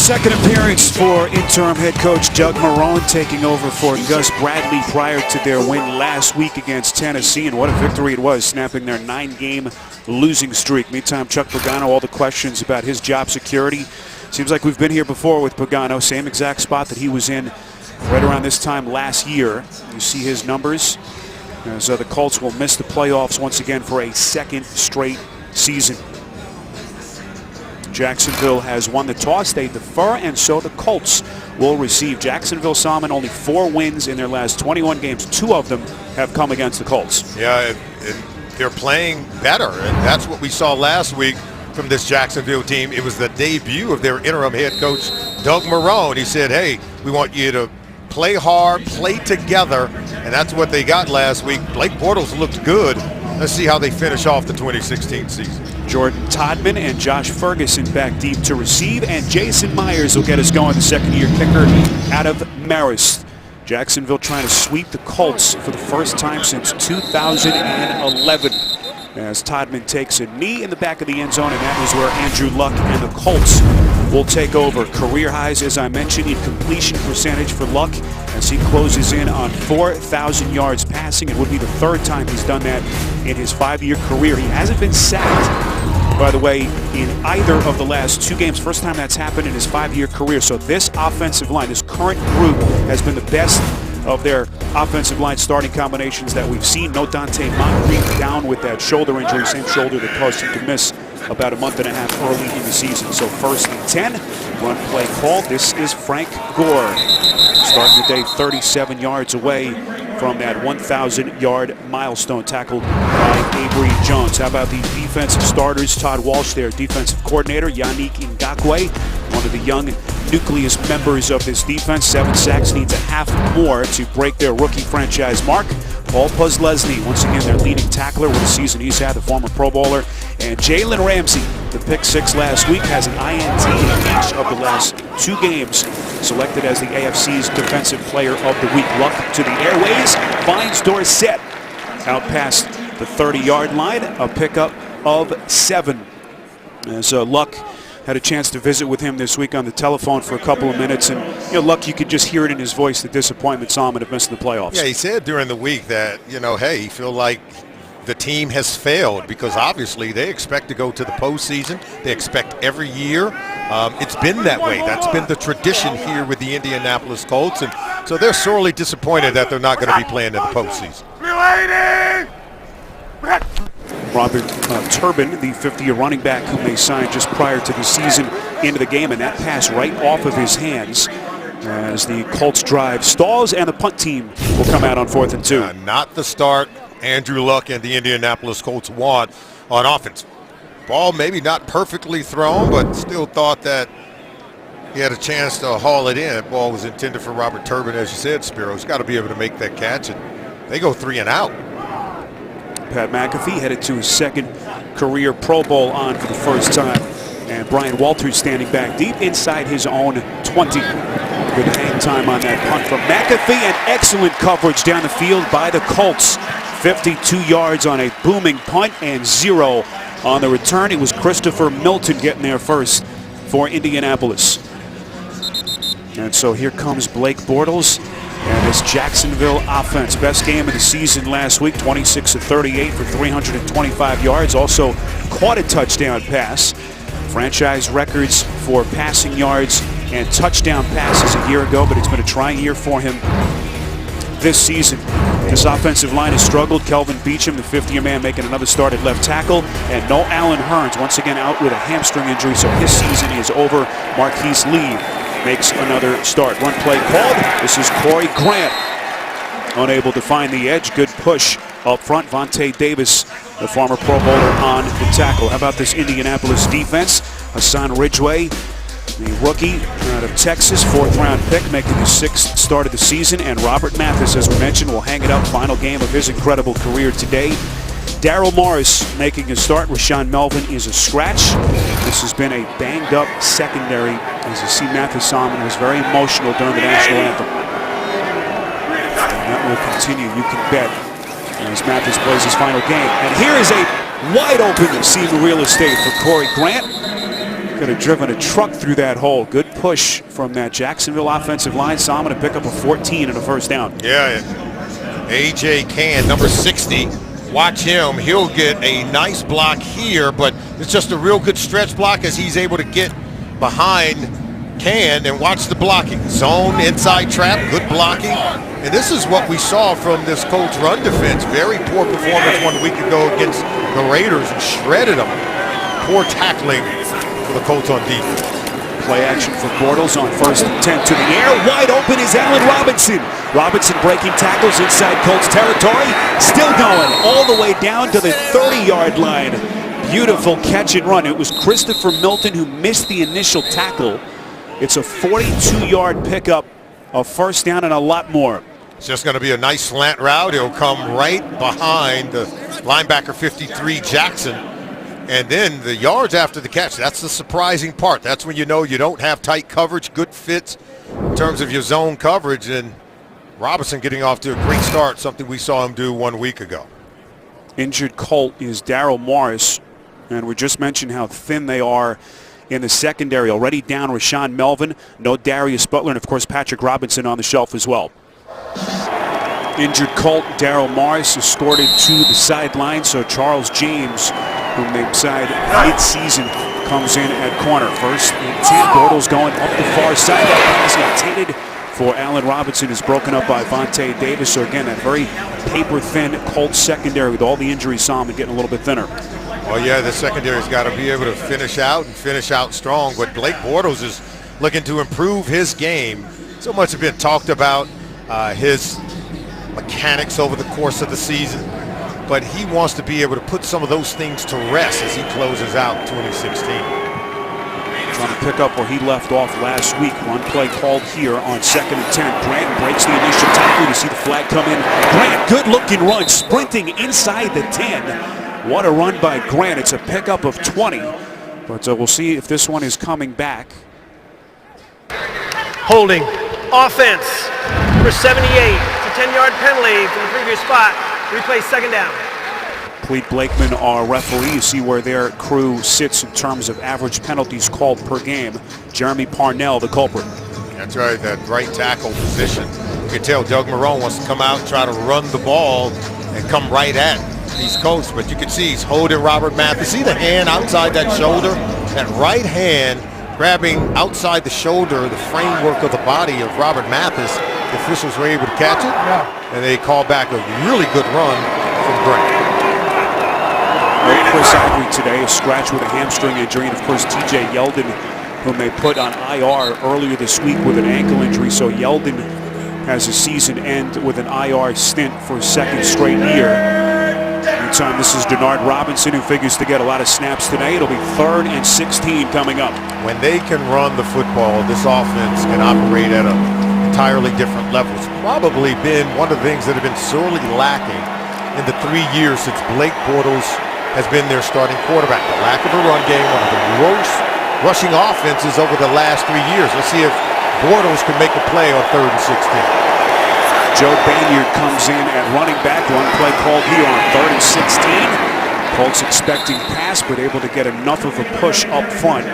Second appearance for interim head coach Doug Marrone, taking over for Gus Bradley prior to their win last week against Tennessee. And what a victory it was, snapping their 9-game losing streak. Meantime, Chuck Pagano, all the questions about his job security. Seems like we've been here before with Pagano, same exact spot that he was in right around this time last year. You see his numbers, as the Colts will miss the playoffs once again for a second straight season. Jacksonville has won the toss. They defer, and so the Colts will receive. Jacksonville, Salmon, only 4 wins in their last 21 games. 2 of them have come against the Colts. Yeah, and they're playing better, and that's what we saw last week from this Jacksonville team. It was the debut of their interim head coach, Doug Marrone. He said, hey, we want you to play hard, play together, and that's what they got last week. Blake Bortles looked good. Let's see how they finish off the 2016 season. Jordan Todman and Josh Ferguson back deep to receive, and Jason Myers will get us going, the second-year kicker out of Marist. Jacksonville trying to sweep the Colts for the first time since 2011. As Todman takes a knee in the back of the end zone, and that is where Andrew Luck and the Colts will take over. Career highs, as I mentioned, in completion percentage for Luck as he closes in on 4,000 yards passing. It would be the 3rd time he's done that in his 5-year career. He hasn't been sacked, by the way, in either of the last 2 games. First time that's happened in his 5-year career. So this offensive line, this current group, has been the best of their offensive line starting combinations that we've seen. No Dante Moncrief, down with that shoulder injury, same shoulder that caused him to miss about a month and a half early in the season. So 1st and 10, run play call. This is Frank Gore, starting the day 37 yards away from that 1,000-yard milestone, tackled by Avery Jones. How about the defensive starters? Todd Walsh, their defensive coordinator. Yannick Ngakoue, one of the young nucleus members of this defense. 7 sacks, needs a half more to break their rookie franchise mark. Paul Postlesny, once again their leading tackler, with a season he's had, the former Pro Bowler. And Jalen Ramsey, the pick 6 last week, has an INT in each of the last 2 games. Selected as the AFC's Defensive Player of the Week. Luck to the airways, finds Dorsett out past the 30-yard line, a pickup of 7. As Luck had a chance to visit with him this week on the telephone for a couple of minutes, and Luck, you could just hear it in his voice, the disappointment Salmon of missing the playoffs. Yeah, he said during the week that, hey, he feel like the team has failed because obviously they expect to go to the postseason. They expect every year. It's been that way. That's been the tradition here with the Indianapolis Colts, and so they're sorely disappointed that they're not going to be playing in the postseason. Robert Turbin, the 50-year running back whom they signed just prior to the season, into the game, and that pass right off of his hands as the Colts drive stalls, and the punt team will come out on 4th and 2. Not the start Andrew Luck and the Indianapolis Colts want on offense. Ball maybe not perfectly thrown, but still thought that he had a chance to haul it in. Ball was intended for Robert Turbin, as you said, Spiro. He's got to be able to make that catch, and they go 3 and out. Pat McAfee headed to his 2nd career Pro Bowl on for the first time. And Brian Walters standing back deep inside his own 20. Good hang time on that punt from McAfee, and excellent coverage down the field by the Colts. 52 yards on a booming punt and 0 on the return. It was Christopher Milton getting there first for Indianapolis. And so here comes Blake Bortles and this Jacksonville offense. Best game of the season last week, 26 of 38 for 325 yards. Also caught a touchdown pass. Franchise records for passing yards and touchdown passes a year ago, but it's been a trying year for him this season. This offensive line has struggled. Kelvin Beachum, the 50-year man, making another start at left tackle. And no Allen Hurns, once again out with a hamstring injury, so his season is over. Marquise Lee makes another start. Run play called. This is Corey Grant, unable to find the edge. Good push up front. Vontae Davis, the former Pro Bowler, on the tackle. How about this Indianapolis defense? Hassan Ridgeway, the rookie out of Texas, 4th-round pick, making his 6th start of the season. And Robert Mathis, as we mentioned, will hang it up. Final game of his incredible career today. Daryl Morris making a start. Rashaan Melvin is a scratch. This has been a banged-up secondary. As you see, Mathis Salmon was very emotional during the national anthem. And that will continue, you can bet, as Mathis plays his final game. And here is a wide-open seam of real estate for Corey Grant. Could have driven a truck through that hole. Good push from that Jacksonville offensive line. Salmon to pick up a 14 and a first down. Yeah, A.J. Cann, number 60. Watch him. He'll get a nice block here, but it's just a real good stretch block as he's able to get behind Cann and watch the blocking. Zone, inside trap, good blocking. And this is what we saw from this Colts run defense. Very poor performance 1 week ago against the Raiders and shredded them. Poor tackling for the Colts on defense. Play action for Bortles on 1st and 10 to the air. Wide open is Allen Robinson. Robinson breaking tackles inside Colts territory. Still going all the way down to the 30-yard line. Beautiful catch and run. It was Christopher Milton who missed the initial tackle. It's a 42-yard pickup, a first down and a lot more. It's just going to be a nice slant route. He'll come right behind the linebacker 53, Jackson. And then the yards after the catch, that's the surprising part. That's when you know you don't have tight coverage, good fits in terms of your zone coverage. And Robinson getting off to a great start, something we saw him do 1 week ago. Injured Colt is Daryl Morris. And we just mentioned how thin they are in the secondary. Already down Rashaan Melvin, no Darius Butler, and of course Patrick Robinson on the shelf as well. Injured Colt, Daryl Morris, escorted to the sideline. So Charles James, whom they decide mid-season, comes in at corner. 1st and 10. Bortles going up the far side. That pass intended for Allen Robinson is broken up by Vontae Davis. So again, that very paper-thin Colts secondary with all the injuries, Salmon getting a little bit thinner. Well, yeah, the secondary's got to be able to finish out and finish out strong. But Blake Bortles is looking to improve his game. So much has been talked about his mechanics over the course of the season. But he wants to be able to put some of those things to rest as he closes out 2016. Trying to pick up where he left off last week. One play called here on 2nd and 10. Grant breaks the initial tackle. You see the flag come in. Grant, good looking run, sprinting inside the 10. What a run by Grant. It's a pickup of 20. But we'll see if this one is coming back. Holding. Offense. Number 78. It's a 10-yard penalty from the previous spot. Replay 2nd down. Clete Blakeman, our referee. You see where their crew sits in terms of average penalties called per game. Jeremy Parnell, the culprit. That's right, that right tackle position. You can tell Doug Marrone wants to come out and try to run the ball and come right at these Colts, but you can see he's holding Robert Mathis. See the hand outside that shoulder? That right hand grabbing outside the shoulder, the framework of the body of Robert Mathis. The officials were able to catch it, and they called back a really good run from Grant. Chris Ivory today, a scratch with a hamstring injury, and of course TJ Yeldon, whom they put on IR earlier this week with an ankle injury. So Yeldon has a season end with an IR stint for a 2nd straight year. Meantime, this is Denard Robinson, who figures to get a lot of snaps today. It'll be 3rd and 16 coming up. When they can run the football, this offense can operate at an entirely different level. It's probably been one of the things that have been sorely lacking in the 3 years since Blake Bortles has been their starting quarterback. The lack of a run game, one of the worst rushing offenses over the last 3 years. Let's see if Bortles can make a play on 3rd and 16. Joe Banyard comes in at running back. One play called here on 3rd and 16. Colts expecting pass, but able to get enough of a push up front.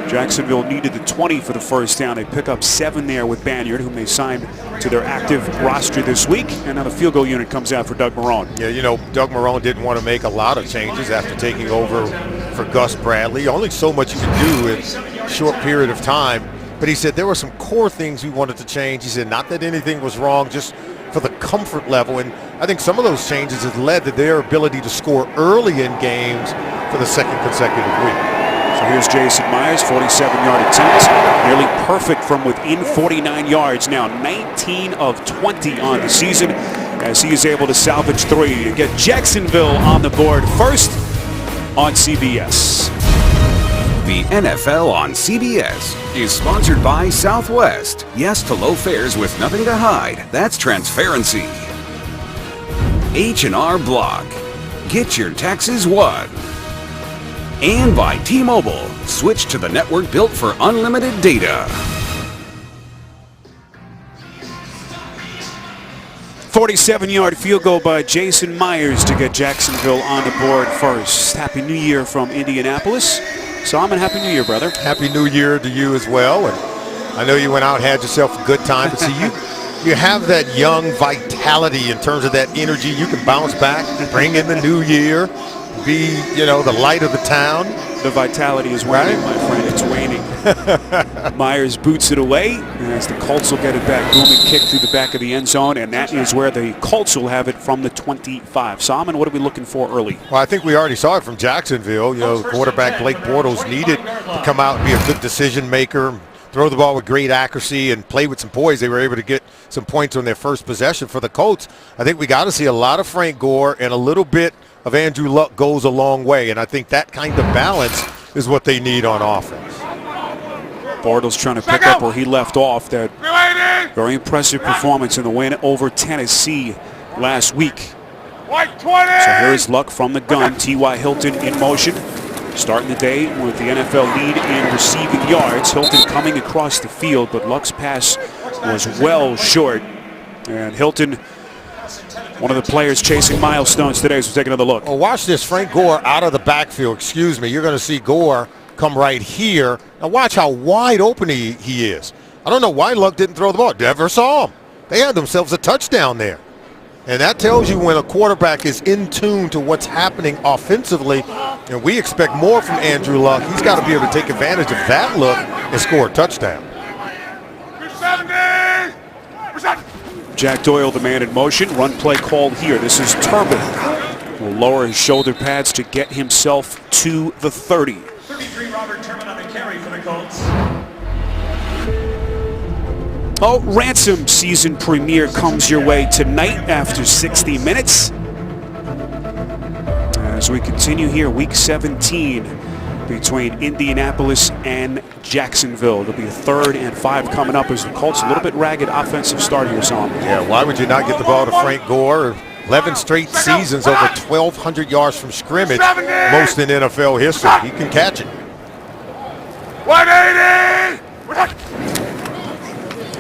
Jacksonville needed the 20 for the first down. They pick up 7 there with Banyard, whom they signed to their active roster this week. And now the field goal unit comes out for Doug Marrone. Yeah, you know, Doug Marrone didn't want to make a lot of changes after taking over for Gus Bradley. Only so much you can do in a short period of time. But he said there were some core things we wanted to change. He said not that anything was wrong, just for the comfort level. And I think some of those changes has led to their ability to score early in games for the 2nd consecutive week. So here's Jason Myers, 47-yard attempt. Nearly perfect from within 49 yards. Now 19 of 20 on the season as he is able to salvage 3 and get Jacksonville on the board first on CBS. The NFL on CBS is sponsored by Southwest. Yes to low fares with nothing to hide. That's transparency. H&R Block. Get your taxes won. And by T-Mobile. Switch to the network built for unlimited data. 47-yard field goal by Jason Myers to get Jacksonville on the board first. Happy New Year from Indianapolis. Salman, Happy New Year, brother. Happy New Year to you as well. And I know you went out and had yourself a good time. But see, you have that young vitality in terms of that energy. You can bounce back, bring in the new year, be, the light of the town. The vitality is waning, my friend. It's waning. Myers boots it away as the Colts will get it back. Booming kick through the back of the end zone, and that is where the Colts will have it from the 25. Salman, what are we looking for early? Well, I think we already saw it from Jacksonville. Quarterback Blake Bortles needed to come out and be a good decision maker, throw the ball with great accuracy, and play with some poise. They were able to get some points on their first possession for the Colts. I think we got to see a lot of Frank Gore and a little bit of Andrew Luck goes a long way, and I think that kind of balance is what they need on offense. Bortles trying to pick up where he left off. That very impressive performance in the win over Tennessee last week. So here's Luck from the gun. T.Y. Hilton in motion. Starting the day with the NFL lead in receiving yards. Hilton coming across the field, but Luck's pass was well short. And Hilton, one of the players chasing milestones today, so we'll take another look. Well, watch this. Frank Gore out of the backfield. Excuse me. You're going to see Gore come right here. Now watch how wide open he is. I don't know why Luck didn't throw the ball. Never saw him. They had themselves a touchdown there. And that tells you when a quarterback is in tune to what's happening offensively, and we expect more from Andrew Luck. He's got to be able to take advantage of that look and score a touchdown. Jack Doyle, the man in motion. Run play called here. This is Turbin. Will lower his shoulder pads to get himself to the 30. 33 Robert Turbin on the carry for the Colts. Oh, Ransom season premiere comes your way tonight after 60 minutes. As we continue here, week 17 between Indianapolis and Jacksonville. There'll be a 3rd and 5 coming up as the Colts a little bit ragged offensive start here, Sam. Yeah, why would you not get the ball to Frank Gore? 11 straight seasons, over 1,200 yards from scrimmage, most in NFL history. He can catch it. 180!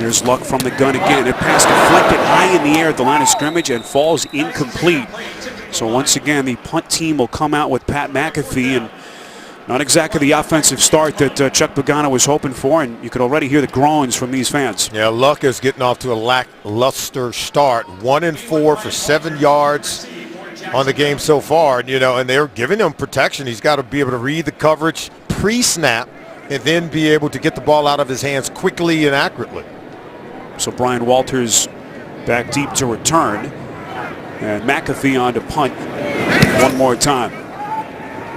Here's Luck from the gun again. A pass deflected high in the air at the line of scrimmage and falls incomplete. So once again, the punt team will come out with Pat McAfee, and not exactly the offensive start that Chuck Pagano was hoping for, and you could already hear the groans from these fans. Yeah, Luck is getting off to a lackluster start. 1-4 for 7 yards on the game so far, and they're giving him protection. He's got to be able to read the coverage pre-snap and then be able to get the ball out of his hands quickly and accurately. So Brian Walters back deep to return, and McAfee on to punt one more time.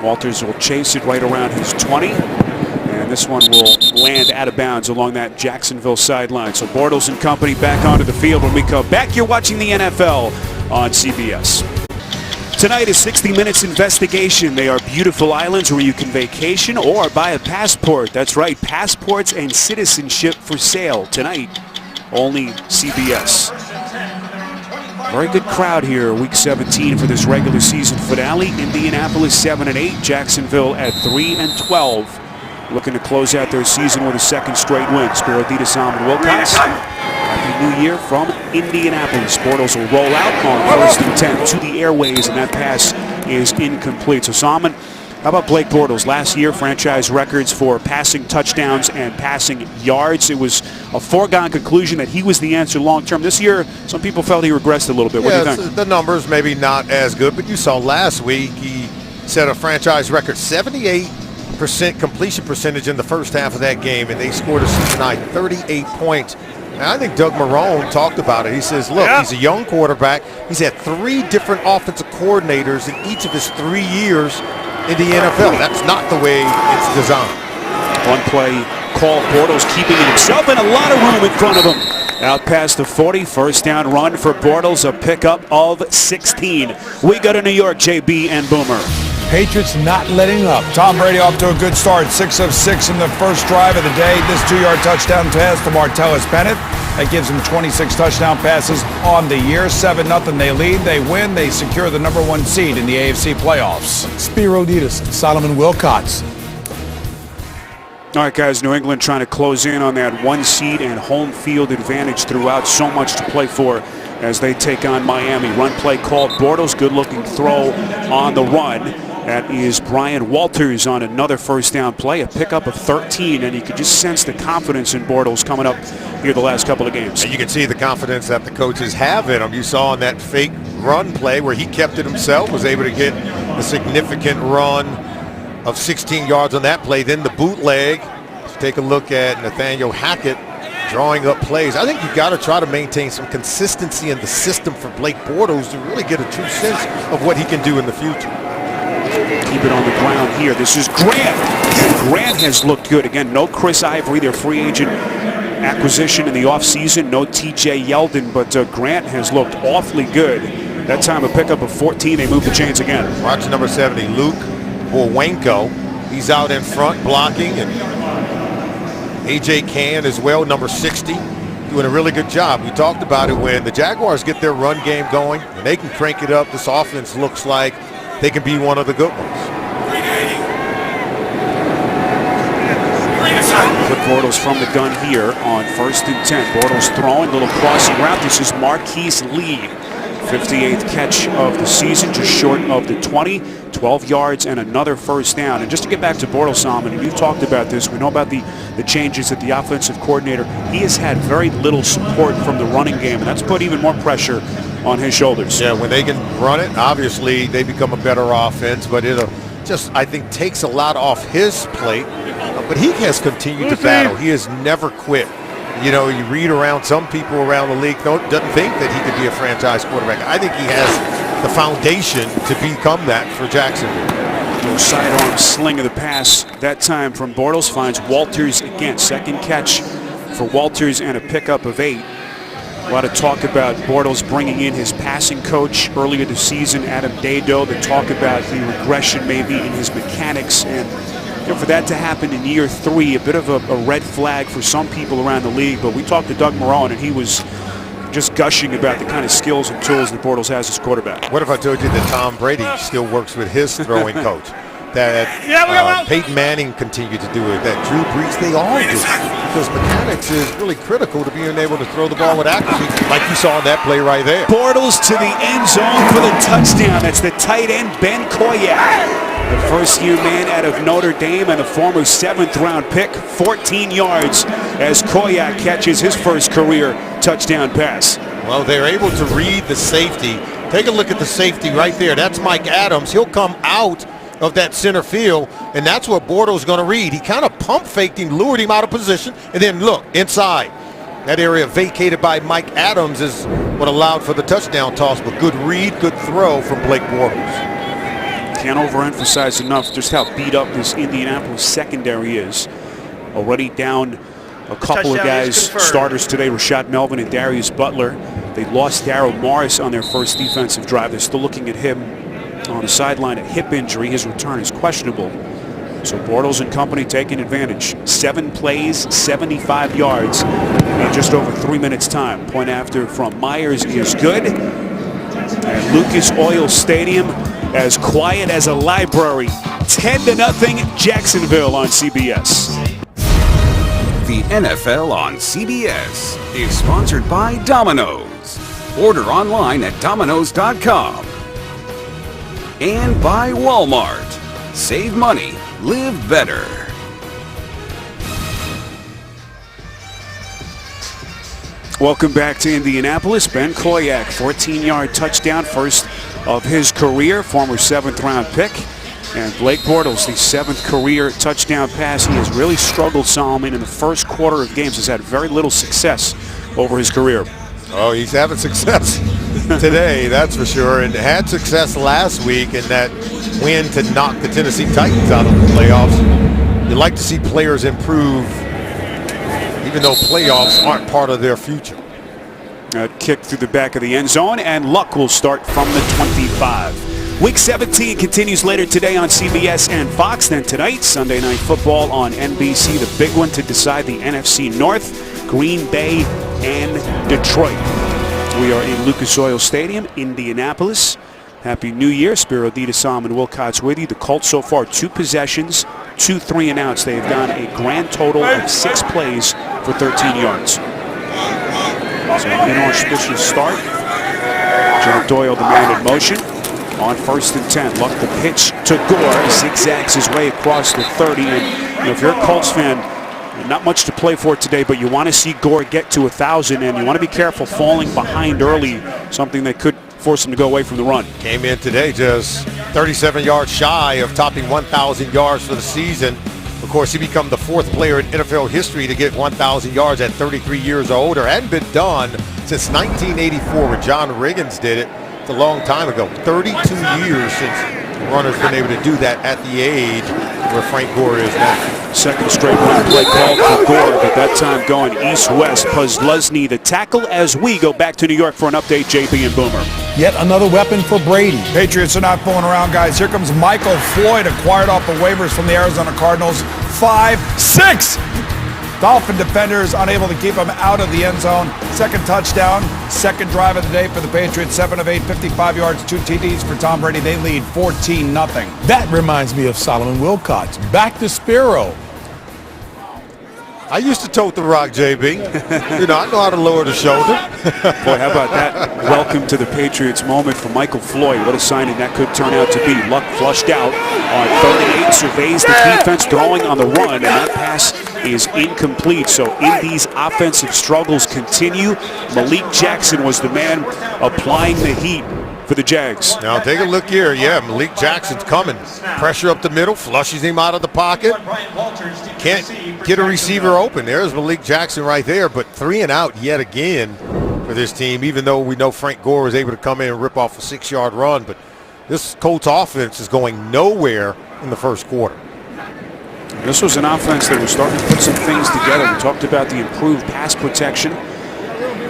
Walters will chase it right around his 20, and this one will land out of bounds along that Jacksonville sideline. So Bortles and company back onto the field. When we come back, you're watching the NFL on CBS. Tonight is 60 Minutes Investigation. They are beautiful islands where you can vacation or buy a passport. That's right, passports and citizenship for sale tonight. Only CBS. Very good crowd here, week 17 for this regular season finale. Indianapolis 7-8, Jacksonville at 3-12. Looking to close out their season with a 2nd straight win. Spiro Dita, Salman Wilcox. Happy New Year from Indianapolis. Bortles will roll out on 1st and 10 to the airways, and that pass is incomplete. So Salman, how about Blake Bortles? Last year, franchise records for passing touchdowns and passing yards. It was a foregone conclusion that he was the answer long term. This year, some people felt he regressed a little bit. What do you think? The numbers maybe not as good, but you saw last week he set a franchise record 78% completion percentage in the first half of that game, and they scored a season-high 38 points. And I think Doug Marrone talked about it. He says, look, he's a young quarterback. He's had 3 different offensive coordinators in each of his 3 years in the NFL. That's not the way it's designed. One play called, Bortles keeping it himself, and a lot of room in front of him. Out past the 40, 1st down run for Bortles, a pickup of 16. We go to New York, JB and Boomer. Patriots not letting up. Tom Brady off to a good start. 6 of 6 in the first drive of the day. This 2-yard touchdown pass to Martellus Bennett. That gives them 26 touchdown passes on the year. 7-0 they lead. They win. They secure the number 1 seed in the AFC playoffs. Spiro Dita, Solomon Wilcots. All right, guys, New England trying to close in on that 1 seed and home field advantage throughout. So much to play for as they take on Miami. Run play called. Bortles, good-looking throw on the run. That is Brian Walters on another first down play, a pickup of 13, and you could just sense the confidence in Bortles coming up here the last couple of games. And you can see the confidence that the coaches have in him. You saw in that fake run play where he kept it himself, was able to get a significant run of 16 yards on that play. Then the bootleg. Let's take a look at Nathaniel Hackett drawing up plays. I think you've got to try to maintain some consistency in the system for Blake Bortles to really get a true sense of what he can do in the future. Keep it on the ground here. This is Grant. And Grant has looked good. Again, no Chris Ivory, their free agent acquisition in the offseason. No TJ Yeldon, but Grant has looked awfully good. That time a pickup of 14. They move the chains again. Watch number 70, Luke Bowenko. He's out in front blocking, and A.J. Can as well, number 60, doing a really good job. We talked about it when the Jaguars get their run game going, and they can crank it up. This offense looks like they can be one of the good ones. Put Bortles from the gun here on 1st and 10. Bortles throwing, little crossing route. This is Marquise Lee. 58th catch of the season, just short of the 20. 12 yards and another first down. And just to get back to Bortles, Salmon, and you've talked about this, we know about the changes at the offensive coordinator. He has had very little support from the running game, and that's put even more pressure on his shoulders. Yeah, when they can run it, obviously they become a better offense, but it just, I think, takes a lot off his plate. But he has continued to battle. He has never quit. You know, you read around some people around the league doesn't think that he could be a franchise quarterback. I think he has the foundation to become that for Jacksonville. No sidearm sling of the pass that time from Bortles, finds Walters again. Second catch for Walters and a pickup of 8. A lot of talk about Bortles bringing in his passing coach earlier this season, Adam Dado. The talk about the regression maybe in his mechanics, and for that to happen in year 3, a bit of a red flag for some people around the league. But we talked to Doug Marrone, and he was just gushing about the kind of skills and tools that Bortles has as quarterback. What if I told you that Tom Brady still works with his throwing coach? That Peyton Manning continued to do it, that Drew Brees, they all do. Because mechanics is really critical to being able to throw the ball with accuracy, like you saw in that play right there. Bortles to the end zone for the touchdown. That's the tight end, Ben Koyak. The first-year man out of Notre Dame and a former 7th-round pick, 14 yards as Koyak catches his first career touchdown pass. Well, they're able to read the safety. Take a look at the safety right there. That's Mike Adams. He'll come out of that center field, and that's what Bortles going to read. He kind of pump faked him, lured him out of position, and then look, inside. That area vacated by Mike Adams is what allowed for the touchdown toss, but good read, good throw from Blake Bortles. Can't overemphasize enough just how beat up this Indianapolis secondary is. Already down a couple of guys, starters today, Rashad Melvin and Darius Butler. They lost Darryl Morris on their first defensive drive. They're still looking at him on the sideline, a hip injury. His return is questionable. So Bortles and company taking advantage. 7 plays, 75 yards in just over 3 minutes time. Point after from Myers is good. At Lucas Oil Stadium, as quiet as a library. 10-0 Jacksonville on CBS. The NFL on CBS is sponsored by Domino's. Order online at Domino's.com. And by Walmart. Save money, live better. Welcome back to Indianapolis. Ben Koyak, 14-yard touchdown, first of his career, former 7th-round pick. And Blake Bortles, the 7th career touchdown pass. He has really struggled, Solomon, in the first quarter of games. Has had very little success over his career. Oh, he's having success today, that's for sure, and had success last week in that win to knock the Tennessee Titans out of the playoffs. You like to see players improve, even though playoffs aren't part of their future. Kick through the back of the end zone, and Luck will start from the 25. Week 17 continues later today on CBS and Fox. Then tonight, Sunday Night Football on NBC, the big one to decide the NFC North, Green Bay and Detroit. We are in Lucas Oil Stadium, Indianapolis. Happy New Year. Spiro Dita, Solomon Wilcots with you. The Colts so far 2 possessions, 2 3-and-outs. They have gone a grand total of 6 plays for 13 yards. So an inauspicious start. Jack Doyle, the man in motion. on 1st and 10. Luck the pitch to Gore, zigzags his way across the 30. And if you're a Colts fan, not much to play for today, but you want to see Gore get to 1,000, and you want to be careful falling behind early, something that could force him to go away from the run. Came in today just 37 yards shy of topping 1,000 yards for the season. Of course, he became the 4th player in NFL history to get 1,000 yards at 33 years old. It hadn't been done since 1984 when John Riggins did it. It's a long time ago. 32 years since a runner's been able to do that at the age where Frank Gore is now. Second straight run play called for Gore, but that time going east-west. Posluszny the tackle as we go back to New York for an update. JB and Boomer. Yet another weapon for Brady. Patriots are not fooling around, guys. Here comes Michael Floyd, acquired off the waivers from the Arizona Cardinals. 5-6. Dolphin defenders unable to keep him out of the end zone. Second touchdown, second drive of the day for the Patriots. 7 of 8, 55 yards, 2 TDs for Tom Brady. They lead 14-0. That reminds me of Solomon Wilcots. Back to Spiro. I used to tote the rock, JB. You know, I know how to lower the shoulder. Boy, how about that? Welcome to the Patriots moment for Michael Floyd. What a signing that could turn out to be. Luck flushed out on 38, surveys the defense throwing on the run, and that pass is incomplete. So in these offensive struggles continue, Malik Jackson was the man applying the heat for the Jags. Now take a look here. Yeah, Malik Jackson's coming. Pressure up the middle, flushes him out of the pocket. Can't get a receiver open. There's Malik Jackson right there, but 3 and out yet again for this team, even though we know Frank Gore was able to come in and rip off a 6-yard run. But this Colts offense is going nowhere in the first quarter. This was an offense that was starting to put some things together. We talked about the improved pass protection.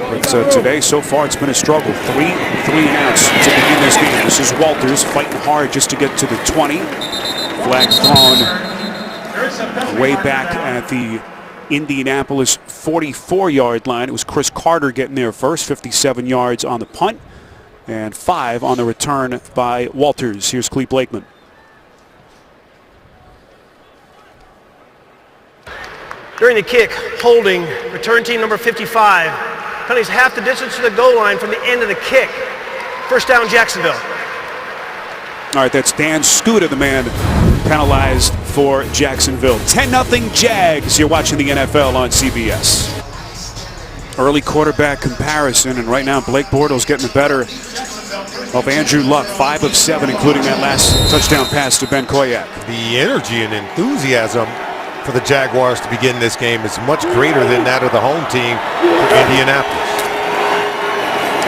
But today, so far, it's been a struggle. 3 and outs to begin this game. This is Walters fighting hard just to get to the 20. Flag thrown way back at the Indianapolis 44-yard line. It was Chris Carter getting there first, 57 yards on the punt, and 5 on the return by Walters. Here's Clete Blakeman. During the kick, holding, return team number 55. Penalties half the distance to the goal line from the end of the kick. First down, Jacksonville. All right, that's Dan Scooter, the man penalized for Jacksonville. 10-0 Jags. You're watching the NFL on CBS. Early quarterback comparison, and right now Blake Bortles getting the better of Andrew Luck. 5 of 7, including that last touchdown pass to Ben Koyak. The energy and enthusiasm for the Jaguars to begin this game is much greater than that of the home team for Indianapolis.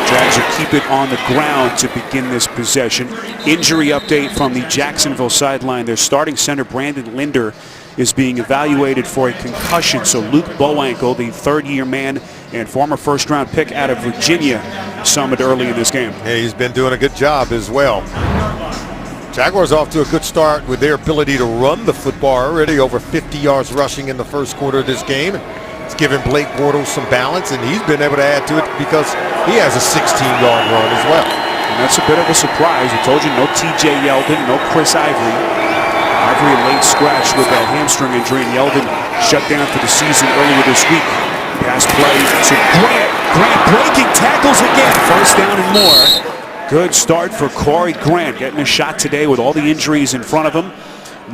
Jags will keep it on the ground to begin this possession. Injury update from the Jacksonville sideline. Their starting center, Brandon Linder, is being evaluated for a concussion. So Luke Bowankle, the third-year man and former first-round pick out of Virginia, summoned early in this game. Yeah, he's been doing a good job as well. Jaguars off to a good start with their ability to run the football, already over 50 yards rushing in the first quarter of this game. It's given Blake Bortles some balance, and he's been able to add to it because he has a 16-yard run as well. And that's a bit of a surprise. I told you, no TJ Yeldon, no Chris Ivory. Ivory late scratch with that hamstring injury, and Yeldon shut down for the season earlier this week. Pass play to Grant. Grant breaking tackles again. First down and more. Good start for Corey Grant, getting a shot today with all the injuries in front of him.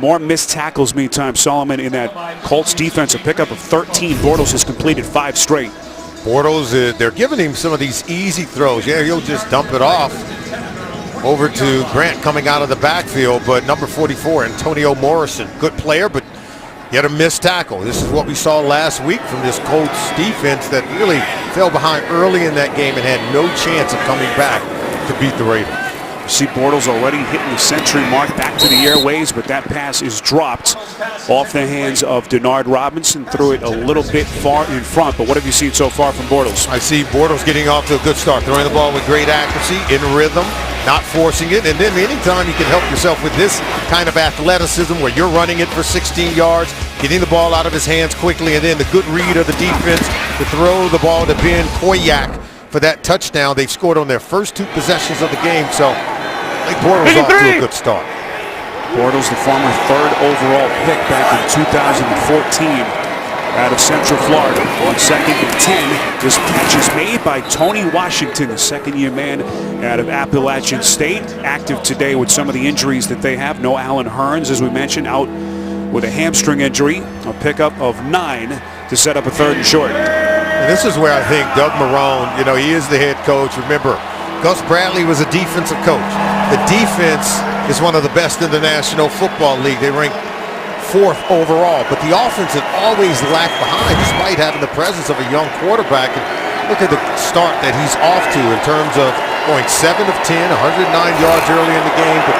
More missed tackles, meantime, Solomon, in that Colts defense. A pickup of 13. Bortles has completed 5 straight. Bortles, they're giving him some of these easy throws. Yeah, he'll just dump it off over to Grant coming out of the backfield. But number 44, Antonio Morrison, good player, but yet a missed tackle. This is what we saw last week from this Colts defense that really fell behind early in that game and had no chance of coming back to beat the Raiders. You see Bortles already hitting the century mark back to the airways, but that pass is dropped off the hands of Denard Robinson. Threw it a little bit far in front, but what have you seen so far from Bortles? I see Bortles getting off to a good start, throwing the ball with great accuracy, in rhythm, not forcing it, and then anytime you can help yourself with this kind of athleticism where you're running it for 16 yards, getting the ball out of his hands quickly, and then the good read of the defense to throw the ball to Ben Koyak for that touchdown. They've scored on their first 2 possessions of the game, so I think Bortles off to a good start. Bortles, the former 3rd overall pick back in 2014 out of Central Florida. 2nd and 10. This catch is made by Tony Washington, the second-year man out of Appalachian State. Active today with some of the injuries that they have. No Allen Hurns, as we mentioned, out with a hamstring injury. A pickup of 9 to set up a 3rd and short. And this is where I think Doug Marrone, he is the head coach. Remember, Gus Bradley was a defensive coach. The defense is one of the best in the National Football League. They rank 4th overall, but the offense had always lagged behind despite having the presence of a young quarterback. And look at the start that he's off to in terms of going 7 of 10, 109 yards early in the game, but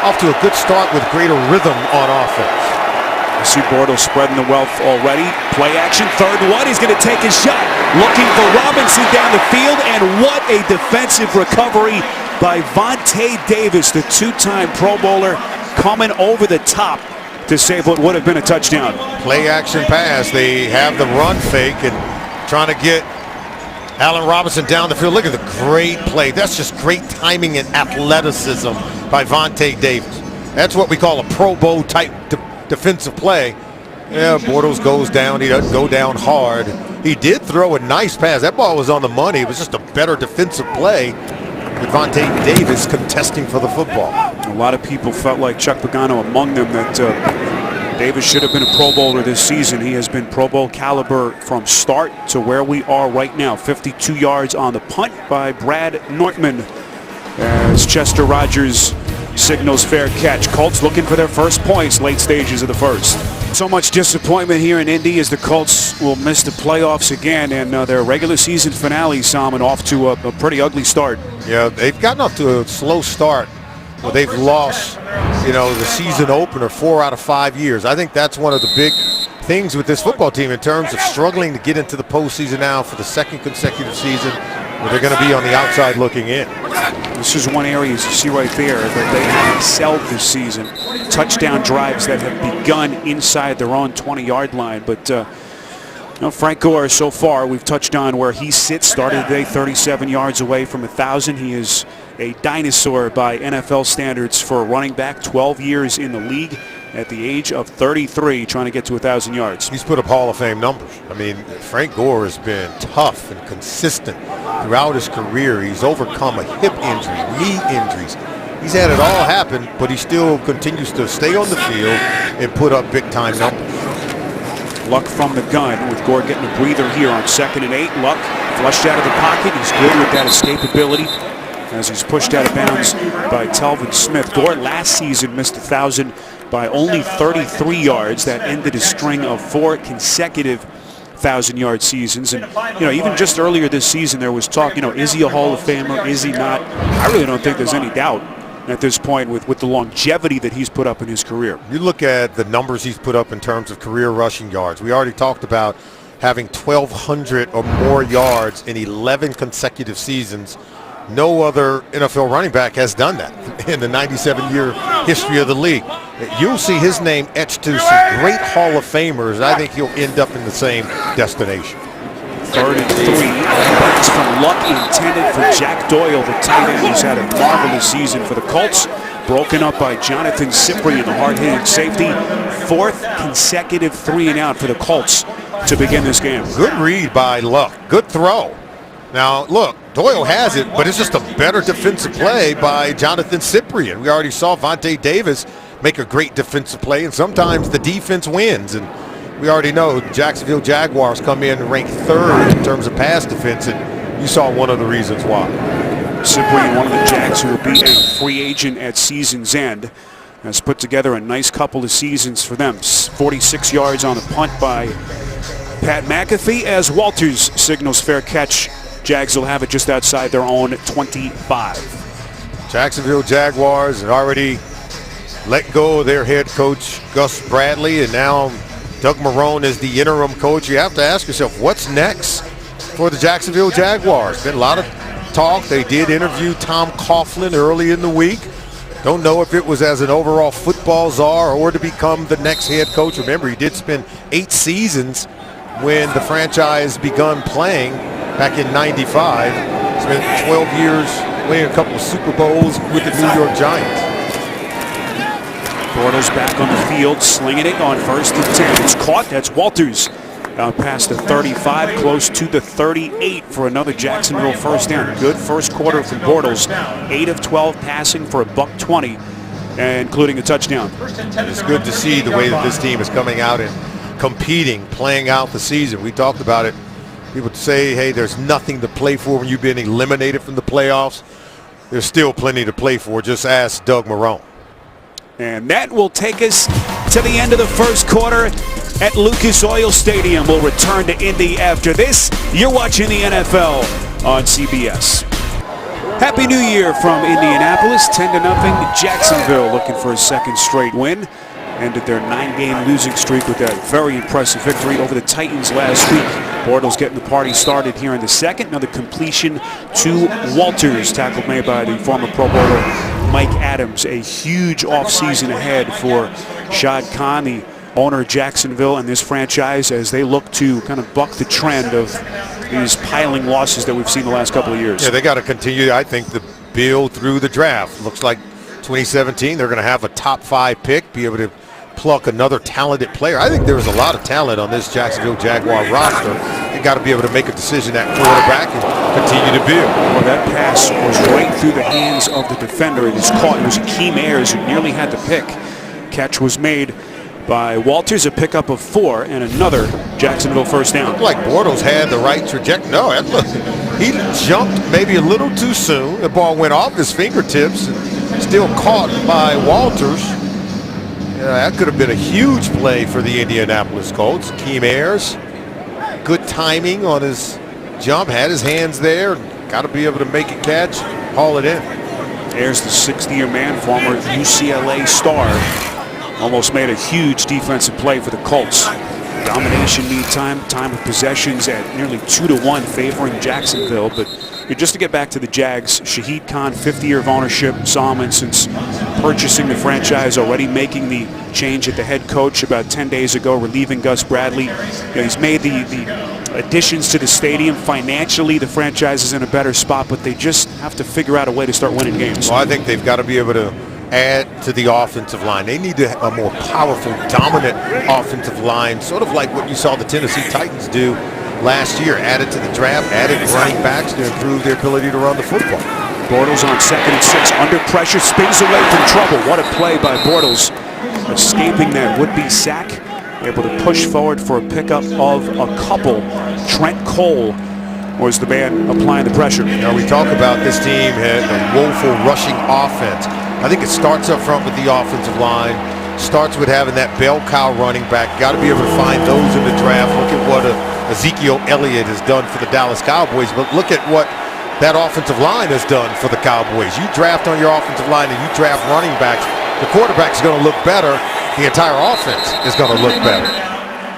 off to a good start with greater rhythm on offense. I see Bortles spreading the wealth already. Play action, 3rd and 1. He's going to take his shot. Looking for Robinson down the field, and what a defensive recovery by Vontae Davis, the 2-time Pro Bowler, coming over the top to save what would have been a touchdown. Play action pass. They have the run fake and trying to get Allen Robinson down the field. Look at the great play. That's just great timing and athleticism by Vontae Davis. That's what we call a Pro Bowl type defensive play. Yeah, Bortles goes down. He doesn't go down hard. He did throw a nice pass. That ball was on the money. It was just a better defensive play with Vontae Davis contesting for the football. A lot of people felt like Chuck Pagano among them that Davis should have been a Pro Bowler this season. He has been Pro Bowl caliber from start to where we are right now. 52 yards on the punt by Brad Nortman as Chester Rogers signals fair catch. Colts looking for their first points late stages of the first. So much disappointment here in Indy as the Colts will miss the playoffs again, and their regular season finale, Salmon, off to a pretty ugly start. Yeah, they've gotten off to a slow start. Well, they've lost, the season opener 4 out of 5 years. I think that's one of the big things with this football team in terms of struggling to get into the postseason now for the 2nd consecutive season, where they're going to be on the outside looking in. This is one area, as you see right there, that they have excelled this season. Touchdown drives that have begun inside their own 20-yard line. But Frank Gore, so far, we've touched on where he sits. Started today 37 yards away from 1,000. He is a dinosaur by NFL standards for a running back. 12 years in the league at the age of 33, trying to get to 1,000 yards. He's put up Hall of Fame numbers. I mean, Frank Gore has been tough and consistent throughout his career. He's overcome a hip injury, knee injuries. He's had it all happen, but he still continues to stay on the field and put up big-time numbers. Luck from the gun with Gore getting a breather here on 2nd and 8. Luck flushed out of the pocket. He's good with that escapability as he's pushed out of bounds by Telvin Smith. Gore last season missed 1,000 by only 33 yards. That ended a string of 4 consecutive 1,000-yard seasons. And, even just earlier this season, there was talk, is he a Hall of Famer? Is he not? I really don't think there's any doubt at this point with the longevity that he's put up in his career. You look at the numbers he's put up in terms of career rushing yards. We already talked about having 1,200 or more yards in 11 consecutive seasons. No other NFL running back has done that in the 97-year history of the league. You'll see his name etched to some great Hall of Famers. I think he'll end up in the same destination. 3rd and 3. Pass from Luck intended for Jack Doyle, the tight end, who's had a marvelous season for the Colts. Broken up by Jonathan Cyprien, the hard-hitting safety. 4th consecutive 3-and-out for the Colts to begin this game. Good read by Luck. Good throw. Now, look, Doyle has it, but it's just a better defensive play by Jonathan Cyprien. We already saw Vontae Davis make a great defensive play, and sometimes the defense wins. And we already know Jacksonville Jaguars come in and rank 3rd in terms of pass defense, and you saw one of the reasons why. Cyprien, one of the Jags who will be a free agent at season's end, has put together a nice couple of seasons for them. 46 yards on the punt by Pat McAfee as Walters signals fair catch. Jags will have it just outside their own 25. Jacksonville Jaguars had already let go of their head coach, Gus Bradley, and now Doug Marrone is the interim coach. You have to ask yourself, what's next for the Jacksonville Jaguars? Been a lot of talk. They did interview Tom Coughlin early in the week. Don't know if it was as an overall football czar or to become the next head coach. Remember, he did spend 8 seasons when the franchise begun playing back in '95. Spent 12 years winning a couple of Super Bowls with the New York Giants. Bortles back on the field, slinging it on 1st and 10. It's caught. That's Walters out past the 35, close to the 38 for another Jacksonville first down. Good first quarter from Bortles. 8 of 12 passing for a $120, including a touchdown. It's good to see the way that this team is coming out and competing, playing out the season. We talked about it. People say, hey, there's nothing to play for when you've been eliminated from the playoffs. There's still plenty to play for. Just ask Doug Marrone. And that will take us to the end of the first quarter at Lucas Oil Stadium. We'll return to Indy after this. You're watching the NFL on CBS. Happy New Year from Indianapolis. 10-0. Jacksonville looking for a second straight win. Ended their 9-game losing streak with that very impressive victory over the Titans last week. Bortles getting the party started here in the second. Another completion to Walters, tackled made by the former Pro Bowler Mike Adams. A huge offseason ahead for Shad Khan, the owner of Jacksonville, and this franchise as they look to kind of buck the trend of these piling losses that we've seen the last couple of years. Yeah, they got to continue, I think, to build through the draft. Looks like 2017, they're going to have a top 5 pick, be able to pluck another talented player. I think there was a lot of talent on this Jacksonville Jaguar roster. They got to be able to make a decision at quarterback and continue to build. Well, that pass was right through the hands of the defender. It was caught. It was Akeem Ayers who nearly had the pick. Catch was made by Walters, a pickup of 4, and another Jacksonville first down. Looked like Bortles had the right trajectory. No, he jumped maybe a little too soon. The ball went off his fingertips and still caught by Walters. Yeah, that could have been a huge play for the Indianapolis Colts. Akeem Ayers, good timing on his jump, had his hands there, got to be able to make a catch, haul it in. Ayers, the 60-year man, former UCLA star, almost made a huge defensive play for the Colts. Domination lead time of possessions at nearly 2-1 favoring Jacksonville. But just to get back to the Jags, Shahid Khan, 50 year of ownership, Solomon since purchasing the franchise, already making the change at the head coach about 10 days ago, relieving Gus Bradley. He's made the additions to the stadium. Financially, the franchise is in a better spot, but they just have to figure out a way to start winning games. Well, I think they've got to be able to add to the offensive line. They need to have a more powerful, dominant offensive line, sort of like what you saw the Tennessee Titans do last year. Added to the draft, added running backs to improve their ability to run the football. Bortles on 2nd and 6, under pressure, spins away from trouble. What a play by Bortles, escaping that would-be sack, able to push forward for a pickup of a couple. Trent Cole was the man applying the pressure. Now we talk about this team had a woeful rushing offense. I think it starts up front with the offensive line, starts with having that bell cow running back. Got to be able to find those in the draft. Look at what Ezekiel Elliott has done for the Dallas Cowboys, but look at what that offensive line has done for the Cowboys. You draft on your offensive line and you draft running backs, the quarterback's going to look better. The entire offense is going to look better.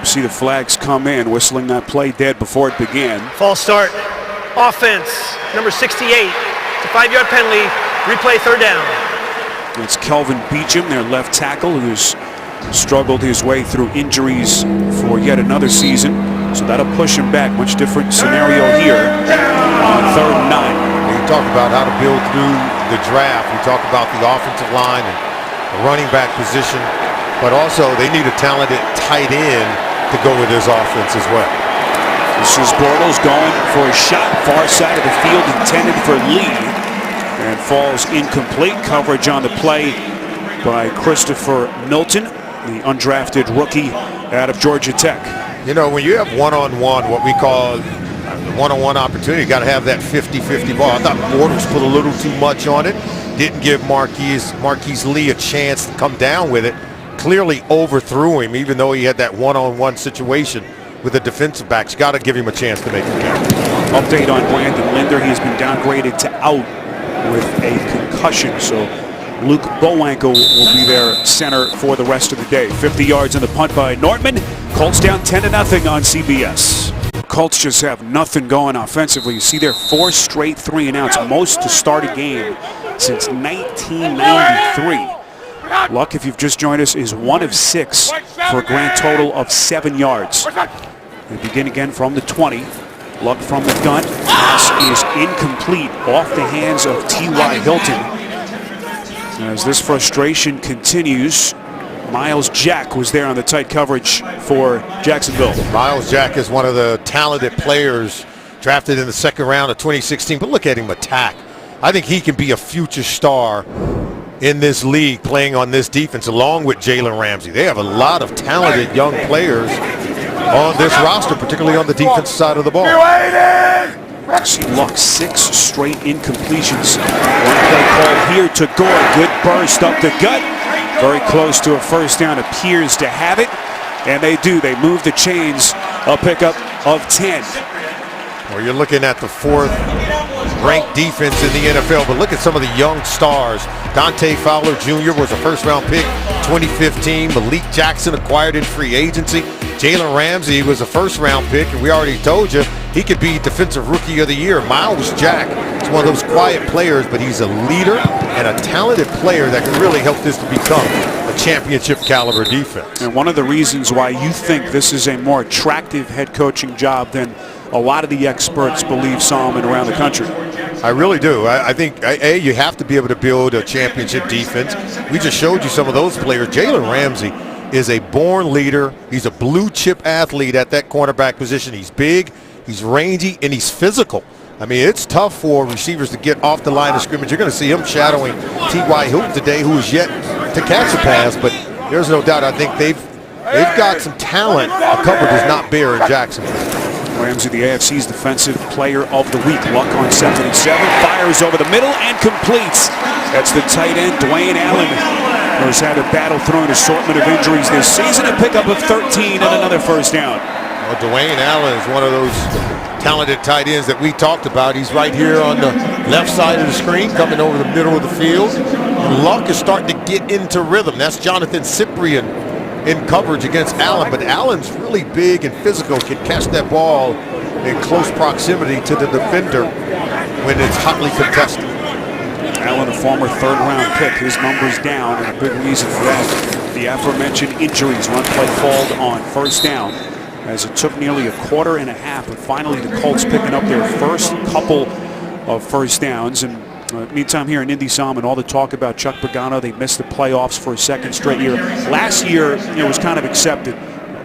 See the flags come in, whistling that play dead before it began. False start. Offense, number 68. It's a 5-yard penalty. Replay, 3rd down. It's Kelvin Beachum, their left tackle, who's struggled his way through injuries for yet another season. So that'll push him back. Much different scenario here on 3rd and 9. You talk about how to build through the draft. We talk about the offensive line and the running back position, but also they need a talented tight end to go with this offense as well. This is Bortles going for a shot, far side of the field, intended for Lee, and falls incomplete. Coverage on the play by Christopher Milton, the undrafted rookie out of Georgia Tech. You know, when you have one-on-one, what we call one-on-one opportunity, you got to have that 50-50 ball. I thought Bortles put a little too much on it. Didn't give Marquise Lee a chance to come down with it. Clearly overthrew him, even though he had that one-on-one situation with the defensive backs. Got to give him a chance to make the catch. Update on Brandon Linder. He has been downgraded to out with a concussion. So Luke Bowanko will be their center for the rest of the day. 50 yards on the punt by Nortman. Colts down 10-0 on CBS. Colts just have nothing going offensively. You see their 4 straight 3-and-outs, most to start a game since 1993. Luck, if you've just joined us, is 1 of 6 for a grand total of 7 yards. They begin again from the 20. Luck from the gun. Pass is incomplete, off the hands of T.Y. Hilton. As this frustration continues, Miles Jack was there on the tight coverage for Jacksonville. Miles Jack is one of the talented players drafted in the second round of 2016, but look at him attack. I think he can be a future star in this league playing on this defense along with Jalen Ramsey. They have a lot of talented young players on this roster, particularly on the defensive side of the ball. See Luck, 6 straight incompletions. One play call here to Gore. Good burst up the gut. Very close to a first down, appears to have it. And they do. They move the chains. A pickup of 10. Well, you're looking at the 4th ranked defense in the NFL, but look at some of the young stars. Dante Fowler Jr. was a first-round pick 2015. Malik Jackson acquired in free agency. Jalen Ramsey was a first-round pick, and we already told you he could be Defensive Rookie of the Year. Miles Jack is one of those quiet players, but he's a leader and a talented player that can really help this to become a championship caliber defense. And one of the reasons why you think this is a more attractive head coaching job than a lot of the experts believe, Solomon, around the country. I really do. I think, A, you have to be able to build a championship defense. We just showed you some of those players. Jalen Ramsey is a born leader. He's a blue chip athlete at that cornerback position. He's big, he's rangy, and he's physical. I mean, it's tough for receivers to get off the line of scrimmage. You're going to see him shadowing T.Y. Hilton today, who is yet to catch a pass, but there's no doubt I think they've got some talent a cover does not bear in Jacksonville. Ramsey, the AFC's Defensive Player of the Week. Luck on 2nd and 7, fires over the middle and completes. That's the tight end, Dwayne Allen, who has had a battle through an assortment of injuries this season. A pickup of 13 and another first down. Well, Dwayne Allen is one of those talented tight ends that we talked about. He's right here on the left side of the screen, coming over the middle of the field. And Luck is starting to get into rhythm. That's Jonathan Cyprien in coverage against Allen, but Allen's really big and physical, can catch that ball in close proximity to the defender when it's hotly contested. Allen, a former 3rd-round pick, his numbers down, and a big reason for that, the aforementioned injuries. One play called on first down, as it took nearly a quarter and a half, but finally the Colts picking up their first couple of first downs. And meantime, here in Indy, Solomon, all the talk about Chuck Pagano, they missed the playoffs for a 2nd straight year. Last year, it was kind of accepted.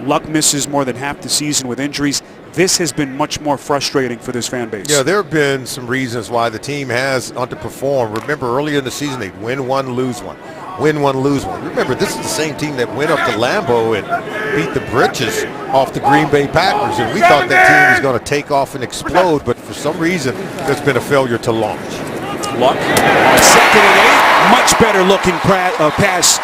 Luck misses more than half the season with injuries. This has been much more frustrating for this fan base. Yeah, there have been some reasons why the team has underperformed. Remember, earlier in the season, they'd win one, lose one. Win one, lose one. Remember, this is the same team that went up to Lambeau and beat the britches off the Green Bay Packers. And we thought that team was going to take off and explode, but for some reason, there's been a failure to launch. Luck on 2nd and 8. Much better looking pass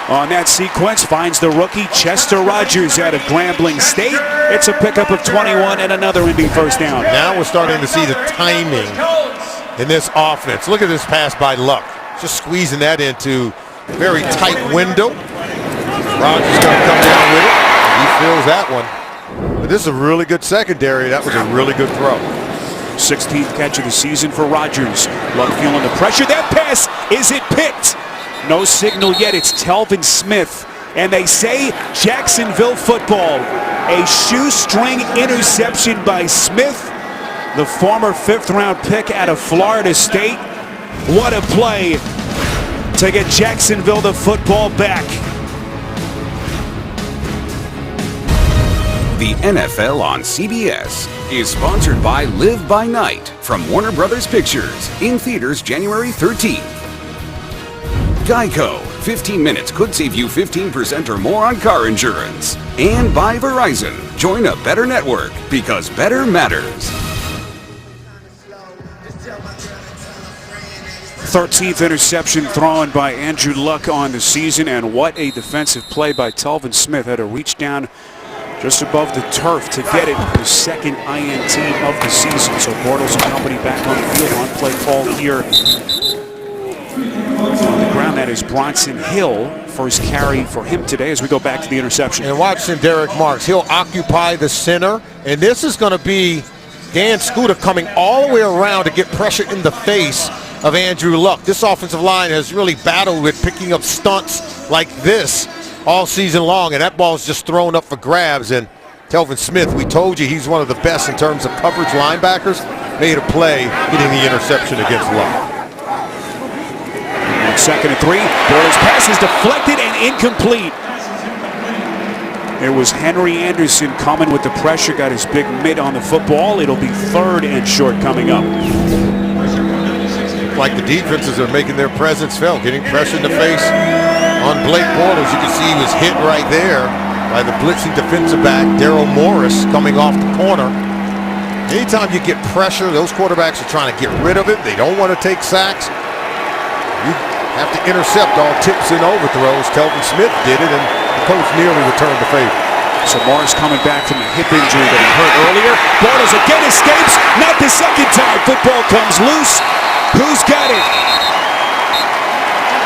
on that sequence. Finds the rookie Chester Rogers out of Grambling State. It's a pickup of 21 and another Indy first down. Now we're starting to see the timing in this offense. Look at this pass by Luck. Just squeezing that into a very tight window. Rogers going to come down with it. He fills that one. But this is a really good secondary. That was a really good throw. 16th catch of the season for Rogers. Luck feeling the pressure. That pass, is it picked? No signal yet. It's Telvin Smith. And they say Jacksonville football. A shoestring interception by Smith, the former 5th-round pick out of Florida State. What a play to get Jacksonville the football back. The NFL on CBS is sponsored by Live by Night from Warner Brothers Pictures, in theaters January 13th. Geico, 15 minutes could save you 15% or more on car insurance. And by Verizon, join a better network because better matters. 13th interception thrown by Andrew Luck on the season, and what a defensive play by Telvin Smith. Had to reach down just above the turf to get it, the 2nd INT of the season. So Bortles and company back on the field on play call here. On the ground, that is Bronson Hill. First carry for him today as we go back to the interception. And watching Derek Marks, he'll occupy the center, and this is going to be Dan Scooter coming all the way around to get pressure in the face of Andrew Luck. This offensive line has really battled with picking up stunts like this all season long, and that ball's just thrown up for grabs. And Telvin Smith, we told you he's one of the best in terms of coverage linebackers, made a play getting the interception against Luck. On 2nd and 3, Bortles pass is deflected and incomplete. It was Henry Anderson coming with the pressure, got his big mitt on the football. It'll be 3rd and short coming up. Like the defenses are making their presence felt, getting pressure in the face on Blake Bortles. You can see he was hit right there by the blitzing defensive back, Daryl Morris, coming off the corner. Anytime you get pressure, those quarterbacks are trying to get rid of it. They don't want to take sacks. You have to intercept all tips and overthrows. Telvin Smith did it, and the coach nearly returned the favor. So Morris coming back from a hip injury that he hurt earlier. Bortles again escapes. Not the second time. Football comes loose. Who's got it?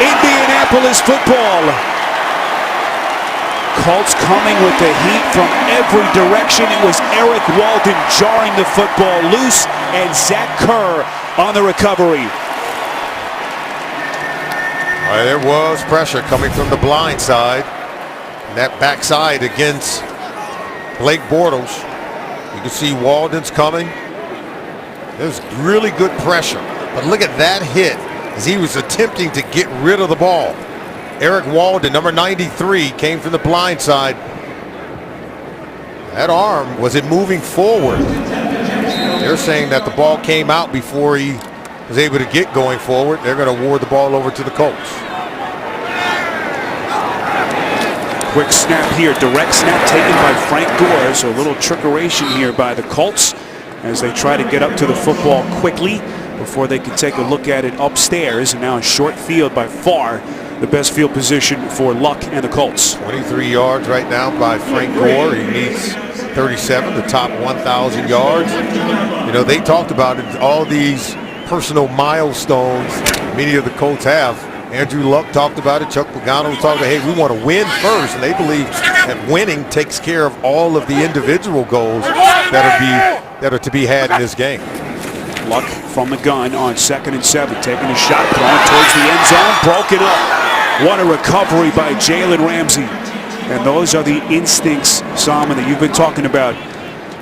Indianapolis football. Colts coming with the heat from every direction. It was Eric Walden jarring the football loose, and Zach Kerr on the recovery. There was pressure coming from the blind side. And that backside against Blake Bortles. You can see Walden's coming. There's really good pressure. But look at that hit as he was attempting to get rid of the ball. Eric Walden, number 93, came from the blind side. That arm, was it moving forward? They're saying that the ball came out before he was able to get going forward. They're going to award the ball over to the Colts. Quick snap here, direct snap taken by Frank Gore. So a little trickeration here by the Colts as they try to get up to the football quickly before they can take a look at it upstairs. And now a short field, by far the best field position for Luck and the Colts. 23 yards right now by Frank Gore. He needs 37, the top 1,000 yards. You know, they talked about it, all these personal milestones many of the Colts have. Andrew Luck talked about it. Chuck Pagano talked about, hey, we want to win first, and they believe that winning takes care of all of the individual goals that are to be had in this game. Luck from the gun on 2nd and 7, taking a shot, throwing towards the end zone, broken up. What a recovery by Jalen Ramsey. And those are the instincts, Salmon, that you've been talking about.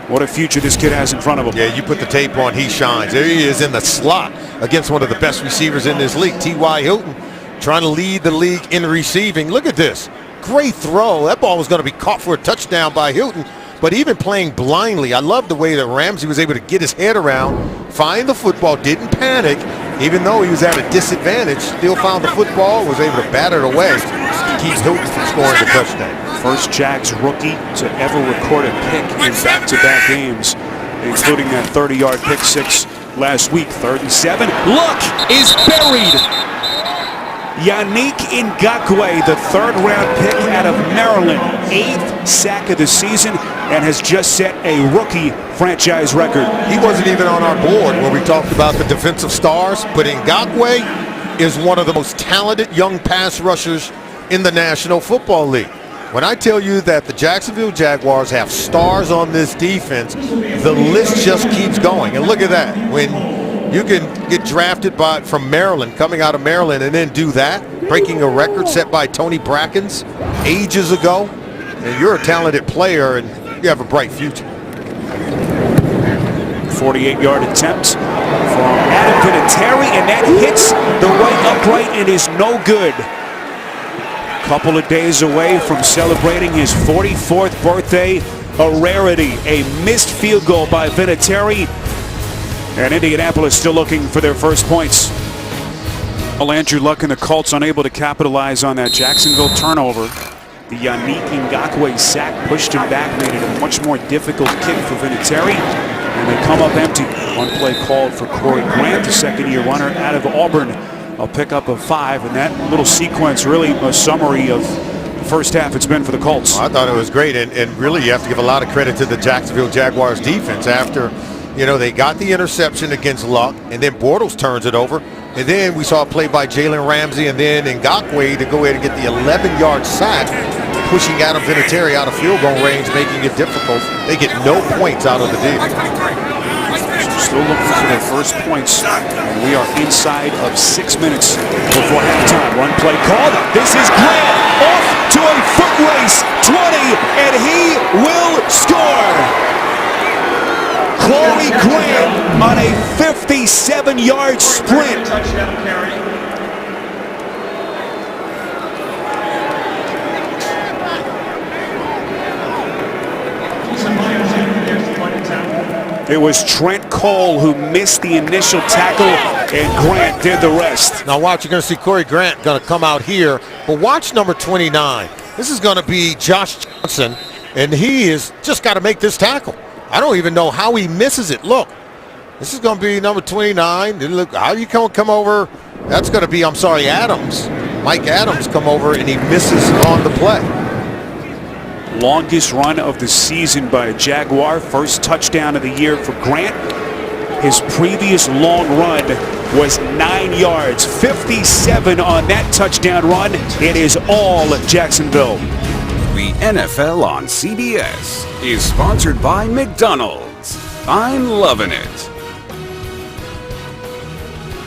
What a future this kid has in front of him. Yeah, you put the tape on, he shines. There he is in the slot against one of the best receivers in this league, T.Y. Hilton, trying to lead the league in receiving. Look at this. Great throw. That ball was going to be caught for a touchdown by Hilton, but even playing blindly, I love the way that Ramsey was able to get his head around, find the football, didn't panic, even though he was at a disadvantage, still found the football, was able to bat it away to keep Hilton from scoring the touchdown. First Jags rookie to ever record a pick in back-to-back games, including that 30-yard pick six last week. 3rd and 7. Luck is buried. Yannick Ngakoue, the 3rd-round pick out of Maryland, 8th sack of the season, and has just set a rookie franchise record. He wasn't even on our board when we talked about the defensive stars, but Ngakoue is one of the most talented young pass rushers in the National Football League. When I tell you that the Jacksonville Jaguars have stars on this defense, the list just keeps going. And look at that. When you can get drafted from Maryland, coming out of Maryland, and then do that, breaking a record set by Tony Brackens ages ago, and you're a talented player and you have a bright future. 48-yard attempt from Adam Vinatieri, and that hits the right upright and is no good. Couple of days away from celebrating his 44th birthday, a rarity. A missed field goal by Vinatieri, and Indianapolis still looking for their first points. Well, Andrew Luck and the Colts unable to capitalize on that Jacksonville turnover. The Yannick Ngakoue sack pushed him back, made it a much more difficult kick for Vinatieri, and they come up empty. One play called for Corey Grant, the second-year runner out of Auburn. A pickup of 5, and that little sequence really a summary of the first half it's been for the Colts. I thought it was great, and really you have to give a lot of credit to the Jacksonville Jaguars defense after, you know, they got the interception against Luck, and then Bortles turns it over, and then we saw a play by Jalen Ramsey, and then Ngakoue to go ahead and get the 11-yard sack, pushing Adam Vinatieri out of field goal range, making it difficult. They get no points out of the deal. Still looking for their first points, and we are inside of 6 minutes before halftime. Run play called. This is Grant off to a foot race, 20, and he will score. Corey Grant on a 57-yard sprint. It was Trent Cole who missed the initial tackle, and Grant did the rest. Now watch, you're going to see Corey Grant going to come out here. But watch number 29. This is going to be Josh Johnson, and he is just got to make this tackle. I don't even know how he misses it. Look, this is going to be number 29. And look, how you come over? That's going to be, Adams. Mike Adams come over, and he misses on the play. Longest run of the season by a Jaguar. First touchdown of the year for Grant. His previous long run was 9 yards. 57 on that touchdown run. It is all Jacksonville. The NFL on CBS is sponsored by McDonald's. I'm loving it.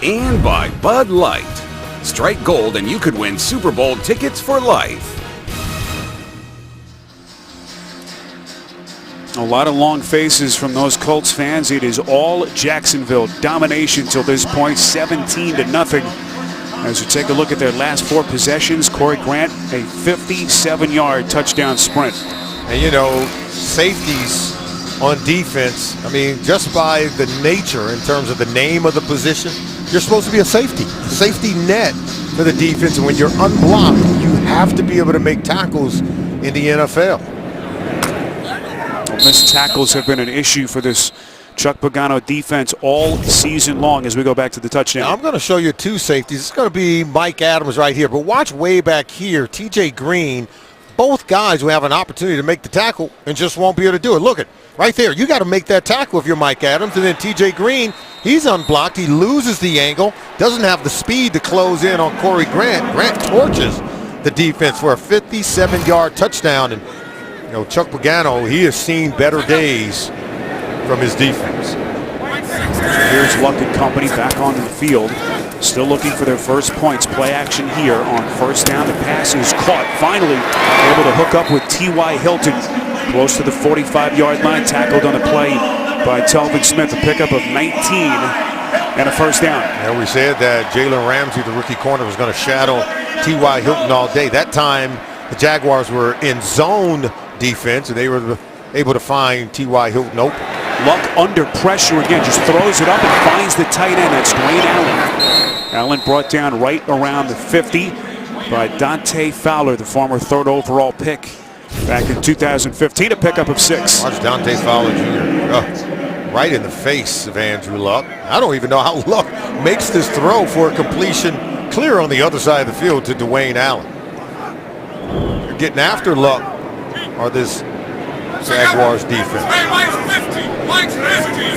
And by Bud Light. Strike gold and you could win Super Bowl tickets for life. A lot of long faces from those Colts fans. It is all Jacksonville. Domination till this point, 17-0. As we take a look at their last 4 possessions, Corey Grant, a 57-yard touchdown sprint. And you know, safeties on defense, just by the nature in terms of the name of the position, you're supposed to be a safety net for the defense. And when you're unblocked, you have to be able to make tackles in the NFL. Missed tackles have been an issue for this Chuck Pagano defense all season long as we go back to the touchdown. Now I'm going to show you 2 safeties. It's going to be Mike Adams right here. But watch way back here, TJ Green. Both guys will have an opportunity to make the tackle and just won't be able to do it. Look at right there. You got to make that tackle if you're Mike Adams. And then TJ Green, he's unblocked. He loses the angle. Doesn't have the speed to close in on Corey Grant. Grant torches the defense for a 57-yard touchdown. And you know, Chuck Pagano, he has seen better days from his defense. Here's Luck and company back onto the field. Still looking for their first points. Play action here on first down. The pass is caught. Finally able to hook up with T.Y. Hilton. Close to the 45-yard line. Tackled on the play by Telvin Smith. A pickup of 19 and a first down. And we said that Jalen Ramsey, the rookie corner, was going to shadow T.Y. Hilton all day. That time the Jaguars were in zone defense, and they were able to find T.Y. Hilton open. Luck under pressure again, just throws it up and finds the tight end. That's Dwayne Allen. Allen brought down right around the 50 by Dante Fowler, the former 3rd overall pick back in 2015, a pickup of 6. Watch Dante Fowler Jr. Right in the face of Andrew Luck. I don't even know how Luck makes this throw for a completion clear on the other side of the field to Dwayne Allen. You're getting after Luck, or this Jaguars defense.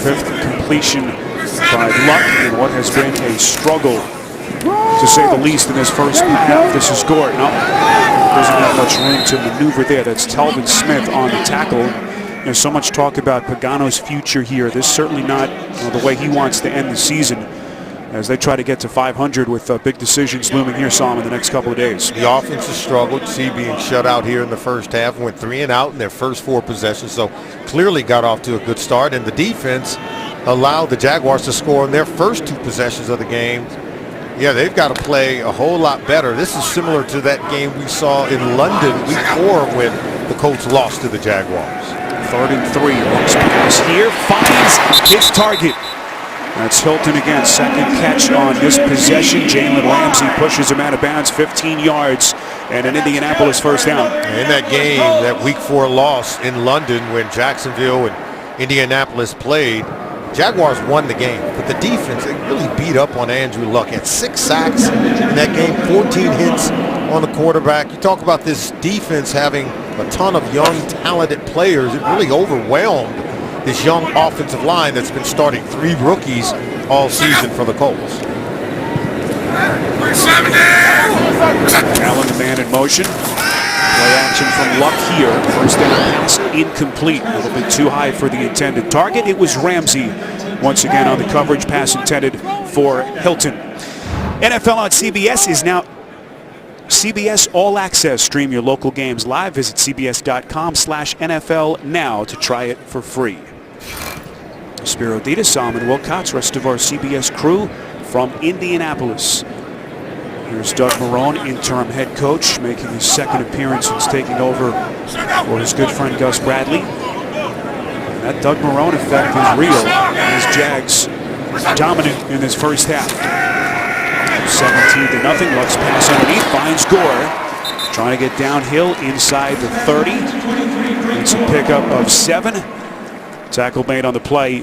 5th completion by Luck in what has been a struggle, to say the least, in this first half. This is Gordon. No, doesn't have much room to maneuver there. That's Telvin Smith on the tackle. There's so much talk about Pagano's future here. This is certainly not the way he wants to end the season, as they try to get to 500 with big decisions looming here, Sam, in the next couple of days. The offense has struggled. See being shut out here in the first half. Went 3 and out in their first 4 possessions, so clearly got off to a good start. And the defense allowed the Jaguars to score in their first 2 possessions of the game. Yeah, they've got to play a whole lot better. This is similar to that game we saw in London week 4 when the Colts lost to the Jaguars. 3rd and 3. Luck's pass here finds his target. That's Hilton again, second catch on this possession. Jalen Ramsey pushes him out of bounds, 15 yards, and an Indianapolis first down. In that game, that week 4 loss in London when Jacksonville and Indianapolis played, Jaguars won the game, but the defense, they really beat up on Andrew Luck. He had 6 sacks in that game, 14 hits on the quarterback. You talk about this defense having a ton of young, talented players. It really overwhelmed this young offensive line that's been starting 3 rookies all season for the Colts. Allen, the man in motion. Play action from Luck here. First down pass incomplete. A little bit too high for the intended target. It was Ramsey once again on the coverage. Pass intended for Hilton. NFL on CBS is now CBS All Access. Stream your local games live. Visit cbs.com/NFL now to try it for free. Spiro Ditas, Solomon Wilcots, rest of our CBS crew from Indianapolis. Here's Doug Marrone, interim head coach, making his 2nd appearance since taking over for his good friend Gus Bradley. That Doug Marrone effect is real as Jags dominant in this first half. 17-0. Luck's pass underneath finds Gore. Trying to get downhill inside the 30. It's a pickup of 7. Tackle made on the play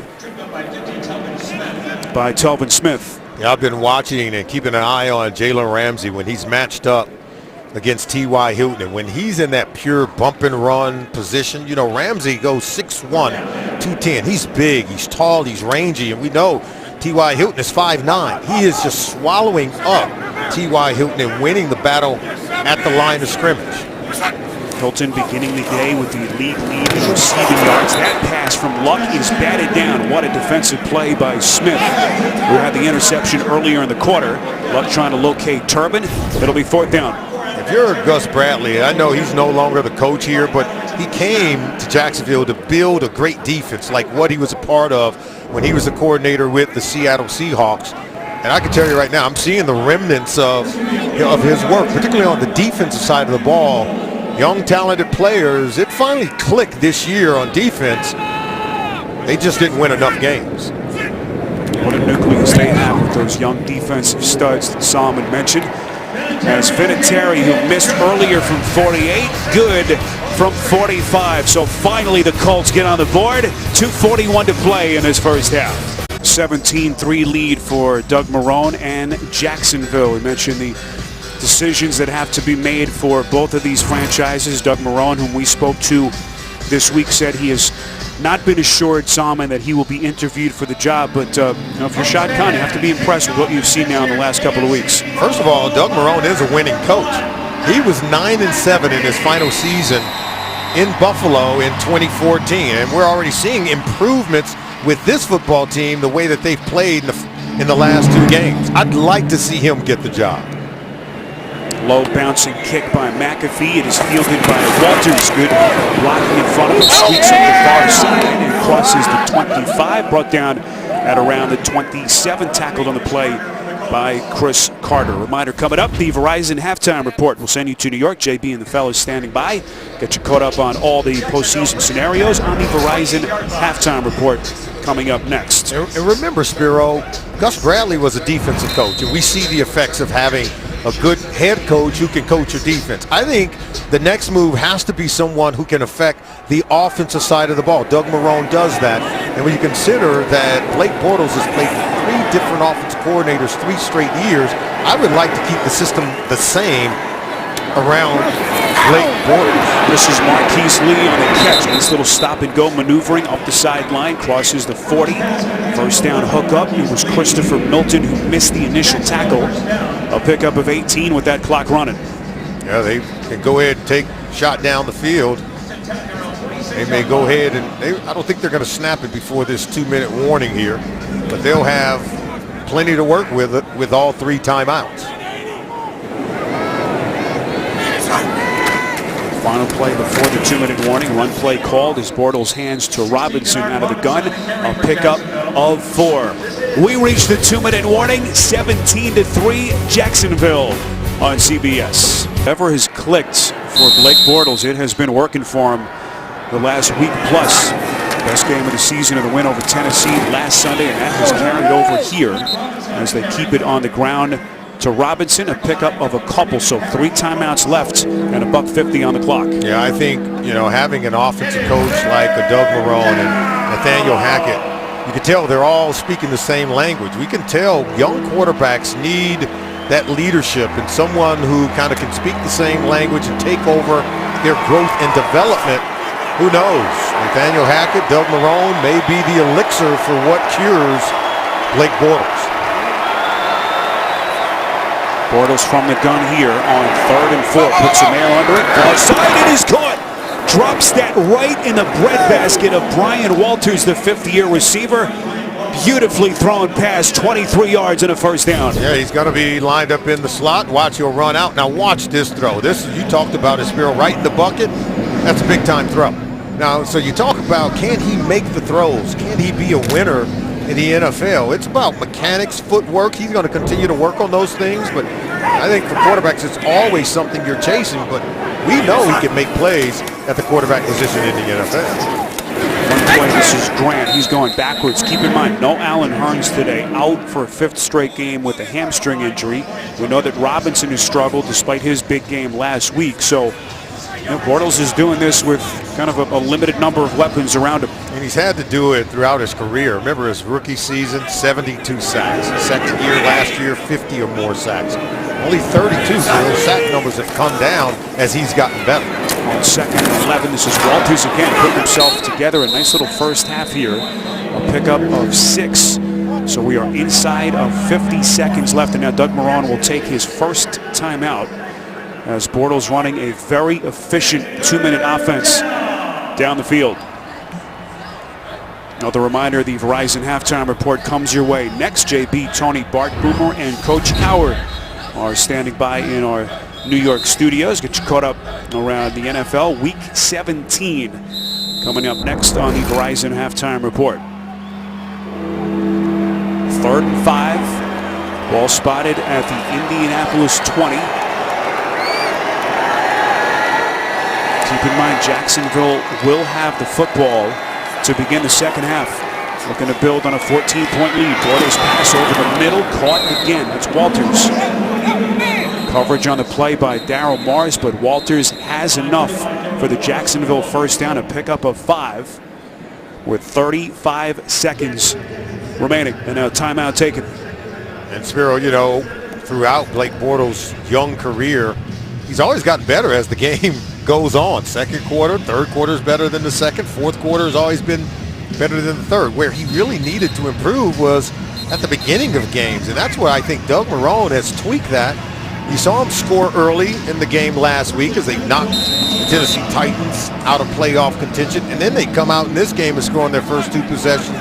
by Telvin Smith. Yeah, I've been watching and keeping an eye on Jalen Ramsey when he's matched up against T.Y. Hilton. And when he's in that pure bump and run position, you know, Ramsey goes 6'1", 210. He's big, he's tall, he's rangy, and we know T.Y. Hilton is 5'9". He is just swallowing up T.Y. Hilton and winning the battle at the line of scrimmage. Hilton beginning the day with the league lead in receiving yards. That pass from Luck is batted down. What a defensive play by Smith, who had the interception earlier in the quarter. Luck trying to locate Turbin. It'll be 4th down. If you're Gus Bradley, I know he's no longer the coach here, but he came to Jacksonville to build a great defense like what he was a part of when he was the coordinator with the Seattle Seahawks. And I can tell you right now, I'm seeing the remnants of his work, particularly on the defensive side of the ball. Young, talented players. It finally clicked this year on defense. They just didn't win enough games. What a nucleus they have with those young defensive studs that Solomon mentioned. As Vinatieri, who missed earlier from 48, good from 45. So finally the Colts get on the board. 2:41 to play in this first half. 17-3 lead for Doug Marrone and Jacksonville. We mentioned the decisions that have to be made for both of these franchises. Doug Marrone, whom we spoke to this week, said he has not been assured, Solomon, that he will be interviewed for the job. But you know, if you're Shad Khan, you have to be impressed with what you've seen now in the last couple of weeks. First of all, Doug Marrone is a winning coach. He was 9-7 in his final season in Buffalo in 2014, and we're already seeing improvements with this football team, the way that they've played in the last 2 games. I'd like to see him get the job. Low bouncing kick by McAfee. It is fielded by Walters. Good blocking in front of him. Sweeps up the far side and crosses the 25. Brought down at around the 27. Tackled on the play by Chris Carter. Reminder coming up, the Verizon halftime report. We'll send you to New York. JB and the fellas standing by. Get you caught up on all the postseason scenarios on the Verizon halftime report coming up next. And remember, Spiro, Gus Bradley was a defensive coach, and we see the effects of having a good head coach who can coach your defense. I think the next move has to be someone who can affect the offensive side of the ball. Doug Marrone does that. And when you consider that Blake Bortles has played for 3 different offensive coordinators 3 straight years, I would like to keep the system the same around Blake Bortles. This is Marquise Lee on the catch. Nice little stop and go maneuvering up the sideline. Crosses the 40. First down hookup. It was Christopher Milton who missed the initial tackle. A pickup of 18 with that clock running. Yeah, they can go ahead and take a shot down the field. They may go ahead and I don't think they're going to snap it before this 2-minute warning here, but they'll have plenty to work with it with all 3 timeouts. Final play before the 2-minute warning. Run play called as Bortles hands to Robinson out of the gun. A pickup of 4. We reach the 2-minute warning. 17-3 Jacksonville on CBS. Whatever has clicked for Blake Bortles, it has been working for him the last week plus. Best game of the season of the win over Tennessee last Sunday, and that has carried over here as they keep it on the ground to Robinson. A pickup of a couple, so 3 timeouts left and $1:50 on the clock. Yeah, I think, you know, having an offensive coach like a Doug Marrone and Nathaniel Hackett, you can tell they're all speaking the same language. We can tell young quarterbacks need that leadership and someone who kind of can speak the same language and take over their growth and development. Who knows? Nathaniel Hackett, Doug Marrone may be the elixir for what cures Blake Bortles. Bortles from the gun here on 3rd and 4. Puts some air under it. Far side, it is caught. Drops that right in the breadbasket of Brian Walters, the 5th-year receiver. Beautifully thrown pass, 23 yards and a first down. Yeah, he's going to be lined up in the slot. Watch, he'll run out. Now watch this throw. This, you talked about it, Spiro, right in the bucket. That's a big-time throw. Now, so you talk about, can he make the throws? Can he be a winner in the NFL? It's about mechanics, footwork. He's going to continue to work on those things, but I think for quarterbacks, it's always something you're chasing, but we know he can make plays at the quarterback position in the NFL. play. This is Grant. He's going backwards. Keep in mind, no Allen Hurns today. Out for a 5th straight game with a hamstring injury. We know that Robinson has struggled despite his big game last week. So, Bortles is doing this with kind of a limited number of weapons around him. And he's had to do it throughout his career. Remember his rookie season, 72 sacks. Second year last year, 50 or more sacks. Only 32, so those sack numbers have come down as he's gotten better. On 2nd and 11, this is Walters again putting himself together. A nice little first half here. A pickup of 6. So we are inside of 50 seconds left. And now Doug Marrone will take his first timeout as Bortles running a very efficient 2-minute offense down the field. Another reminder, the Verizon Halftime Report comes your way next. JB, Tony, Bart Boomer, and Coach Howard are standing by in our New York studios. Get you caught up around the NFL. Week 17 coming up next on the Verizon Halftime Report. 3rd and 5. Ball spotted at the Indianapolis 20. Keep in mind, Jacksonville will have the football to begin the second half. Looking to build on a 14-point lead. Bortles pass over the middle, caught again. That's Walters. Coverage on the play by Daryl Mars, but Walters has enough for the Jacksonville first down, a pickup of 5 with 35 seconds remaining. And a timeout taken. And Spiro, throughout Blake Bortles' young career, he's always gotten better as the game goes on. Second quarter, third quarter is better than the second. Fourth quarter has always been better than the third. Where he really needed to improve was at the beginning of games, and that's where I think Doug Marrone has tweaked that. You saw him score early in the game last week as they knocked the Tennessee Titans out of playoff contention, and then they come out in this game and score on their first 2 possessions.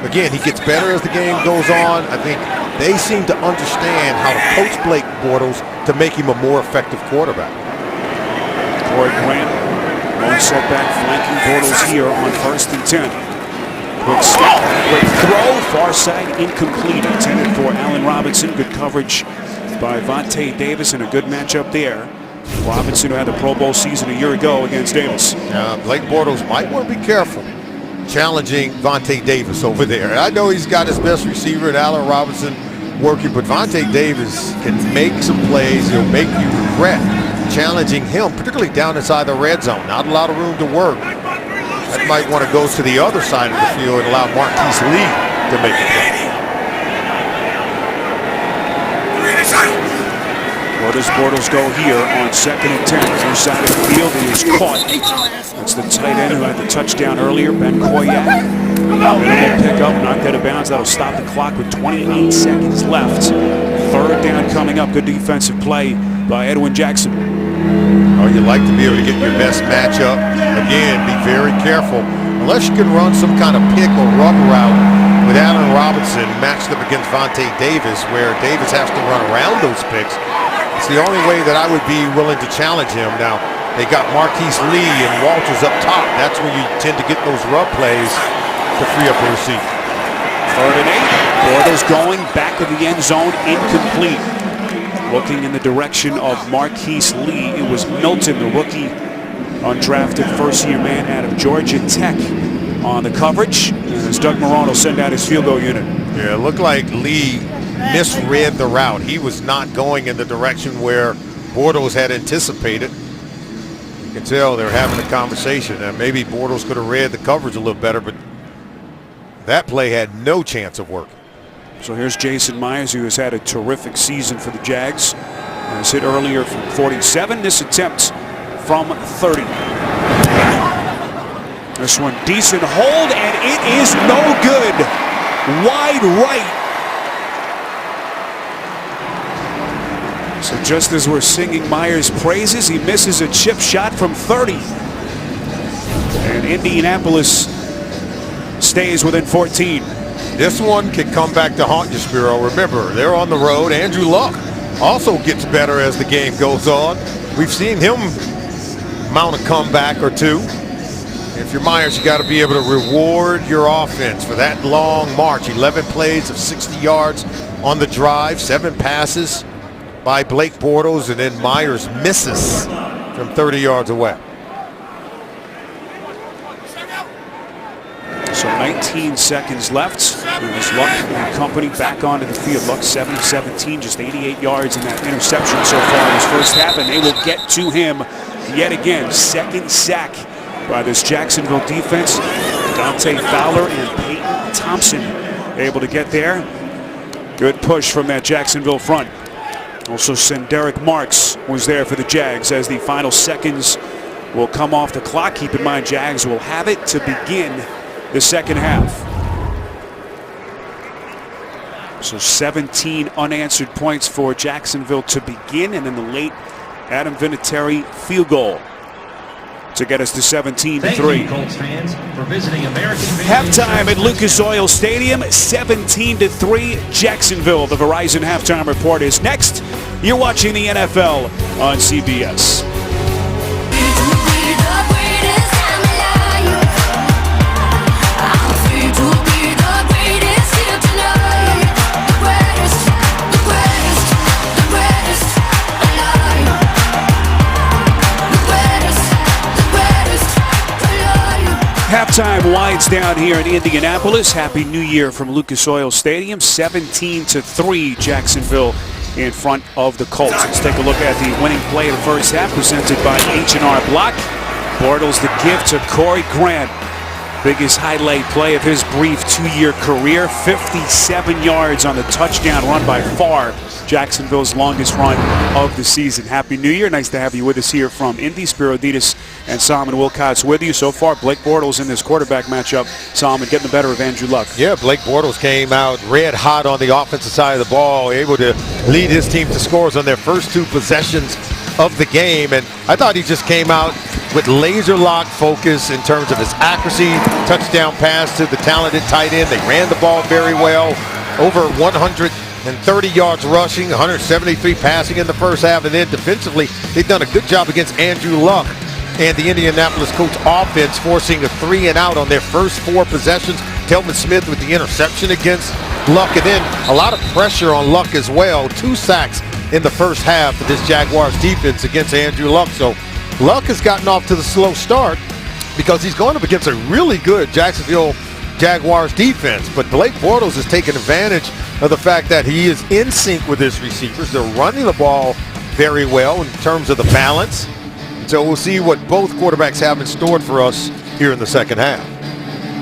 Again, he gets better as the game goes on. I think they seem to understand how to coach Blake Bortles to make him a more effective quarterback. Corey Grant, one setback flanking Bortles here on 1st and 10. Quick step, quick throw, far side, incomplete, intended for Allen Robinson. Good coverage by Vontae Davis and a good matchup there. Robinson, who had the Pro Bowl season a year ago against Davis. Blake Bortles might want to be careful challenging Vontae Davis over there. I know he's got his best receiver in Allen Robinson working, but Vontae Davis can make some plays. He'll make you regret challenging him, particularly down inside the red zone. Not a lot of room to work. That might want to go to the other side of the field and allow Marquise Lee to make a play. Where does Bortles go here on 2nd and 10? Near side of the field, he is caught. That's the tight end who had the touchdown earlier, Ben Koyak. Minimal pickup, knocked out of bounds. That'll stop the clock with 28 seconds left. 3rd down coming up. Good defensive play by Edwin Jackson. Oh, you like to be able to get your best matchup. Again, be very careful. Unless you can run some kind of pick or rubber route with Allen Robinson matched up against Vontae Davis, where Davis has to run around those picks. It's the only way that I would be willing to challenge him. Now, they got Marquise Lee and Walters up top. That's when you tend to get those rub plays to free up a receiver. 3rd and 8. Bortles going back of the end zone, incomplete. Looking in the direction of Marquise Lee. It was Milton, the rookie, undrafted first-year man out of Georgia Tech on the coverage. As Doug Marrone will send out his field goal unit. Yeah, it looked like Lee misread the route. He was not going in the direction where Bortles had anticipated. You can tell they're having a conversation. And maybe Bortles could have read the coverage a little better, but that play had no chance of working. So here's Jason Myers, who has had a terrific season for the Jags. As hit earlier from 47. This attempt from 30. This one decent hold, and it is no good. Wide right. So just as we're singing Myers' praises, he misses a chip shot from 30. And Indianapolis stays within 14. This one can come back to haunt you, Spiro. Remember, they're on the road. Andrew Luck also gets better as the game goes on. We've seen him mount a comeback or two. If you're Myers, you got to be able to reward your offense for that long march. 11 plays of 60 yards on the drive, 7 passes by Blake Bortles, and then Myers misses from 30 yards away. 19 seconds left. There's Luck and company back onto the field. Luck 7-17, just 88 yards in that interception so far in his first half, and they will get to him yet again. Second sack by this Jacksonville defense. Dante Fowler and Peyton Thompson able to get there. Good push from that Jacksonville front. Also, Senderick Marks was there for the Jags as the final seconds will come off the clock. Keep in mind, Jags will have it to begin the second half. So 17 unanswered points for Jacksonville to begin, and then the late Adam Vinatieri field goal to get us to 17-3. Thank you, Colts fans, for visiting American Halftime at Lucas Oil Stadium, 17-3 Jacksonville. The Verizon Halftime Report is next. You're watching the NFL on CBS. Halftime winds down here in Indianapolis. Happy New Year from Lucas Oil Stadium. 17-3 Jacksonville in front of the Colts. Let's take a look at the winning play of the first half presented by H&R Block. Bortles the gift to Corey Grant. Biggest highlight play of his brief two-year career. 57 yards on the touchdown run, by far Jacksonville's longest run of the season. Happy New Year. Nice to have you with us here from Indy. Spiro Dedes and Solomon Wilcots with you. So far, Blake Bortles in this quarterback matchup. Solomon getting the better of Andrew Luck. Yeah, Blake Bortles came out red hot on the offensive side of the ball, able to lead his team to scores on their first two possessions of the game. And I thought he just came out with laser lock focus in terms of his accuracy. Touchdown pass to the talented tight end. They ran the ball very well. Over 130 yards rushing, 173 passing in the first half. And then defensively, they've done a good job against Andrew Luck and the Indianapolis Colts offense, forcing a 3-and-out on their first four possessions. Telvin Smith with the interception against Luck, and then a lot of pressure on Luck as well. 2 sacks in the first half of this Jaguars defense against Andrew Luck. So Luck has gotten off to the slow start because he's going up against a really good Jacksonville Jaguars defense. But Blake Bortles has taken advantage of the fact that he is in sync with his receivers. They're running the ball very well in terms of the balance. So we'll see what both quarterbacks have in store for us here in the second half.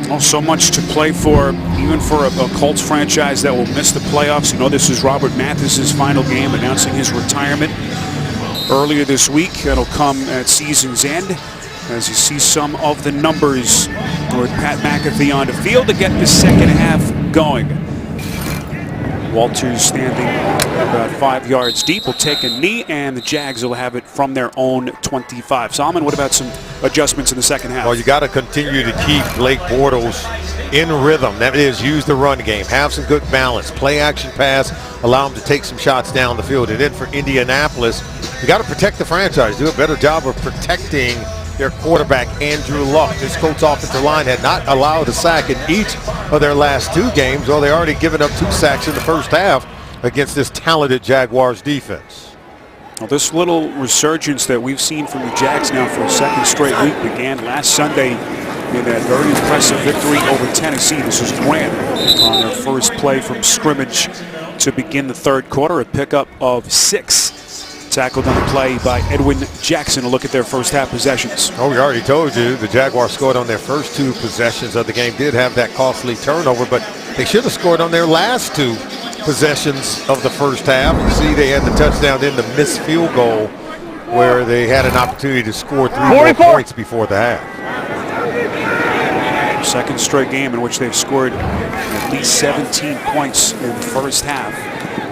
Well, so much to play for, even for a Colts franchise that will miss the playoffs. You know, this is Robert Mathis's final game, announcing his retirement earlier this week. That'll come at season's end as you see some of the numbers with Pat McAfee on the field to get the second half going. Walters standing about 5 yards deep will take a knee, and the Jags will have it from their own 25. Solomon, what about some adjustments in the second half? Well, you got to continue to keep Blake Bortles in rhythm. That is, use the run game, have some good balance, play action pass, allow him to take some shots down the field. And then for Indianapolis, you got to protect the franchise, do a better job of protecting their quarterback, Andrew Luck. This Colts offensive line had not allowed a sack in each of their last 2 games. Well, they already given up 2 sacks in the first half against this talented Jaguars defense. Well, this little resurgence that we've seen from the Jags now for a second straight week began last Sunday in that very impressive victory over Tennessee. This was Grant on their first play from scrimmage to begin the third quarter, a pickup of 6. Tackled on the play by Edwin Jackson. A look at their first half possessions. Oh, we already told you the Jaguars scored on their first 2 possessions of the game. Did have that costly turnover, but they should have scored on their last 2 possessions of the first half. You see they had the touchdown, then the missed field goal where they had an opportunity to score 3 more points before the half. Second straight game in which they've scored at least 17 points in the first half,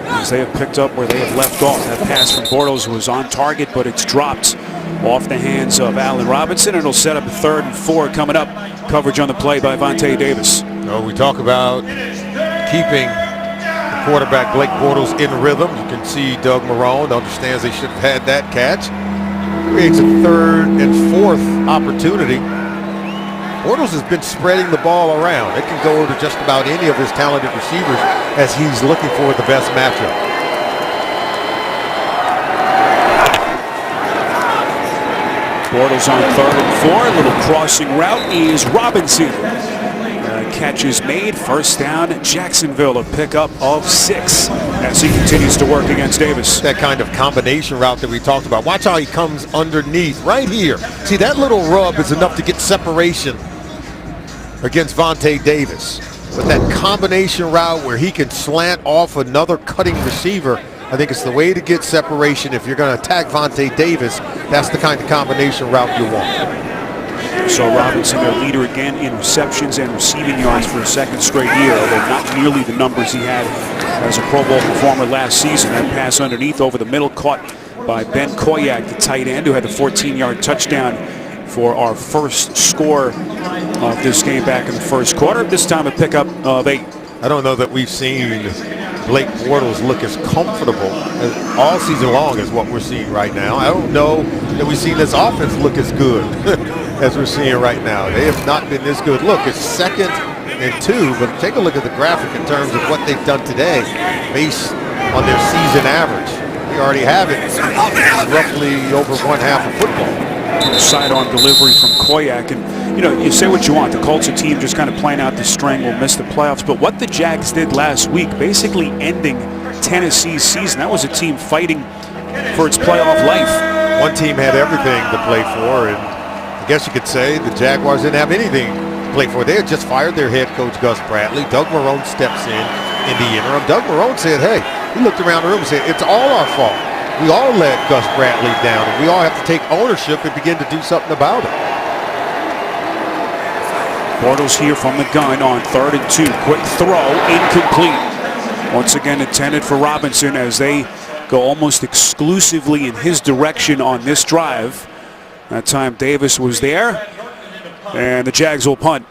as they have picked up where they have left off. That pass from Bortles was on target, but it's dropped off the hands of Allen Robinson. It'll set up a 3rd and 4 coming up. Coverage on the play by Vontae Davis. Oh, we talk about keeping the quarterback Blake Bortles in rhythm. You can see Doug Marrone understands they should have had that catch. Creates a 3rd and 4th opportunity. Bortles has been spreading the ball around. It can go to just about any of his talented receivers as he's looking for the best matchup. Bortles on 3rd and 4. A little crossing route is Robinson. catches made. First down, Jacksonville, a pickup of 6 as he continues to work against Davis. That kind of combination route that we talked about. Watch how he comes underneath right here. See, that little rub is enough to get separation against Vontae Davis. But that combination route where he can slant off another cutting receiver, I think it's the way to get separation. If you're going to attack Vontae Davis, that's the kind of combination route you want. So Robinson, their leader again in receptions and receiving yards for a second straight year, although not nearly the numbers he had as a Pro Bowl performer last season. That pass underneath over the middle caught by Ben Koyak, the tight end, who had the 14-yard touchdown for our first score of this game back in the first quarter. This time a pickup of 8. I don't know that we've seen Blake Bortles look as comfortable all season long as what we're seeing right now. I don't know that we've seen this offense look as good as we're seeing right now. They have not been this good. Look, it's 2nd and 2, but take a look at the graphic in terms of what they've done today based on their season average. They already have it roughly over one half of football. Sidearm delivery from Koyak, and you say what you want. The Colts, a team just kind of playing out the string, will miss the playoffs. But what the Jags did last week, basically ending Tennessee's season, that was a team fighting for its playoff life. One team had everything to play for, and I guess you could say the Jaguars didn't have anything to play for. They had just fired their head coach, Gus Bradley. Doug Marrone steps in the interim. Doug Marrone said, hey, he looked around the room and said, it's all our fault. We all let Gus Bradley down, and we all have to take ownership and begin to do something about it. Bortles here from the gun on 3rd and 2. Quick throw, incomplete. Once again intended for Robinson as they go almost exclusively in his direction on this drive. That time Davis was there, and the Jags will punt.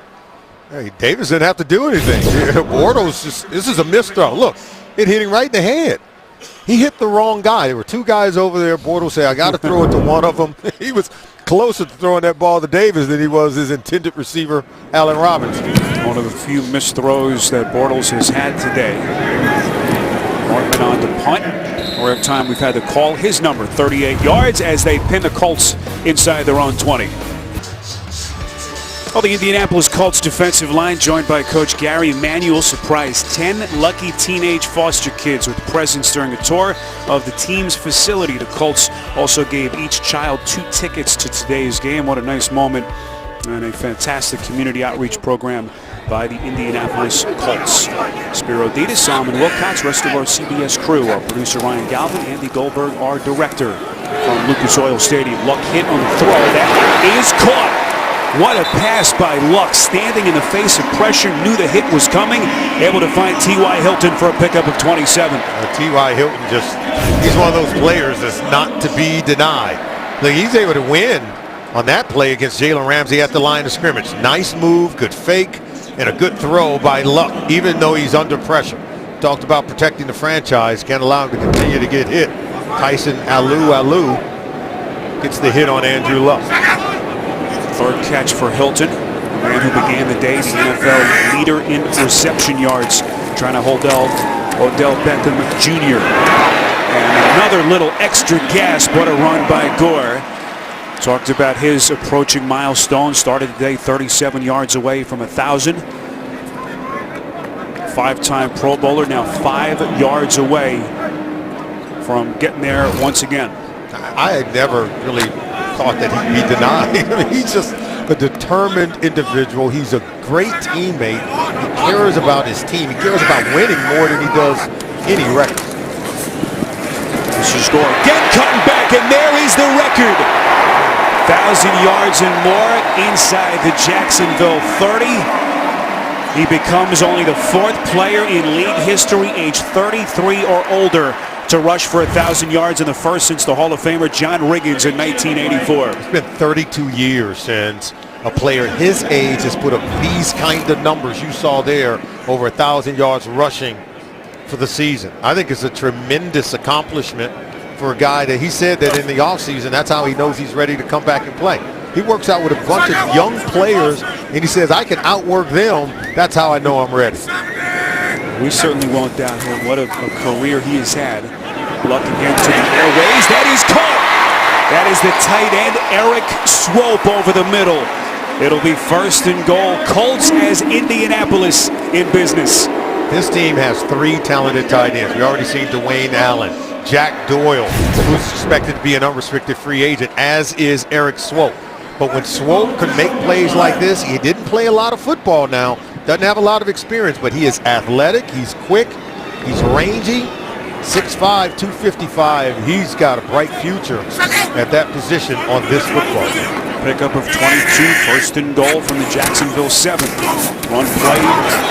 Hey, Davis didn't have to do anything. Bortles this is a missed throw. Look, it hit him right in the head. He hit the wrong guy. There were 2 guys over there. Bortles said, I got to throw it to one of them. He was closer to throwing that ball to Davis than he was his intended receiver, Allen Robinson. One of the few missed throws that Bortles has had today. Northman on to punt. Or every time we've had to call his number, 38 yards, as they pin the Colts inside their own 20. Well, the Indianapolis Colts defensive line, joined by Coach Gary Manuel, surprised 10 lucky teenage foster kids with presents during a tour of the team's facility. The Colts also gave each child 2 tickets to today's game. What a nice moment, and a fantastic community outreach program by the Indianapolis Colts. Spiro Ditas, Solomon Wilcox, rest of our CBS crew, our producer Ryan Galvin, Andy Goldberg, our director from Lucas Oil Stadium. Luck hit on the throw. That is caught. What a pass by Luck, standing in the face of pressure, knew the hit was coming, able to find T.Y. Hilton for a pickup of 27. T.Y. Hilton he's one of those players that's not to be denied. Look, he's able to win on that play against Jalen Ramsey at the line of scrimmage. Nice move, good fake, and a good throw by Luck, even though he's under pressure. Talked about protecting the franchise, can't allow him to continue to get hit. Tyson Alu gets the hit on Andrew Luck. 3rd catch for Hilton, the man who began the day the NFL leader in reception yards, trying to hold Odell Beckham Jr. And another little extra gasp. What a run by Gore. Talked about his approaching milestone. Started the day 37 yards away from 1,000. 5-time Pro Bowler, now 5 yards away from getting there once again. I had never really thought that he'd be denied. I mean, he's just a determined individual. He's a great teammate. He cares about his team. He cares about winning more than he does any record. This is Gore again cutting back, and there is the record. 1,000 yards and more inside the Jacksonville 30. He becomes only the 4th player in league history, age 33 or older, to rush for 1,000 yards, in the first since the Hall of Famer John Riggins in 1984. It's been 32 years since a player his age has put up these kind of numbers you saw there, over 1,000 yards rushing for the season. I think it's a tremendous accomplishment for a guy that he said that in the offseason, that's how he knows he's ready to come back and play. He works out with a bunch of young players, and he says, I can outwork them. That's how I know I'm ready. We certainly won't doubt him. What a career he has had. Luck again to the airways. That is caught. That is the tight end, Eric Swope, over the middle. It'll be 1st and goal. Colts as Indianapolis in business. This team has 3 talented tight ends. We already seen Dwayne Allen, Jack Doyle, who's expected to be an unrestricted free agent, as is Eric Swope. But when Swope could make plays like this, he didn't play a lot of football now. Doesn't have a lot of experience, but he is athletic, he's quick, he's rangy. 6'5", 255. He's got a bright future at that position on this football team. Pickup of 22, 1st and goal from the Jacksonville 7. Run play.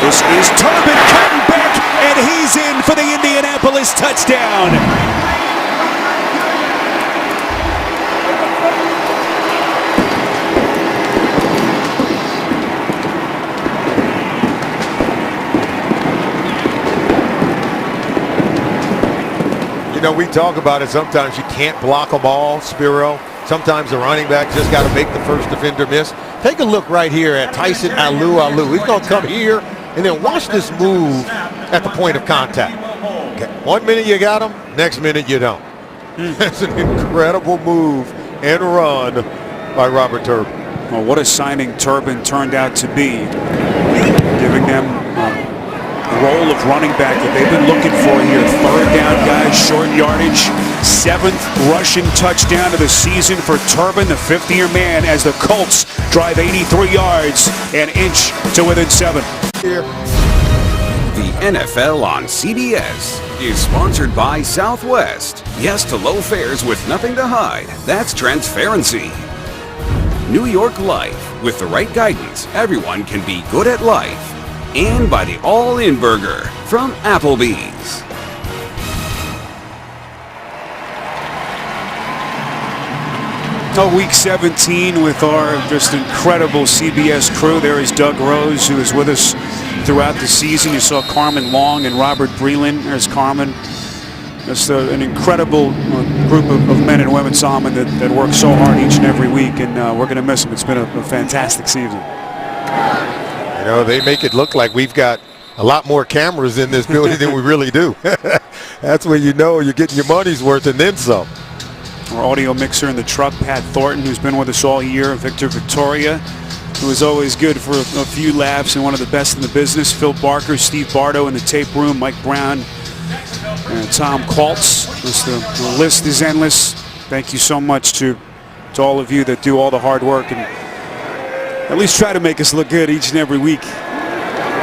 This is Turbin cutting back, and he's in for the Indianapolis touchdown. You know, we talk about it. Sometimes you can't block them all, Spiro. Sometimes the running back just got to make the first defender miss. Take a look right here at Tyson Alu. He's going to come here, and then watch this move at the point of contact. Okay. 1 minute you got him, next minute you don't. That's an incredible move and run by Robert Turbin. Well, what a signing Turbin turned out to be, giving them a role of running back that they've been looking for here. 3rd down guys, short yardage, 7th rushing touchdown of the season for Turbin, the 50-year man, as the Colts drive 83 yards and inch to within 7. Here. The NFL on CBS is sponsored by Southwest. Yes to low fares with nothing to hide. That's transparency. New York Life. With the right guidance, everyone can be good at life. And by the All-In Burger from Applebee's. Week 17 with our just incredible CBS crew. There is Doug Rose, who is with us throughout the season. You saw Carmen Long and Robert Breland. There's Carmen. Just an incredible group of men and women, Salmon, that work so hard each and every week, and we're going to miss them. It's been a fantastic season. You know, they make it look like we've got a lot more cameras in this building than we really do. That's when you know you're getting your money's worth and then some. Our audio mixer in the truck, Pat Thornton, who's been with us all year, Victor Victoria, who is always good for a few laughs and one of the best in the business, Phil Barker, Steve Bardo in the tape room, Mike Brown, and Tom Kaltz. The list is endless. Thank you so much to all of you that do all the hard work and at least try to make us look good each and every week.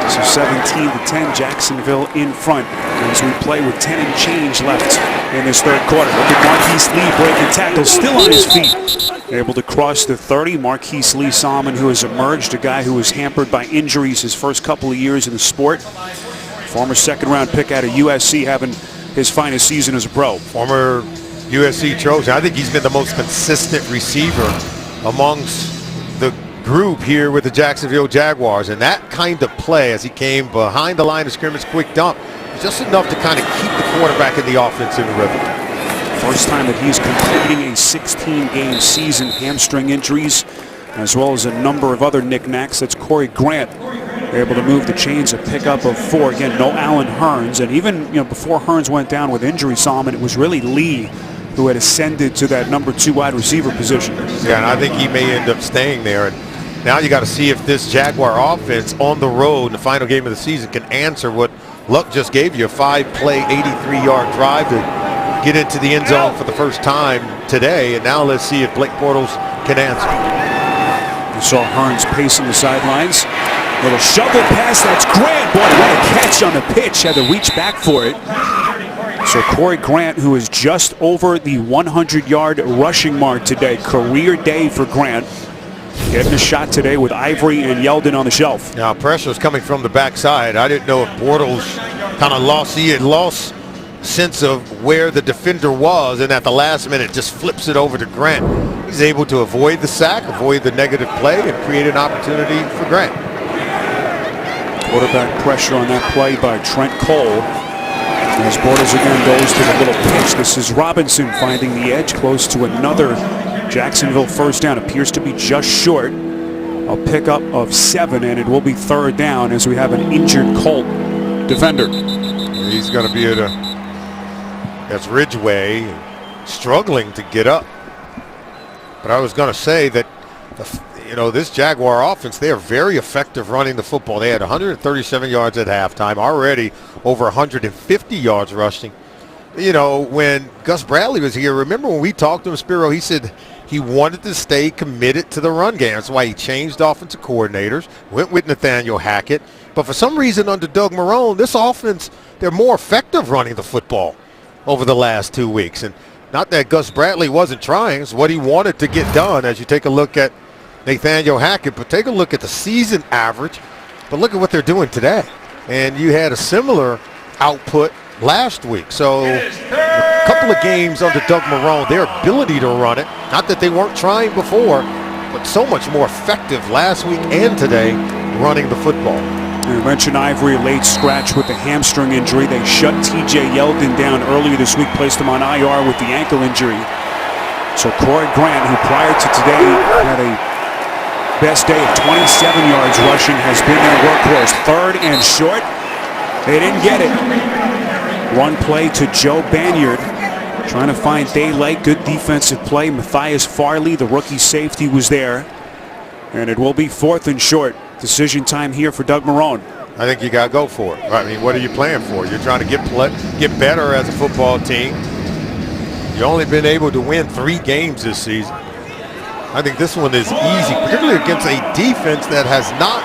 So 17-10, Jacksonville in front as we play with 10 and change left in this 3rd quarter. Look at Marquise Lee breaking tackles, still on his feet. Able to cross the 30. Marquise Lee Salmon, who has emerged, a guy who was hampered by injuries his first couple of years in the sport. Former 2nd-round pick out of USC, having his finest season as a pro. Former USC Trojan. I think he's been the most consistent receiver amongst the group here with the Jacksonville Jaguars, and that kind of play as he came behind the line of scrimmage, quick dump, just enough to kind of keep the quarterback in the offense in the rhythm. First time that he's completing a 16-game season, hamstring injuries, as well as a number of other knickknacks. That's Corey Grant, able to move the chains, a pickup of 4. Again, no Allen Hurns, and even before Hurns went down with injury, Solomon, it was really Lee who had ascended to that number 2 wide receiver position. Yeah, and I think he may end up staying there. And now you got to see if this Jaguar offense on the road in the final game of the season can answer what Luck just gave you, a 5-play, 83-yard drive to get into the end zone for the first time today. And now let's see if Blake Bortles can answer. You saw Hurns pacing the sidelines. Little shovel pass, that's Grant. Boy, what a catch on the pitch, had to reach back for it. So Corey Grant, who is just over the 100-yard rushing mark today, career day for Grant. Getting a shot today with Ivory and Yeldon on the shelf. Now pressure is coming from the backside. I didn't know if Bortles kind of lost sense of where the defender was, and at the last minute just flips it over to Grant. He's able to avoid the sack, avoid the negative play, and create an opportunity for Grant. Quarterback pressure on that play by Trent Cole. As Bortles again goes to the little pitch. This is Robinson finding the edge, close to another Jacksonville first down. Appears to be just short. A pickup of 7, and it will be 3rd down as we have an injured Colt defender. He's going to be at that's Ridgeway, struggling to get up. But I was going to say that you know, this Jaguar offense, they are very effective running the football. They had 137 yards at halftime, already over 150 yards rushing. You know, when Gus Bradley was here, remember when we talked to him, Spiro, he said he wanted to stay committed to the run game. That's why he changed offensive coordinators, went with Nathaniel Hackett. But for some reason under Doug Marrone, this offense, they're more effective running the football over the last 2 weeks. And not that Gus Bradley wasn't trying. It's what he wanted to get done as you take a look at Nathaniel Hackett. But take a look at the season average. But look at what they're doing today. And you had a similar output last week. So a couple of games under Doug Marrone, their ability to run it, not that they weren't trying before, but so much more effective last week and today running the football. You mentioned Ivory, late scratch with the hamstring injury. They shut TJ Yeldon down earlier this week, placed him on IR with the ankle injury. So Corey Grant, who prior to today had a best day of 27 yards rushing, has been their workhorse. 3rd and short. They didn't get it. One play to Joe Banyard, trying to find daylight. Good defensive play. Matthias Farley, the rookie safety, was there. And it will be 4th and short. Decision time here for Doug Marrone. I think you got to go for it. I mean, what are you playing for? You're trying to get better as a football team. You've only been able to win 3 games this season. I think this one is easy, particularly against a defense that has not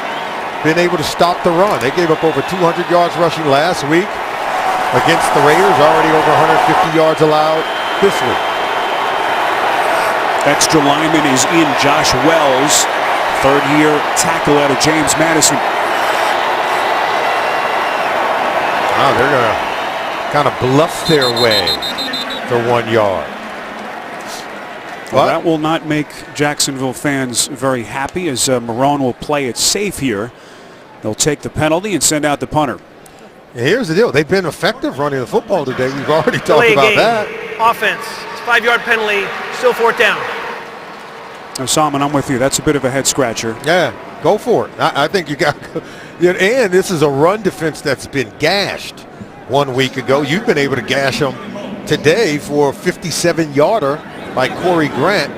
been able to stop the run. They gave up over 200 yards rushing last week against the Raiders, already over 150 yards allowed this week. Extra lineman is in, Josh Wells, 3rd-year tackle out of James Madison. Wow, they're going to kind of bluff their way for 1 yard. Well, that will not make Jacksonville fans very happy, as Marrone will play it safe here. They'll take the penalty and send out the punter. And here's the deal. They've been effective running the football today. We've already talked about that. Offense. It's 5-yard penalty. Still 4th down. Now, Salmon, I'm with you. That's a bit of a head scratcher. Yeah, go for it. I think you got. And this is a run defense that's been gashed 1 week ago. You've been able to gash them today for a 57-yarder by Corey Grant.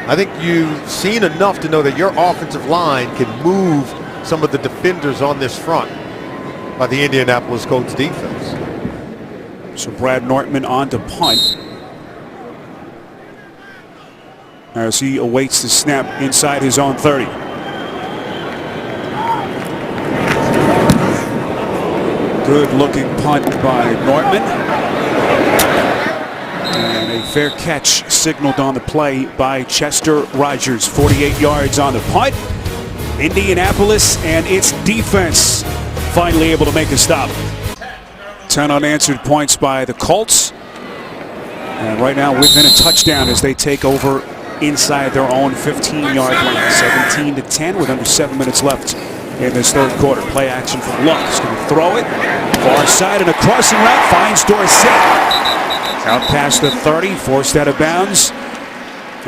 I think you've seen enough to know that your offensive line can move some of the defenders on this front by the Indianapolis Colts defense. So Brad Nortman on to punt, as he awaits the snap inside his own 30. Good looking punt by Nortman. And a fair catch signaled on the play by Chester Rogers. 48 yards on the punt. Indianapolis and its defense finally able to make a stop. 10 unanswered points by the Colts. And right now within a touchdown as they take over inside their own 15-yard line. 17-10 with under 7 minutes left in this 3rd quarter. Play action from Luck. He's going to throw it. Far side and a crossing route. Finds Dorsett. Out past the 30. Forced out of bounds.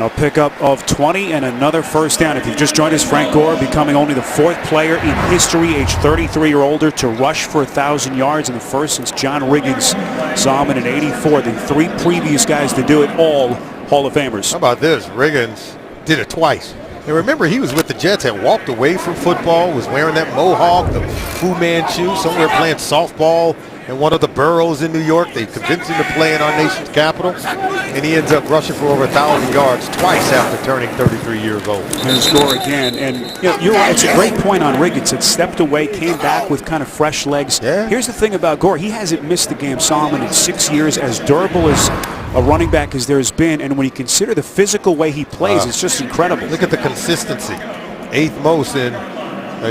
A pickup of 20 and another 1st down. If you've just joined us, Frank Gore becoming only the 4th player in history, age 33 or older, to rush for 1,000 yards, and the 1st since John Riggins saw him in '84. The 3 previous guys to do it, all Hall of Famers. How about this? Riggins did it twice. And remember, he was with the Jets and walked away from football, was wearing that mohawk, the Fu Manchu, somewhere playing softball in one of the boroughs in New York. They convinced him to play in our nation's capital, and he ends up rushing for over 1,000 yards twice after turning 33 years old. And score again. And you're right, it's a great point on Riggins. It stepped away, came back with kind of fresh legs. Yeah. Here's the thing about Gore. He hasn't missed the game, Solomon, in 6 years, as durable as a running back as there's been. And when you consider the physical way he plays, it's just incredible. Look at the consistency. 8th most in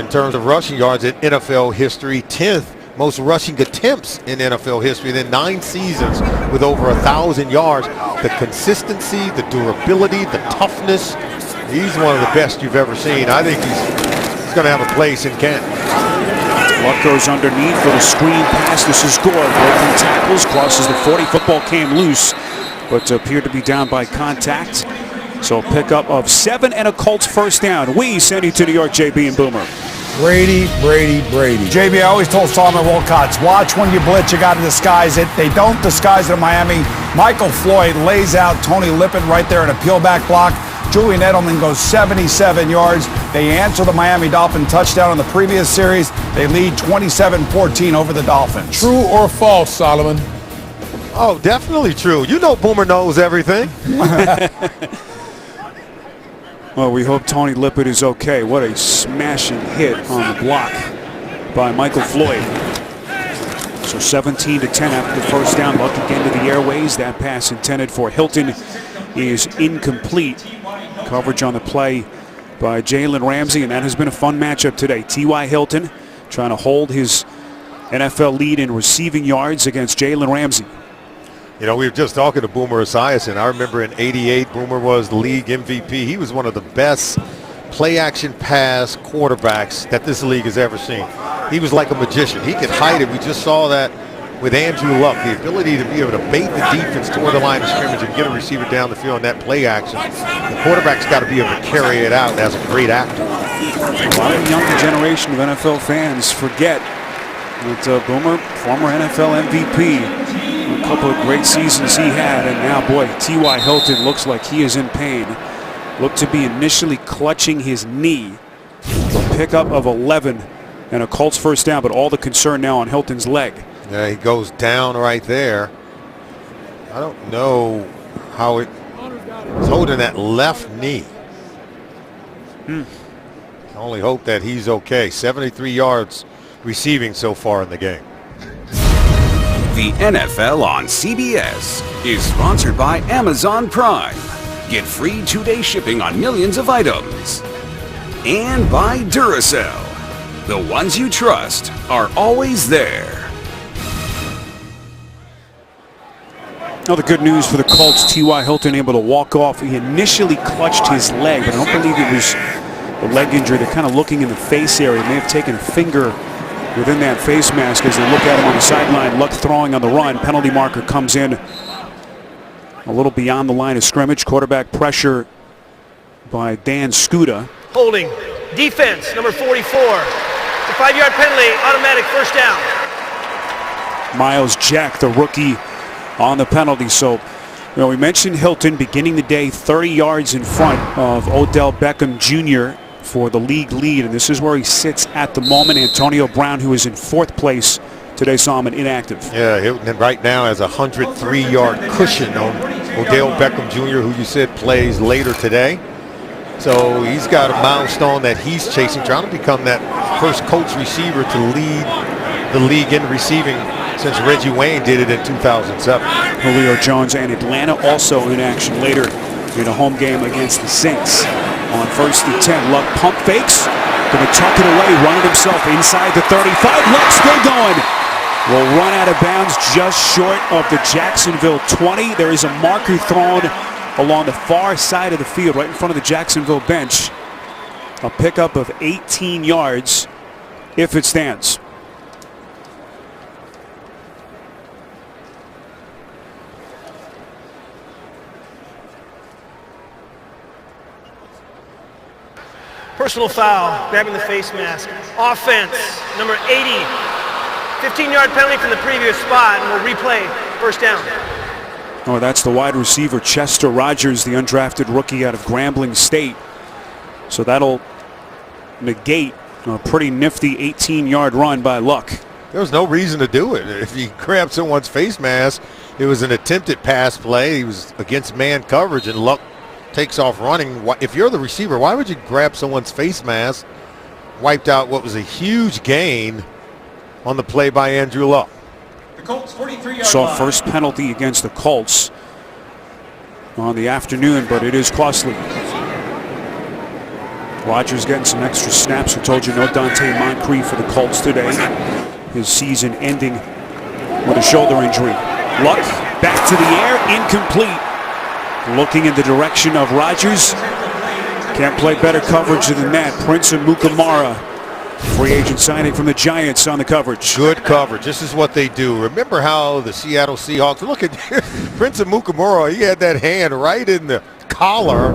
terms of rushing yards in NFL history. 10th most rushing attempts in NFL history. Then 9 seasons with over 1,000 yards. The consistency, the durability, the toughness. He's one of the best you've ever seen. I think he's going to have a place in Kent. Luck goes underneath for the screen pass. This is Gore. Breaking tackles, crosses the 40. Football came loose, but appeared to be down by contact. So a pickup of 7 and a Colts 1st down. We send you to New York, JB and Boomer. Brady. JB, I always told Solomon Wilcots, watch when you blitz, you got to disguise it. They don't disguise it in Miami. Michael Floyd lays out Tony Lippett right there in a peel-back block. Julian Edelman goes 77 yards. They answer the Miami Dolphin touchdown in the previous series. They lead 27-14 over the Dolphins. True or false, Solomon? Oh, definitely true. You know Boomer knows everything. Well, we hope Tony Lippett is okay. What a smashing hit on the block by Michael Floyd. So 17-10 after the first down. Luck again to the airways. That pass intended for Hilton is incomplete. Coverage on the play by Jalen Ramsey, and that has been a fun matchup today. T.Y. Hilton trying to hold his NFL lead in receiving yards against Jalen Ramsey. You know, we were just talking to Boomer Esiason. I remember in '88, Boomer was the league MVP. He was one of the best play-action pass quarterbacks that this league has ever seen. He was like a magician. He could hide it. We just saw that with Andrew Luck, the ability to be able to bait the defense toward the line of scrimmage and get a receiver down the field in that play action. The quarterback's got to be able to carry it out as a great actor. A lot of the younger generation of NFL fans forget that Boomer, former NFL MVP, a couple of great seasons he had, and now, boy, T.Y. Hilton looks like he is in pain. Looked to be initially clutching his knee. A pickup of 11 and a Colts first down, but all the concern now on Hilton's leg. Yeah, he goes down right there. I don't know how he's holding that left knee. I only hope that he's okay. 73 yards receiving so far in the game. The NFL on CBS is sponsored by Amazon Prime. Get free 2-day shipping on millions of items. And by Duracell. The ones you trust are always there. Now the good news for the Colts, T.Y. Hilton able to walk off. He initially clutched his leg, but I don't believe it was the leg injury. They're kind of looking in the face area. May have taken a finger within that face mask as they look at him on the sideline. Luck throwing on the run. Penalty marker comes in a little beyond the line of scrimmage. Quarterback pressure by Dan Skuda. Holding. Defense, number 44. The 5-yard penalty, automatic first down. Miles Jack, the rookie, on the penalty. So, we mentioned Hilton beginning the day 30 yards in front of Odell Beckham Jr. for the league lead, and this is where he sits at the moment. Antonio Brown, who is in 4th place today, saw him inactive. Yeah, Hilton right now has a 103-yard cushion on Odell Beckham Jr., who you said plays later today. So he's got a milestone that he's chasing, trying to become that first Colts receiver to lead the league in receiving since Reggie Wayne did it in 2007. Julio Jones and Atlanta also in action later in a home game against the Saints. On 1st and 10, Luck pump fakes, going to tuck it away, running himself inside the 35. Luck still going. Will run out of bounds just short of the Jacksonville 20. There is a marker thrown along the far side of the field, right in front of the Jacksonville bench. A pickup of 18 yards if it stands. Personal foul, grabbing the face mask. Offense, number 80. 15-yard penalty from the previous spot, and we'll replay first down. Oh, that's the wide receiver, Chester Rogers, the undrafted rookie out of Grambling State. So that'll negate a pretty nifty 18-yard run by Luck. There was no reason to do it. If he grabbed someone's face mask, it was an attempted pass play. He was against man coverage, and Luck takes off running. If you're the receiver, why would you grab someone's face mask? Wiped out what was a huge gain on the play by Andrew Luck. The Colts 43-yard Saw line. first penalty against the Colts on the afternoon, but it is costly. Rodgers getting some extra snaps. We told you no Dante Moncrief for the Colts today. His season ending with a shoulder injury. Luck back to the air, incomplete. Looking in the direction of Rodgers. Can't play better coverage than that. Prince Amukamara, free agent signing from the Giants, on the coverage. Good coverage. This is what they do. Remember how the Seattle Seahawks, look at Prince Amukamara, he had that hand right in the collar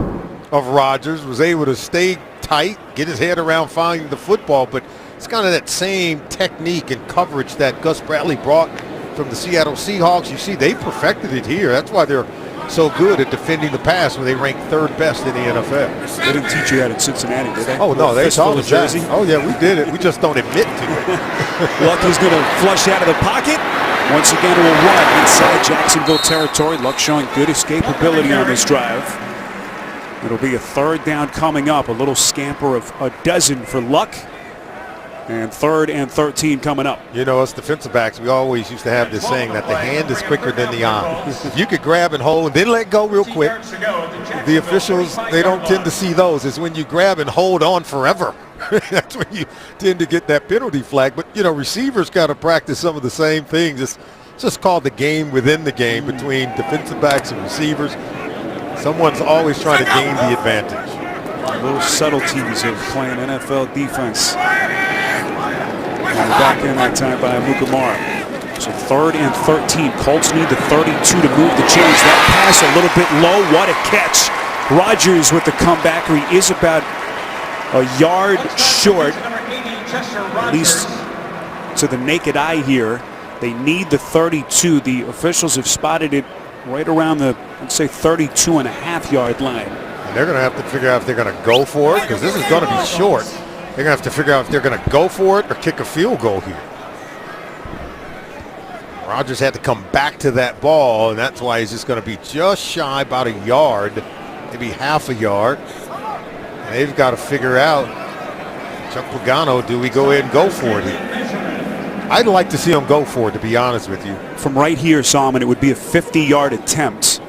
of Rodgers, was able to stay tight, get his head around finding the football, but it's kind of that same technique and coverage that Gus Bradley brought from the Seattle Seahawks. You see, they perfected it here. That's why they're so good at defending the pass when they rank third best in the NFL. They didn't teach you that in Cincinnati, did they? Oh, no, they Fistful taught of us that. jersey. Oh, yeah, we did it. We just don't admit to it. Luck is going to flush out of the pocket. Once again, will run inside Jacksonville territory. Luck showing good escapability on this drive. It'll be a third down coming up. A little scamper of a dozen for Luck. And 3rd and 13 coming up. You know, us defensive backs, we always used to have this saying that the hand is quicker than the eye. You could grab and hold and then let go real quick. The officials, they don't tend to see those. It's when you grab and hold on forever. That's when you tend to get that penalty flag. But, you know, receivers got to practice some of the same things. It's just called the game within the game between defensive backs and receivers. Someone's always trying to gain the advantage. Little subtleties of playing NFL defense. And back in that time by Mukamara. So 3rd and 13. Colts need the 32 to move the chains. That pass a little bit low. What a catch. Rodgers with the comeback. He is about a yard short, at least to the naked eye here. They need the 32. The officials have spotted it right around the, I'd say, 32.5-yard line. And they're going to have to figure out if they're going to go for it, because this is going to be short. They're going to have to figure out if they're going to go for it or kick a field goal here. Rodgers had to come back to that ball, and that's why he's just going to be just shy about a yard, maybe half a yard. And they've got to figure out, Chuck Pagano, do we go ahead and go for it here? I'd like to see him go for it, to be honest with you. From right here, Solomon, it would be a 50-yard attempt.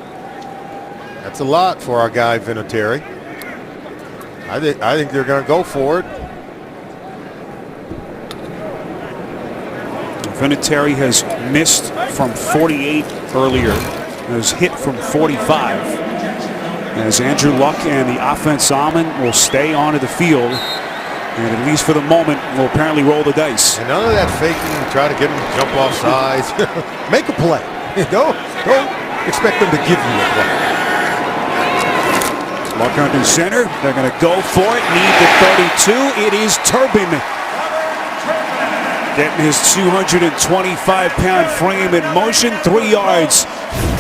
That's a lot for our guy, Vinatieri. I think they're going to go for it. Vinatieri has missed from 48 earlier. Has hit from 45. As Andrew Luck and the offense, Solomon, will stay onto the field. And at least for the moment, will apparently roll the dice. And none of that faking, try to get him to jump off sides. Make a play. Don't expect them to give you a play. Luck under center. They're going to go for it. Need the 32. It is Turbin. Getting his 225-pound frame in motion. 3 yards.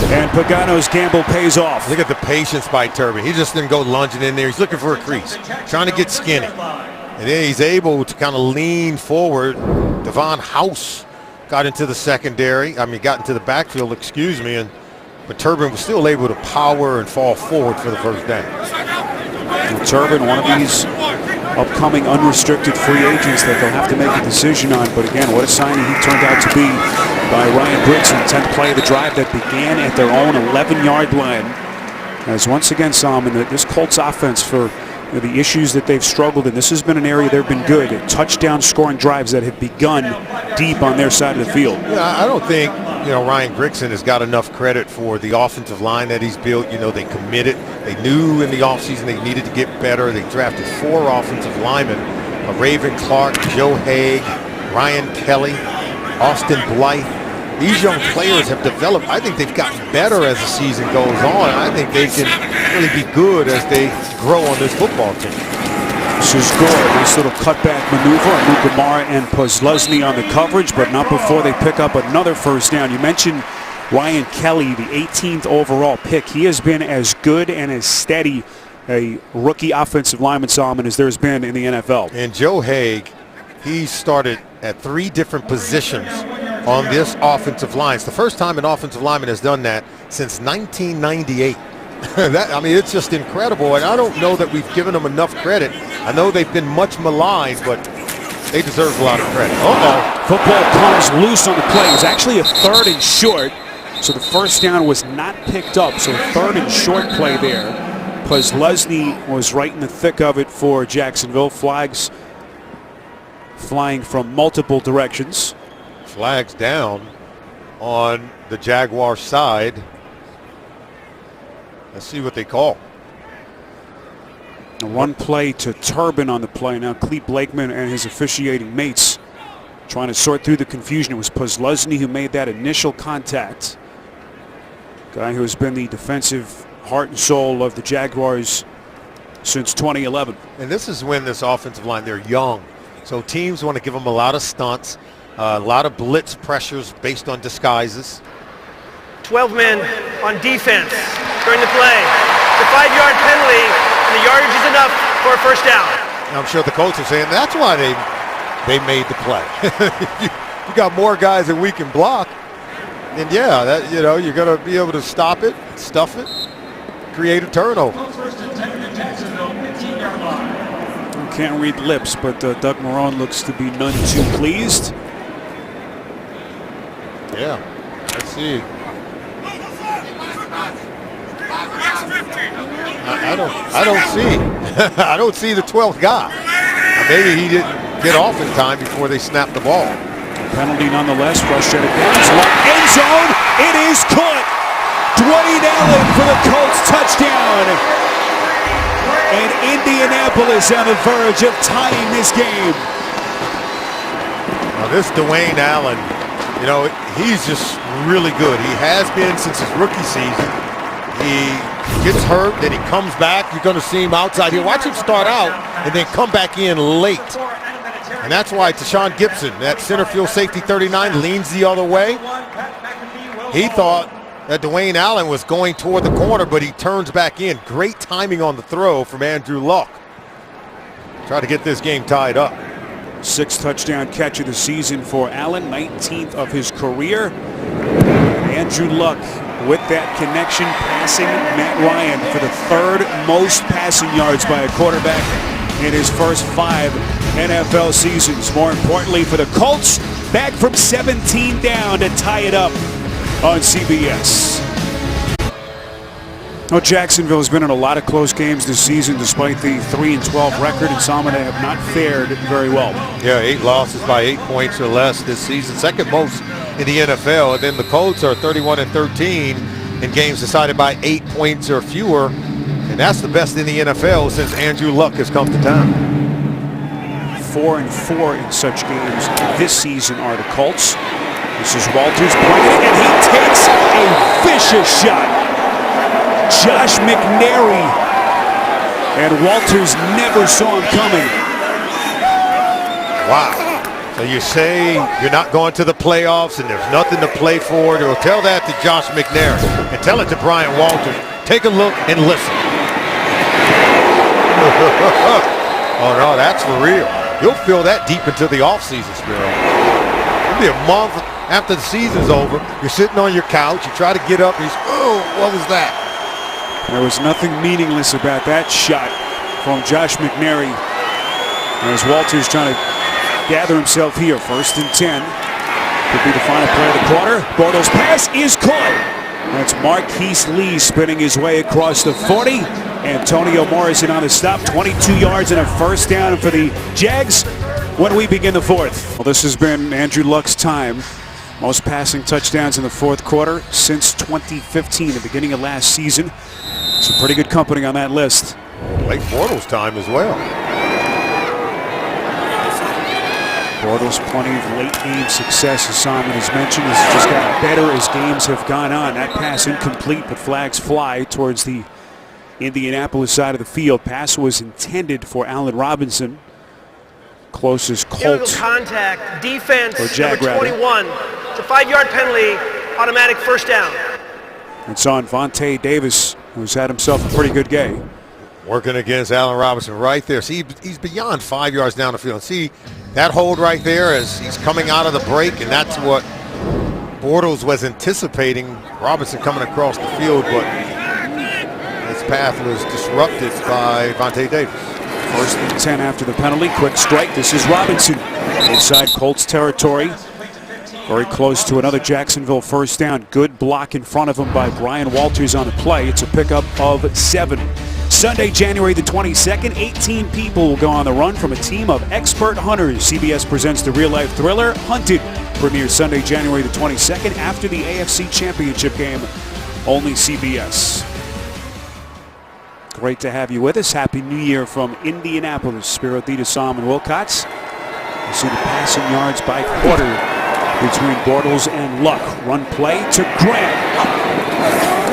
And Pagano's gamble pays off. Look at the patience by Turbin. He just didn't go lunging in there. He's looking for a crease. Trying to get skinny. And then he's able to kind of lean forward. Devon House got into the secondary. Got into the backfield, but Turbin was still able to power and fall forward for the first down. And Turbin, one of these upcoming unrestricted free agents that they'll have to make a decision on. But again, what a signing he turned out to be by Ryan Grigson. 10th play of the drive that began at their own 11-yard line. As once again, Solomon, this Colts offense, for the issues that they've struggled in, this has been an area they've been good at. Touchdown scoring drives that have begun deep on their side of the field. Yeah, I don't think Ryan Grigson has got enough credit for the offensive line that he's built. They committed. They knew in the offseason they needed to get better. They drafted 4 offensive linemen: Raven Clark, Joe Haig, Ryan Kelly, Austin Blythe. These young players have developed. I think they've gotten better as the season goes on. I think they can really be good as they grow on this football team. This is Gore. Nice little cutback maneuver. Mukamara and Posluszny on the coverage, but not before they pick up another first down. You mentioned Ryan Kelly, the 18th overall pick. He has been as good and as steady a rookie offensive lineman, Solomon, as there's been in the NFL. And Joe Haig, he started at 3 different positions on this offensive line. It's the first time an offensive lineman has done that since 1998. It's just incredible, and I don't know that we've given them enough credit. I know they've been much maligned, but they deserve a lot of credit. Football comes loose on the play. It's actually a 3rd and short, so the first down was not picked up. So a 3rd and short play there. Posluszny was right in the thick of it for Jacksonville. Flags flying from multiple directions. Flags down on the Jaguar side. Let's see what they call. A run play to Turbin on the play. Now Clete Blakeman and his officiating mates trying to sort through the confusion. It was Posluszny who made that initial contact. Guy who has been the defensive heart and soul of the Jaguars since 2011. And this is when this offensive line, they're young. So teams want to give them a lot of stunts, a lot of blitz pressures based on disguises. 12 men on defense. during the play. The 5-yard penalty, and the yardage is enough for a first down. I'm sure the coach is saying that's why they made the play. you got more guys that we can block, and yeah, that, you know, you're going to be able to stop it, stuff it, create a turnover. First and 10 to Jacksonville, 15-yard line. Can't read lips, but Doug Marrone looks to be none too pleased. Yeah, let's see. I don't see. I don't see the 12th guy. Maybe he didn't get off in time before they snapped the ball. Penalty nonetheless. Frustrated Downs. End zone. It is caught. Dwayne Allen for the Colts touchdown. And Indianapolis on the verge of tying this game. Now this Dwayne Allen, you know, he's just really good. He has been since his rookie season. He gets hurt, then he comes back. You're going to see him outside here. Watch him start out and then come back in late. And that's why Tashawn Gibson, that center field safety 39, leans the other way. He thought that Dwayne Allen was going toward the corner, but he turns back in. Great timing on the throw from Andrew Luck. Try to get this game tied up. 6th touchdown catch of the season for Allen, 19th of his career. Andrew Luck with that connection, passing Matt Ryan for the 3rd most passing yards by a quarterback in his first 5 NFL seasons. More importantly for the Colts, back from 17 down to tie it up on CBS. Well, Jacksonville has been in a lot of close games this season despite the 3-12 record, and some of them have not fared very well. Yeah, 8 losses by 8 points or less this season, second most in the NFL. And then the Colts are 31-13 in games decided by 8 points or fewer, and that's the best in the NFL since Andrew Luck has come to town. 4-4 in such games this season are the Colts. This is Walters playing, and he takes a vicious shot. Josh McNary, and Walters never saw him coming. Wow. So you say you're not going to the playoffs and there's nothing to play for. Or tell that to Josh McNary and tell it to Brian Walters. Take a look and listen. Oh no, that's for real. You'll feel that deep into the offseason, Spiro. It'll be a month after the season's over. You're sitting on your couch. You try to get up and you say, oh, what was that? There was nothing meaningless about that shot from Josh McNary. As Walters trying to gather himself here. 1st and 10. Could be the final play of the quarter. Bortles' pass is caught. That's Marquise Lee spinning his way across the 40. Antonio Morrison on the stop. 22 yards and a first down for the Jags when we begin the 4th. Well, this has been Andrew Luck's time. Most passing touchdowns in the 4th quarter since 2015, the beginning of last season. Some pretty good company on that list. Blake Bortles' time as well. Bortles, plenty of late game success, as Simon has mentioned. He's just gotten better as games have gone on. That pass incomplete, but flags fly towards the Indianapolis side of the field. Pass was intended for Allen Robinson. Closest Illegal Colt. contact, defense, Or Jag, number 21. It's a 5-yard penalty, automatic first down. It's on Vontae Davis, who's had himself a pretty good game. Working against Allen Robinson right there. See, he's beyond 5 yards down the field. See that hold right there as he's coming out of the break, and that's what Bortles was anticipating. Robinson coming across the field, but his path was disrupted by Vontae Davis. 1st and 10 after the penalty. Quick strike. This is Robinson inside Colts territory. Very close to another Jacksonville first down. Good block in front of him by Brian Walters on the play. It's a pickup of 7. Sunday, January the 22nd, 18 people will go on the run from a team of expert hunters. CBS presents the real-life thriller, Hunted. Premieres Sunday, January the 22nd after the AFC Championship game. Only CBS. Great to have you with us. Happy New Year from Indianapolis. Spiro Theodis, Solomon Wilcots. You see the passing yards by quarter between Bortles and Luck. Run play to Graham.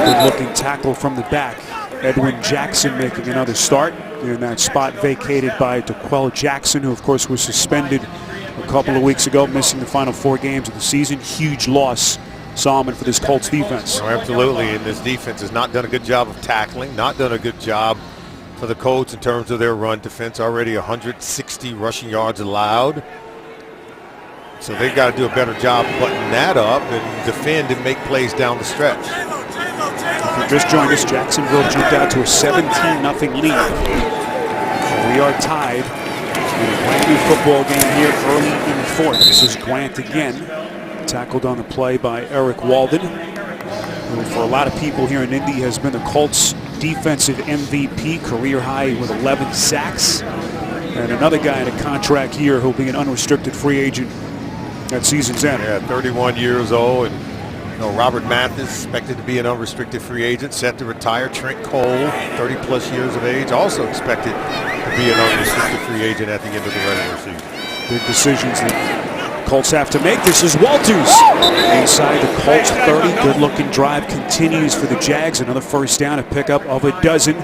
Good-looking tackle from the back. Edwin Jackson making another start in that spot vacated by D'Qwell Jackson, who of course was suspended a couple of weeks ago, missing the final 4 games of the season. Huge loss Solomon, for this Colts defense. Oh, absolutely, and this defense has not done a good job of tackling, not done a good job for the Colts in terms of their run defense. Already 160 rushing yards allowed. So they've got to do a better job buttoning that up and defend and make plays down the stretch. If you just joined us, Jacksonville jumped out to a 17-0 lead. We are tied in a brand new football game here early in the fourth. This is Grant again, tackled on the play by Eric Walden, who for a lot of people here in Indy has been the Colts defensive MVP, career high with 11 sacks. And another guy in a contract here who'll be an unrestricted free agent at season's end. Yeah, 31 years old, and Robert Mathis expected to be an unrestricted free agent, set to retire. Trent Cole, 30-plus years of age, also expected to be an unrestricted free agent at the end of the regular season. Big decisions that Colts have to make. This is Walters inside the Colts 30. Good-looking drive continues for the Jags. Another first down, a pickup of a dozen.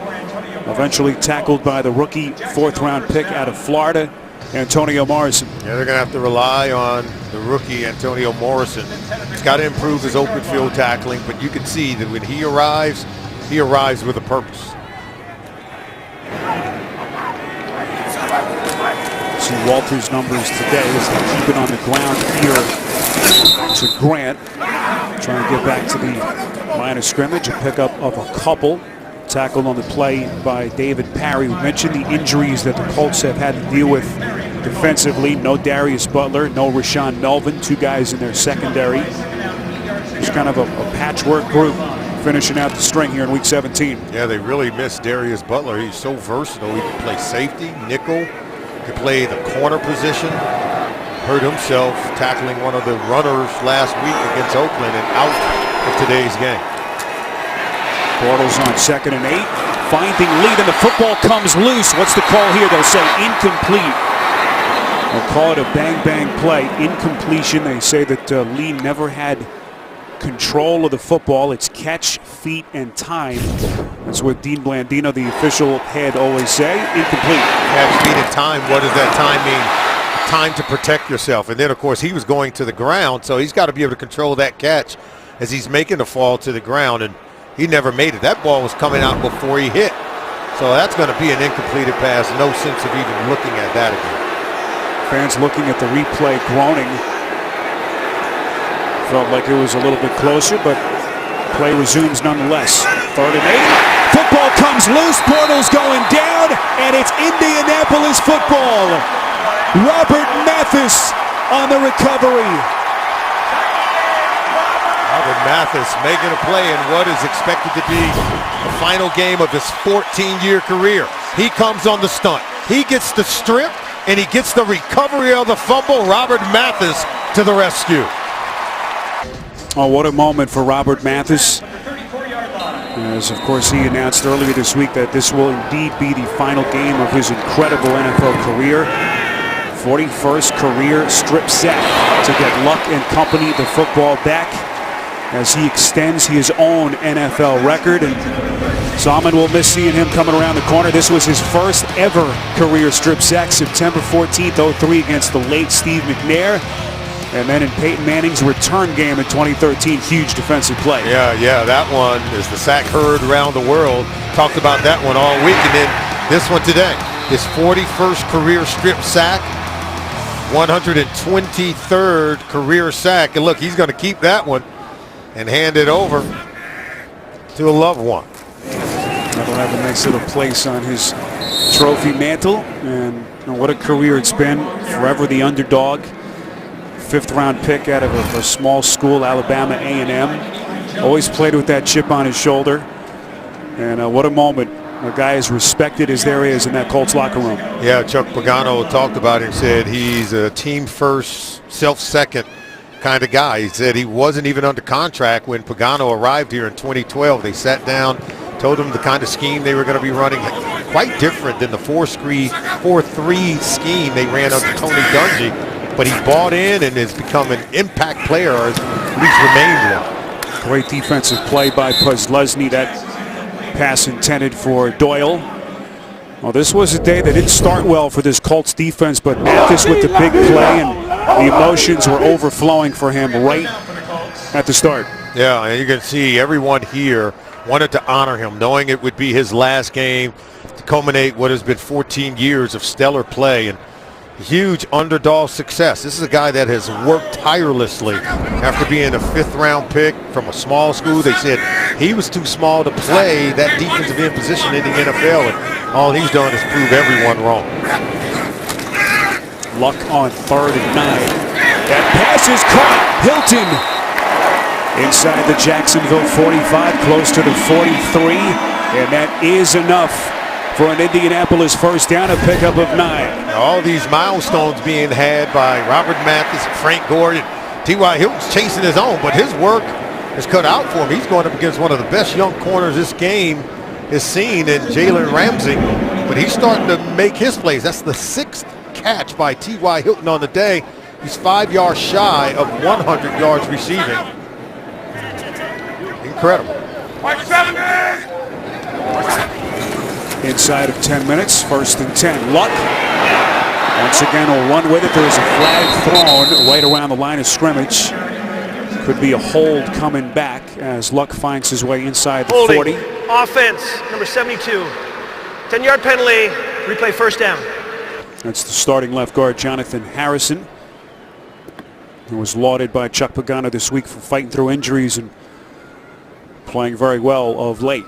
Eventually tackled by the rookie fourth-round pick out of Florida, Antonio Morrison. Yeah, they're going to have to rely on the rookie Antonio Morrison. He's got to improve his open field tackling, but you can see that when he arrives with a purpose. See Walters' numbers today as they keep it on the ground here to Grant. Trying to get back to the line of scrimmage, a pickup of a couple. Tackled on the play by David Parry. We mentioned the injuries that the Colts have had to deal with defensively. No Darius Butler, no Rashaan Melvin, two guys in their secondary. It's kind of a patchwork group finishing out the string here in Week 17. Yeah, they really miss Darius Butler. He's so versatile. He can play safety, nickel, can play the corner position. Hurt himself tackling one of the runners last week against Oakland and out of today's game. Bortles on 2nd and 8, finding lead, and the football comes loose. What's the call here? They'll say incomplete. They'll call it a bang-bang play. Incompletion. They say that Lee never had control of the football. It's catch, feet, and time. That's what Dean Blandino, the official head, always say. Incomplete. Catch, feet, and time. What does that time mean? Time to protect yourself. And then, of course, he was going to the ground, so he's got to be able to control that catch as he's making the fall to the ground. And he never made it. That ball was coming out before he hit. So that's going to be an incompleted pass. No sense of even looking at that again. Fans looking at the replay groaning. Felt like it was a little bit closer, but play resumes nonetheless. 3rd and 8. Football comes loose. Bortles going down, and it's Indianapolis football. Robert Mathis on the recovery. Robert Mathis making a play in what is expected to be the final game of his 14-year career. He comes on the stunt. He gets the strip, and he gets the recovery of the fumble. Robert Mathis to the rescue. Oh, what a moment for Robert Mathis. As, of course, he announced earlier this week that this will indeed be the final game of his incredible NFL career. 41st career strip sack to get Luck and company the football back as he extends his own NFL record. And Solomon will miss seeing him coming around the corner. This was his first ever career strip sack, September 14th, 03 against the late Steve McNair. And then in Peyton Manning's return game in 2013, huge defensive play. Yeah, that one is the sack heard around the world. Talked about that one all week, and then this one today. His 41st career strip sack, 123rd career sack. And look, he's going to keep that one and hand it over to a loved one. That'll have a nice little place on his trophy mantle. And what a career it's been. Forever the underdog. 5th-round pick out of a small school, Alabama A&M. Always played with that chip on his shoulder. And what a moment. A guy as respected as there is in that Colts locker room. Yeah, Chuck Pagano talked about him, said he's a team first, self-second kind of guy. He said he wasn't even under contract when Pagano arrived here in 2012. They sat down, told him the kind of scheme they were going to be running, quite different than the 4-3 scheme they ran under Tony Dungy. But he bought in and has become an impact player, or at least remained one. Great defensive play by Puzlesny. That pass intended for Doyle. Well, this was a day that didn't start well for this Colts defense, but Mathis with the big play, and the emotions were overflowing for him right at the start. Yeah, and you can see everyone here wanted to honor him, knowing it would be his last game to culminate what has been 14 years of stellar play and huge underdog success. This is a guy that has worked tirelessly after being a 5th-round pick from a small school. They said he was too small to play that defensive end position in the NFL, and all he's done is prove everyone wrong. Luck on 3rd and 9. That pass is caught. Hilton inside the Jacksonville 45, close to the 43, and that is enough for an Indianapolis first down, a pickup of 9. All these milestones being had by Robert Mathis, Frank Gore, and T.Y. Hilton's chasing his own, but his work is cut out for him. He's going up against one of the best young corners this game has seen in Jalen Ramsey, but he's starting to make his plays. That's the 6th catch by T.Y. Hilton on the day. He's 5 yards shy of 100 yards receiving. Incredible. Inside of 10 minutes, 1st and 10. Luck once again will run with it. There is a flag thrown right around the line of scrimmage. Could be a hold coming back as Luck finds his way inside the Holding. 40. Offense, number 72. 10-yard penalty, replay first down. That's the starting left guard, Jonathan Harrison, who was lauded by Chuck Pagano this week for fighting through injuries and playing very well of late.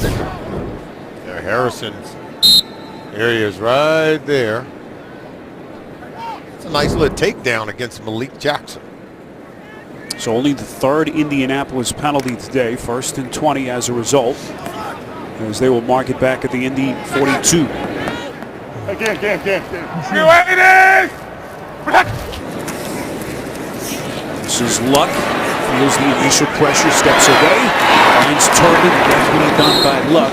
There, Harrison's area is right there. It's a nice little takedown against Malik Jackson. So only the 3rd Indianapolis penalty today, 1st and 20 as a result, as they will mark it back at the Indy 42. This is Luck. Feels the initial pressure, steps away, finds Turbin, definitely done by Luck.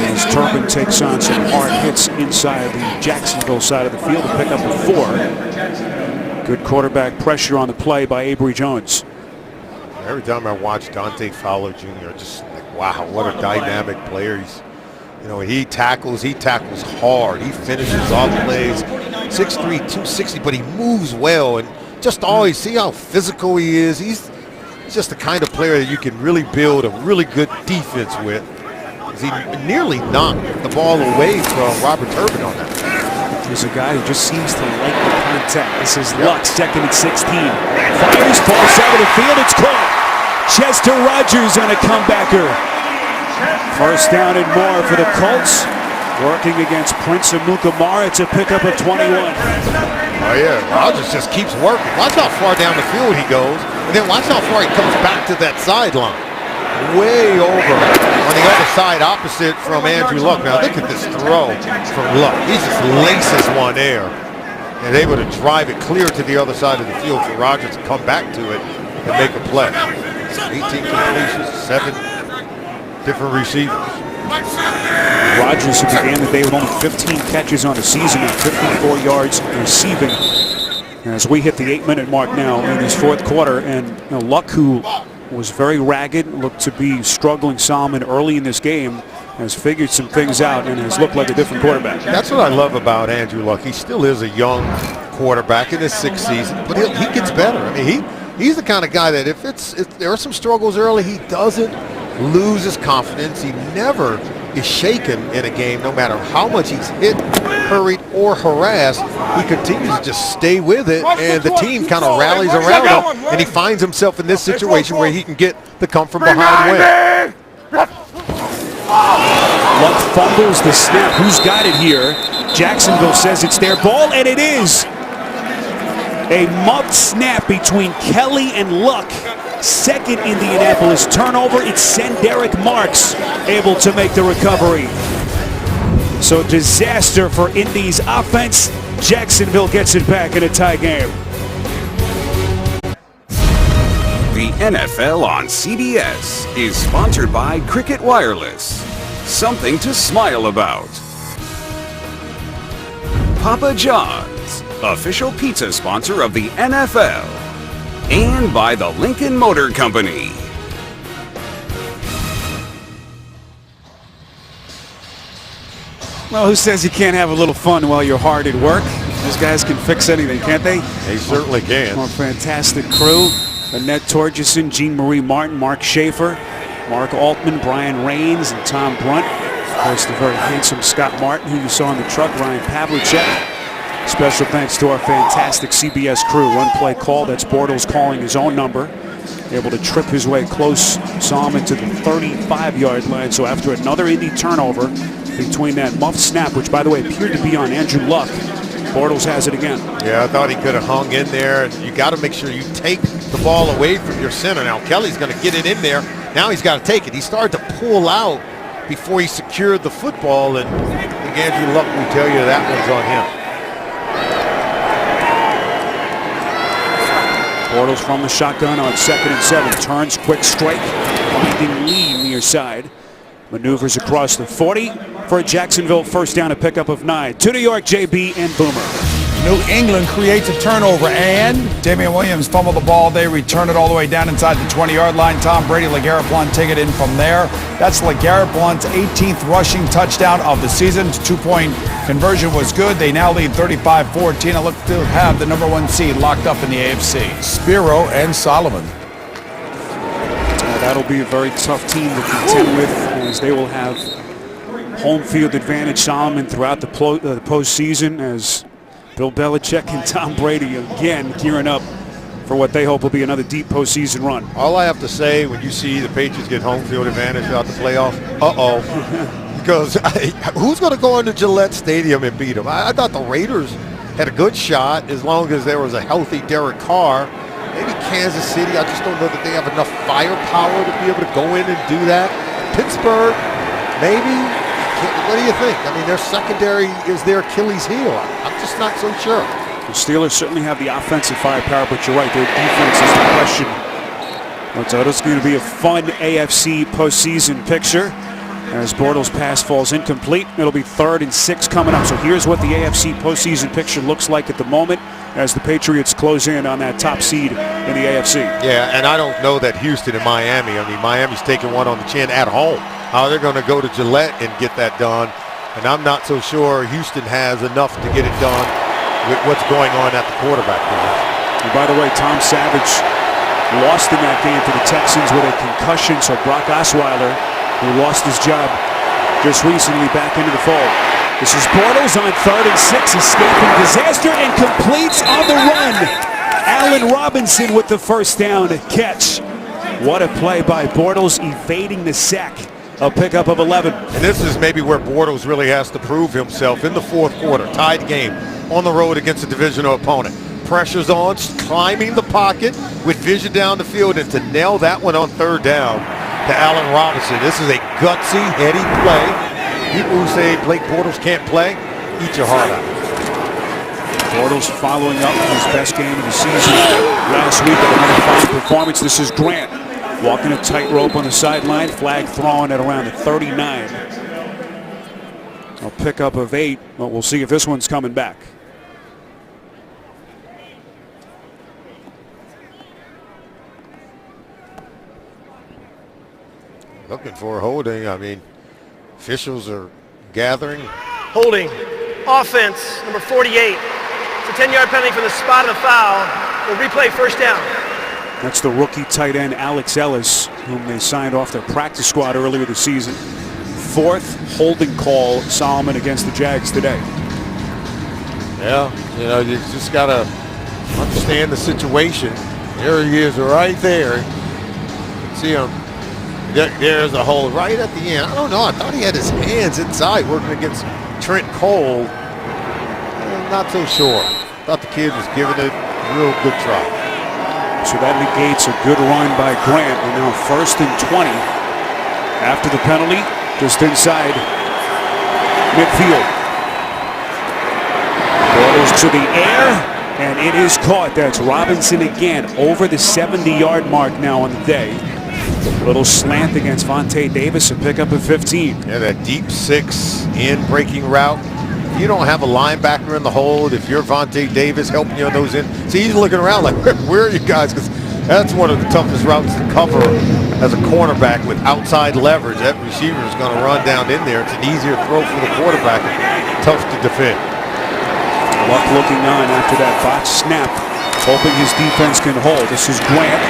As Turbin takes on some hard hits inside the Jacksonville side of the field to pick up a 4. Good quarterback pressure on the play by Avery Jones. Every time I watch Dante Fowler Jr., just like, wow, what a dynamic player. He's, you know, he tackles hard. He finishes off plays. 6'3", 260, but he moves well and just always see how physical he is. He's just the kind of player that you can really build a really good defense with. He nearly knocked the ball away from Robert Turbin on that. He's a guy who just seems to like the contact. This is Luck, 2nd and 16. Fires, ball side of the field, it's caught. Chester Rogers on a comebacker. First down and more for the Colts. Working against Prince Amukamara to pick up a 21. Oh yeah, Rogers just keeps working. Watch how far down the field he goes, and then watch how far he comes back to that sideline. Way over on the other side opposite from Andrew Luck. Now look at this throw from Luck. He just laces one there and able to drive it clear to the other side of the field for Rogers to come back to it and make a play. 18 completions, 7 different receivers. Rogers, who began the day with only 15 catches on the season and 54 yards receiving. As we hit the 8-minute mark now in this 4th quarter, and Luck, who was very ragged, looked to be struggling Solomon early in this game, has figured some things out and has looked like a different quarterback. That's what I love about Andrew Luck. He still is a young quarterback in his 6th season, but he gets better. I mean, he's the kind of guy that if there are some struggles early, he doesn't lose his confidence. He never is shaken in a game, no matter how much he's hit, hurried, or harassed. He continues to just stay with it, and the team kind of rallies around him, and he finds himself in this situation where he can get the come from behind win. Luck fumbles the snap. Who's got it here? Jacksonville says it's their ball, and it is. A muffed snap between Kelly and Luck. 2nd Indianapolis turnover. It's Senderick Marks able to make the recovery. So disaster for Indy's offense. Jacksonville gets it back in a tie game. The NFL on CBS is sponsored by Cricket Wireless. Something to smile about. Papa John's, official pizza sponsor of the NFL. And by the Lincoln Motor Company. Well, who says you can't have a little fun while you're hard at work? These guys can fix anything, can't they? They certainly can. A fantastic crew. Annette Torgerson, Jean-Marie Martin, Mark Schaefer, Mark Altman, Brian Rains, and Tom Brunt. Of course, the very handsome Scott Martin, who you saw in the truck, Ryan Pavlicek. Special thanks to our fantastic CBS crew. One play call, that's Bortles calling his own number. Able to trip his way close, Solomon to the 35-yard line. So after another Indy turnover, between that muffed snap, which by the way appeared to be on Andrew Luck, Bortles has it again. Yeah, I thought he could have hung in there. You got to make sure you take the ball away from your center. Now Kelly's going to get it in there. Now he's got to take it. He started to pull out before he secured the football, and I think Andrew Luck will tell you that one's on him. Bortles from the shotgun on 2nd and 7. Turns, quick strike, finding Lee near side. Maneuvers across the 40 for a Jacksonville first down, a pickup of 9. To New York, JB and Boomer. New England creates a turnover, and Damian Williams fumbled the ball. They return it all the way down inside the 20-yard line. Tom Brady, LeGarrette Blount take it in from there. That's LeGarrette Blount's 18th rushing touchdown of the season. His two-point conversion was good. They now lead 35-14 and look to have the #1 seed locked up in the AFC. Spiro and Solomon. That'll be a very tough team to contend with, as they will have home field advantage, Solomon, throughout the postseason, as Bill Belichick and Tom Brady again gearing up for what they hope will be another deep postseason run. All I have to say when you see the Patriots get home field advantage throughout the playoffs, because who's going to go into Gillette Stadium and beat them? I thought the Raiders had a good shot as long as there was a healthy Derek Carr. Maybe Kansas City, I just don't know that they have enough firepower to be able to go in and do that. Pittsburgh, maybe. What do you think? I mean, their secondary is their Achilles heel. I'm just not so sure. The Steelers certainly have the offensive firepower, but you're right, their defense is the question. So it's going to be a fun AFC postseason picture. As Bortles' pass falls incomplete, it'll be 3rd and 6 coming up. So here's what the AFC postseason picture looks like at the moment as the Patriots close in on that top seed in the AFC. Yeah, and I don't know that Houston and Miami, I mean, Miami's taking one on the chin at home. How they're going to go to Gillette and get that done. And I'm not so sure Houston has enough to get it done with what's going on at the quarterback position. And by the way, Tom Savage lost in that game for the Texans with a concussion, so Brock Osweiler, who lost his job just recently, back into the fold. This is Bortles on 3rd and 6, escaping disaster and completes on the run. Allen Robinson with the first down catch. What a play by Bortles, evading the sack. A pickup of 11. And this is maybe where Bortles really has to prove himself in the 4th quarter. Tied game on the road against a divisional opponent. Pressure's on, climbing the pocket with vision down the field, and to nail that one on 3rd down to Allen Robinson. This is a gutsy, heady play. People who say Blake Bortles can't play, eat your heart out. Bortles following up his best game of the season last week at another fine performance. This is Grant walking a tightrope on the sideline, flag thrown at around the 39. A pickup of 8, but we'll see if this one's coming back. Looking for holding. I mean, officials are gathering. Holding. Offense, number 48. It's a 10-yard penalty from the spot of the foul. We'll replay first down. That's the rookie tight end Alex Ellis, whom they signed off their practice squad earlier this season. 4th holding call, Solomon, against the Jags today. Yeah, you know, you just got to understand the situation. There he is right there. See him. There's a hold right at the end. I don't know. I thought he had his hands inside working against Trent Cole. Not so sure. Thought the kid was giving it a real good try. So that negates a good run by Grant. And now 1st and 20 after the penalty, just inside midfield. Bortles to the air, and it is caught. That's Robinson again over the 70-yard mark now on the day. Little slant against Vontae Davis, a pickup of 15. Yeah, that deep 6 in breaking route. If you don't have a linebacker in the hold, if you're Vontae Davis helping you on those in, see, he's looking around like, where are you guys? Because that's one of the toughest routes to cover as a cornerback with outside leverage. That receiver is going to run down in there. It's an easier throw for the quarterback. Tough to defend. Luck looking on after that botched snap hoping his defense can hold. This is Grant.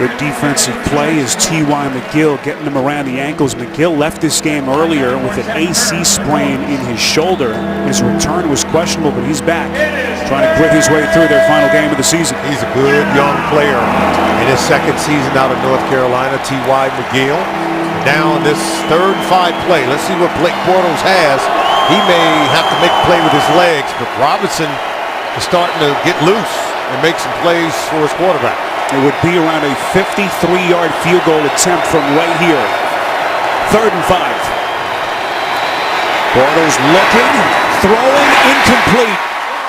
Good defensive play is T.Y. McGill getting him around the ankles. McGill left this game earlier with an AC sprain in his shoulder. His return was questionable, but he's back, trying to grit his way through their final game of the season. He's a good young player in his second season out of North Carolina, T.Y. McGill. Now in this 3rd and 5 play, let's see what Blake Bortles has. He may have to make a play with his legs, but Robinson is starting to get loose and make some plays for his quarterback. It would be around a 53-yard field goal attempt from right here. 3rd and 5. Bortles looking, throwing, incomplete.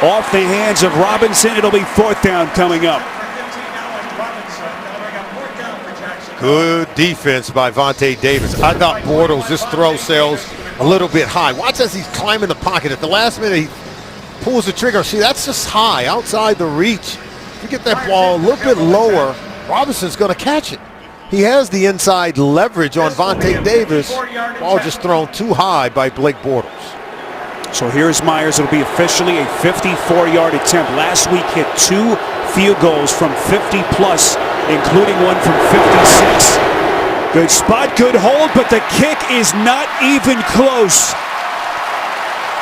Off the hands of Robinson. It'll be 4th down coming up. Good defense by Vontae Davis. I thought Bortles, this throw sails a little bit high. Watch as he's climbing the pocket. At the last minute, he pulls the trigger. See, that's just high, outside the reach. If you get that ball a little bit lower, Robinson's going to catch it. He has the inside leverage on Vontae Davis. Ball just thrown too high by Blake Bortles. So here's Myers. It'll be officially a 54-yard attempt. Last week hit 2 field goals from 50-plus, including one from 56. Good spot, good hold, but the kick is not even close.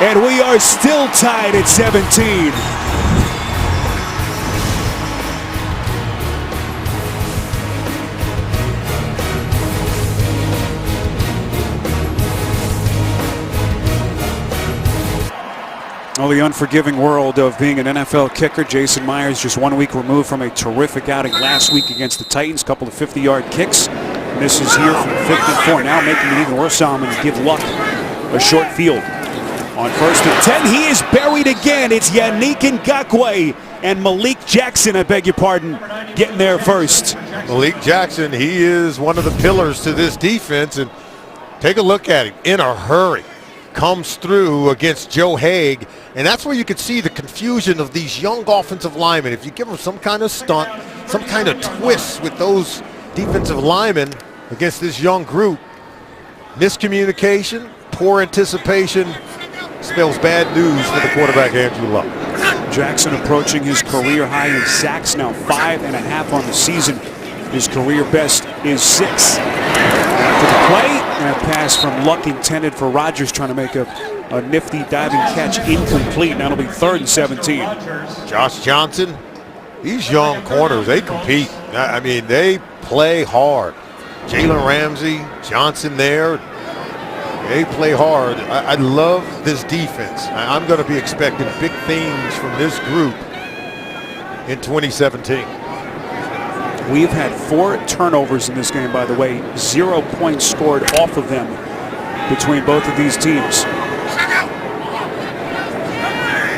And we are still tied at 17. Well, the unforgiving world of being an NFL kicker. Jason Myers just 1 week removed from a terrific outing last week against the Titans. Couple of 50-yard kicks. Misses here from 54. Now making it even worse, Solomon, give Luck a short field. On 1st and 10, he is buried again. It's Yannick Ngakoue and Malik Jackson, I beg your pardon, getting there first. Malik Jackson, he is one of the pillars to this defense. And take a look at him in a hurry. Comes through against Joe Haig, and that's where you can see the confusion of these young offensive linemen. If you give them some kind of stunt, some kind of twist with those defensive linemen against this young group, miscommunication, poor anticipation, spells bad news for the quarterback, Andrew Luck. Jackson approaching his career high in sacks, now 5.5 on the season. His career best is 6. After the play, and a pass from Luck intended for Rodgers, trying to make a nifty diving catch, incomplete. Now it'll be 3rd and 17. Josh Johnson, these young corners, they compete. I mean, they play hard. Jalen Ramsey, Johnson there, they play hard. I love this defense. I'm going to be expecting big things from this group in 2017. We've had 4 turnovers in this game, by the way. 0 points scored off of them between both of these teams.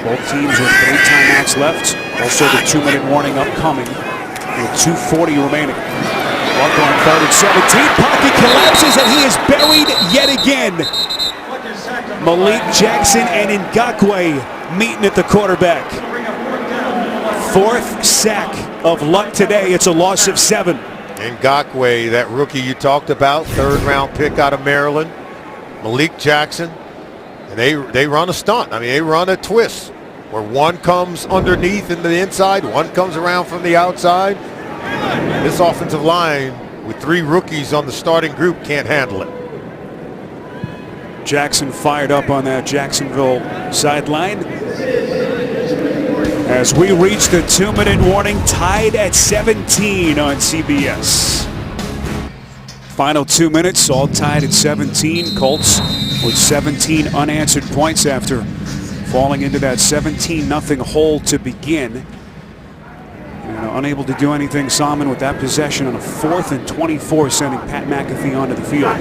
Both teams with 3 timeouts left. Also the 2-minute warning upcoming with 2:40 remaining. Luck on 3rd and 17. Pocket collapses and he is buried yet again. Malik Jackson and Ngakoue meeting at the quarterback. 4th sack of Luck today. It's a loss of 7. Ngakoue, that rookie you talked about, 3rd round pick out of Maryland. Malik Jackson, and they run a stunt. I mean, they run a twist where one comes underneath in the inside, one comes around from the outside. This offensive line with 3 rookies on the starting group can't handle it. Jackson fired up on that Jacksonville sideline. As we reach the 2-minute warning, tied at 17 on CBS. Final 2 minutes, all tied at 17. Colts with 17 unanswered points after falling into that 17-0 hole to begin. And unable to do anything, Solomon, with that possession on a 4th and 24, sending Pat McAfee onto the field.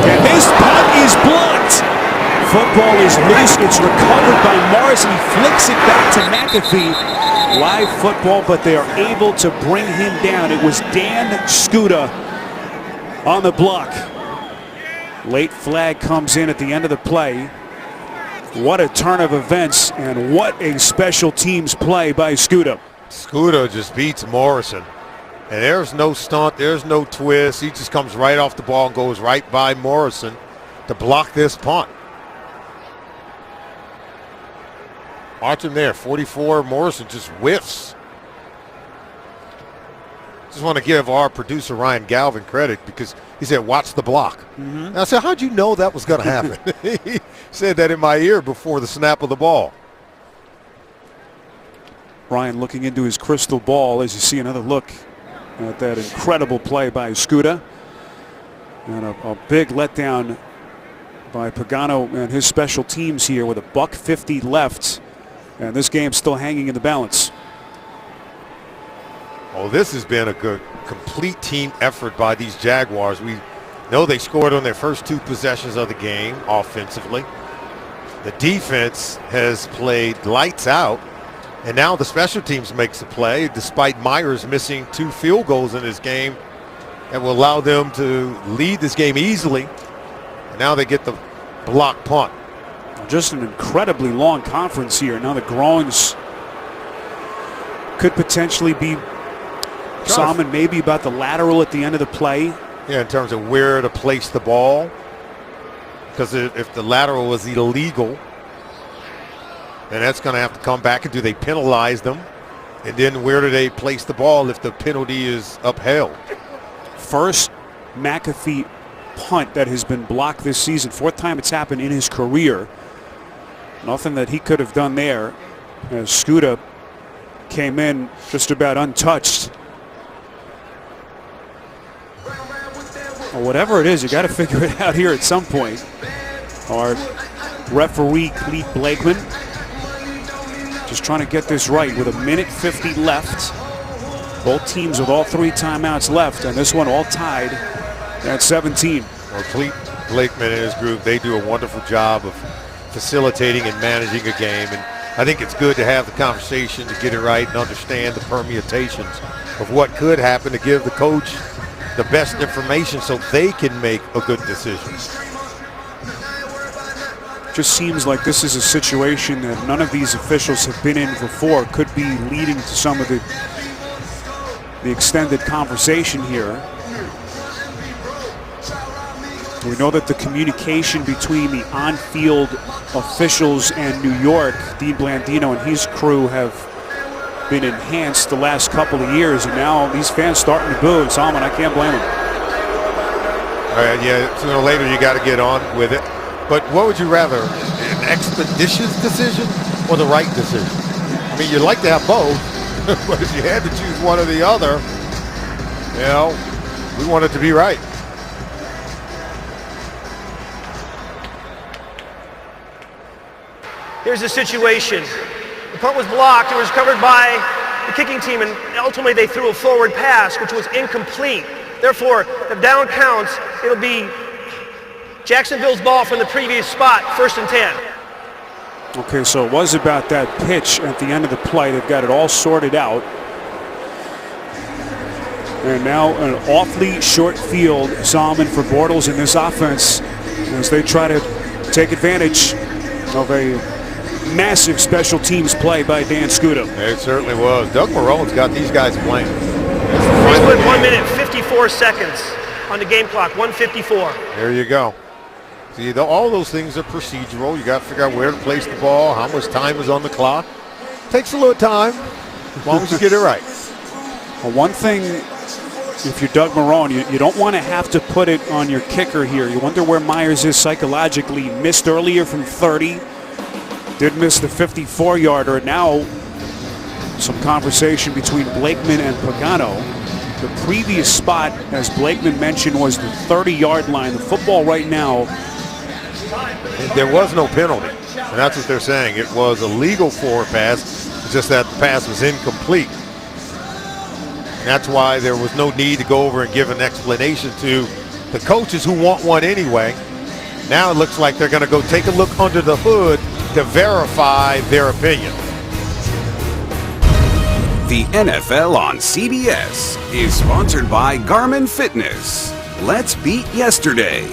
And this punt is blocked. Football is loose. It's recovered by Morris, and he flicks it back to McAfee. Live football, but they are able to bring him down. It was Dan Skuta on the block. Late flag comes in at the end of the play. What a turn of events, and what a special teams play by Skuta. Skuta just beats Morrison. And there's no stunt, there's no twist. He just comes right off the ball and goes right by Morrison to block this punt. Watch him there, 44. Morrison just whiffs. Just want to give our producer Ryan Galvin credit because he said, watch the block. And I said, how'd you know that was going to happen? He said that in my ear before the snap of the ball. Ryan looking into his crystal ball as you see another look at that incredible play by Escuda. And a big letdown by Pagano and his special teams here with $1:50 left. And this game's still hanging in the balance. Oh, this has been a good, complete team effort by these Jaguars. We know they scored on their first 2 possessions of the game offensively. The defense has played lights out. And now the special teams makes a play despite Myers missing 2 field goals in this game that will allow them to lead this game easily. And now they get the block punt. Just an incredibly long conference here. Now the groans could potentially be Salmon maybe about the lateral at the end of the play. Yeah, in terms of where to place the ball. Because if the lateral was illegal, then that's going to have to come back, and do they penalize them? And then where do they place the ball if the penalty is upheld? First McAfee punt that has been blocked this season. 4th time it's happened in his career. Nothing that he could have done there as Escuda came in just about untouched. Well, whatever it is, you got to figure it out here at some point. Our referee, Clete Blakeman, just trying to get this right with 1:50 left. Both teams with all 3 timeouts left, and this one all tied at 17. Well, Clete Blakeman and his group, they do a wonderful job of facilitating and managing a game. And I think it's good to have the conversation to get it right and understand the permutations of what could happen to give the coach the best information so they can make a good decision. Just seems like this is a situation that none of these officials have been in before. Could be leading to some of the extended conversation here. We know that the communication between the on-field officials and New York, Dean Blandino and his crew, have been enhanced the last couple of years, and now these fans starting to boo. And Salmon, I can't blame them. All right, yeah, sooner or later you got to get on with it. But what would you rather, an expeditious decision or the right decision? I mean, you'd like to have both, but if you had to choose one or the other, you know, we want it to be right. Here's the situation. The punt was blocked. It was covered by the kicking team, and ultimately they threw a forward pass, which was incomplete. Therefore, the down counts. It'll be Jacksonville's ball from the previous spot, 1st and 10. Okay, so it was about that pitch at the end of the play. They've got it all sorted out. And now an awfully short field, Salmon, for Bortles in this offense as they try to take advantage of a massive special teams play by Dan Escuda. It certainly was. Doug Marone's got these guys playing. He's put 1 minute 54 seconds on the game clock, 1:54. There you go. See, all those things are procedural. You got to figure out where to place the ball, how much time is on the clock. Takes a little time, as long as you get it right. Well, one thing, if you're Doug Marrone, you don't want to have to put it on your kicker here. You wonder where Myers is psychologically. Missed earlier from 30. Did miss the 54-yarder. Now some conversation between Blakeman and Pagano. The previous spot, as Blakeman mentioned, was the 30-yard line. The football right now. There was no penalty, and that's what they're saying. It was a legal forward pass, just that the pass was incomplete. And that's why there was no need to go over and give an explanation to the coaches who want one anyway. Now it looks like they're going to go take a look under the hood to verify their opinion. The NFL on CBS is sponsored by Garmin Fitness. Let's beat yesterday.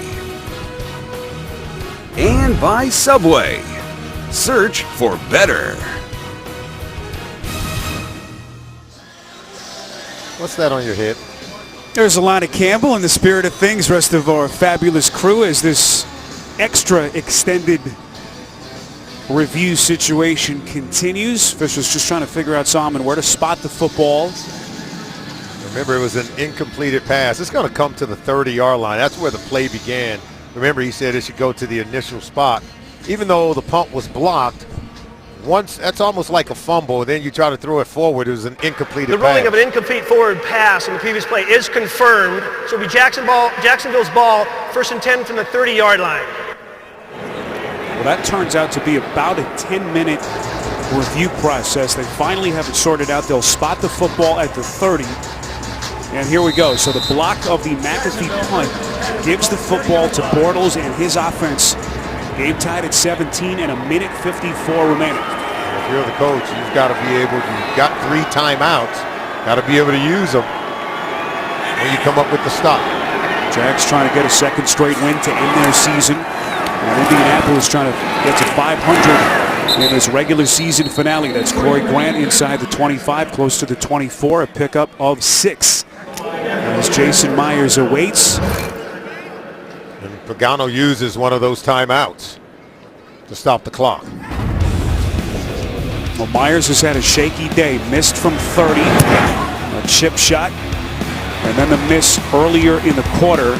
And by Subway. Search for better. What's that on your head? There's Alana Campbell in the spirit of things. Rest of our fabulous crew as this extra extended review situation continues. Fisher's just trying to figure out, Solomon, where to spot the football. Remember, it was an incompleted pass. It's going to come to the 30-yard line. That's where the play began. Remember, he said it should go to the initial spot. Even though the punt was blocked, once that's almost like a fumble. Then you try to throw it forward. It was an incompleted pass. The ruling of an incomplete forward pass in the previous play is confirmed. So it'll be Jacksonville's ball, 1st and 10 from the 30-yard line. Well, that turns out to be about a 10-minute review process. They finally have it sorted out. They'll spot the football at the 30. And here we go. So the block of the McAfee punt gives the football to Bortles and his offense. Game tied at 17 and a minute 54 remaining. If you're the coach, you've got to be able to, you've got 3 timeouts, got to be able to use them when you come up with the stop. Jags trying to get a second straight win to end their season. And Indianapolis trying to get to 500 in this regular season finale. That's Corey Grant inside the 25, close to the 24, a pickup of 6. As Jason Myers awaits. And Pagano uses one of those timeouts to stop the clock. Well, Myers has had a shaky day. Missed from 30, a chip shot, and then the miss earlier in the quarter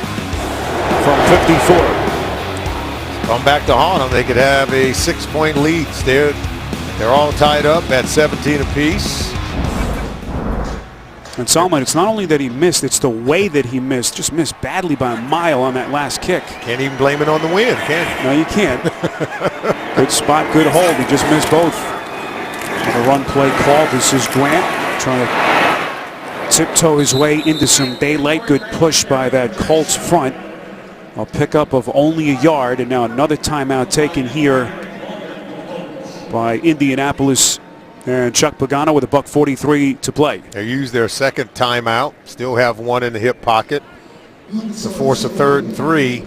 from 54. Come back to haunt them. They could have a 6-point lead. They're all tied up at 17 apiece. And Solomon, it's not only that he missed, it's the way that he missed. Just missed badly by a mile on that last kick. Can't even blame it on the wind, can you? No, you can't. Good spot, good hold. He just missed both. And a run play call. This is Grant trying to tiptoe his way into some daylight. Good push by that Colts front. A pickup of only a yard. And now another timeout taken here by Indianapolis. And Chuck Pagano with $1:43 to play. They use their second timeout. Still have one in the hip pocket to force a 3rd and 3.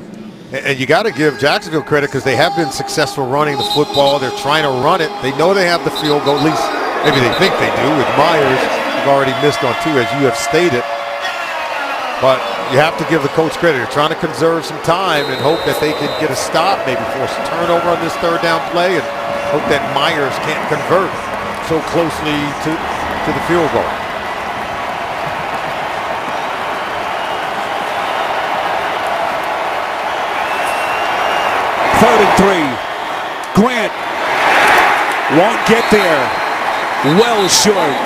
And you got to give Jacksonville credit because they have been successful running the football. They're trying to run it. They know they have the field goal. At least maybe they think they do. With Myers, who've already missed on 2, as you have stated. But you have to give the coach credit. They're trying to conserve some time and hope that they can get a stop, maybe force a turnover on this 3rd down play, and hope that Myers can't convert so closely to the field goal. Third and 3. Grant won't get there. Well short.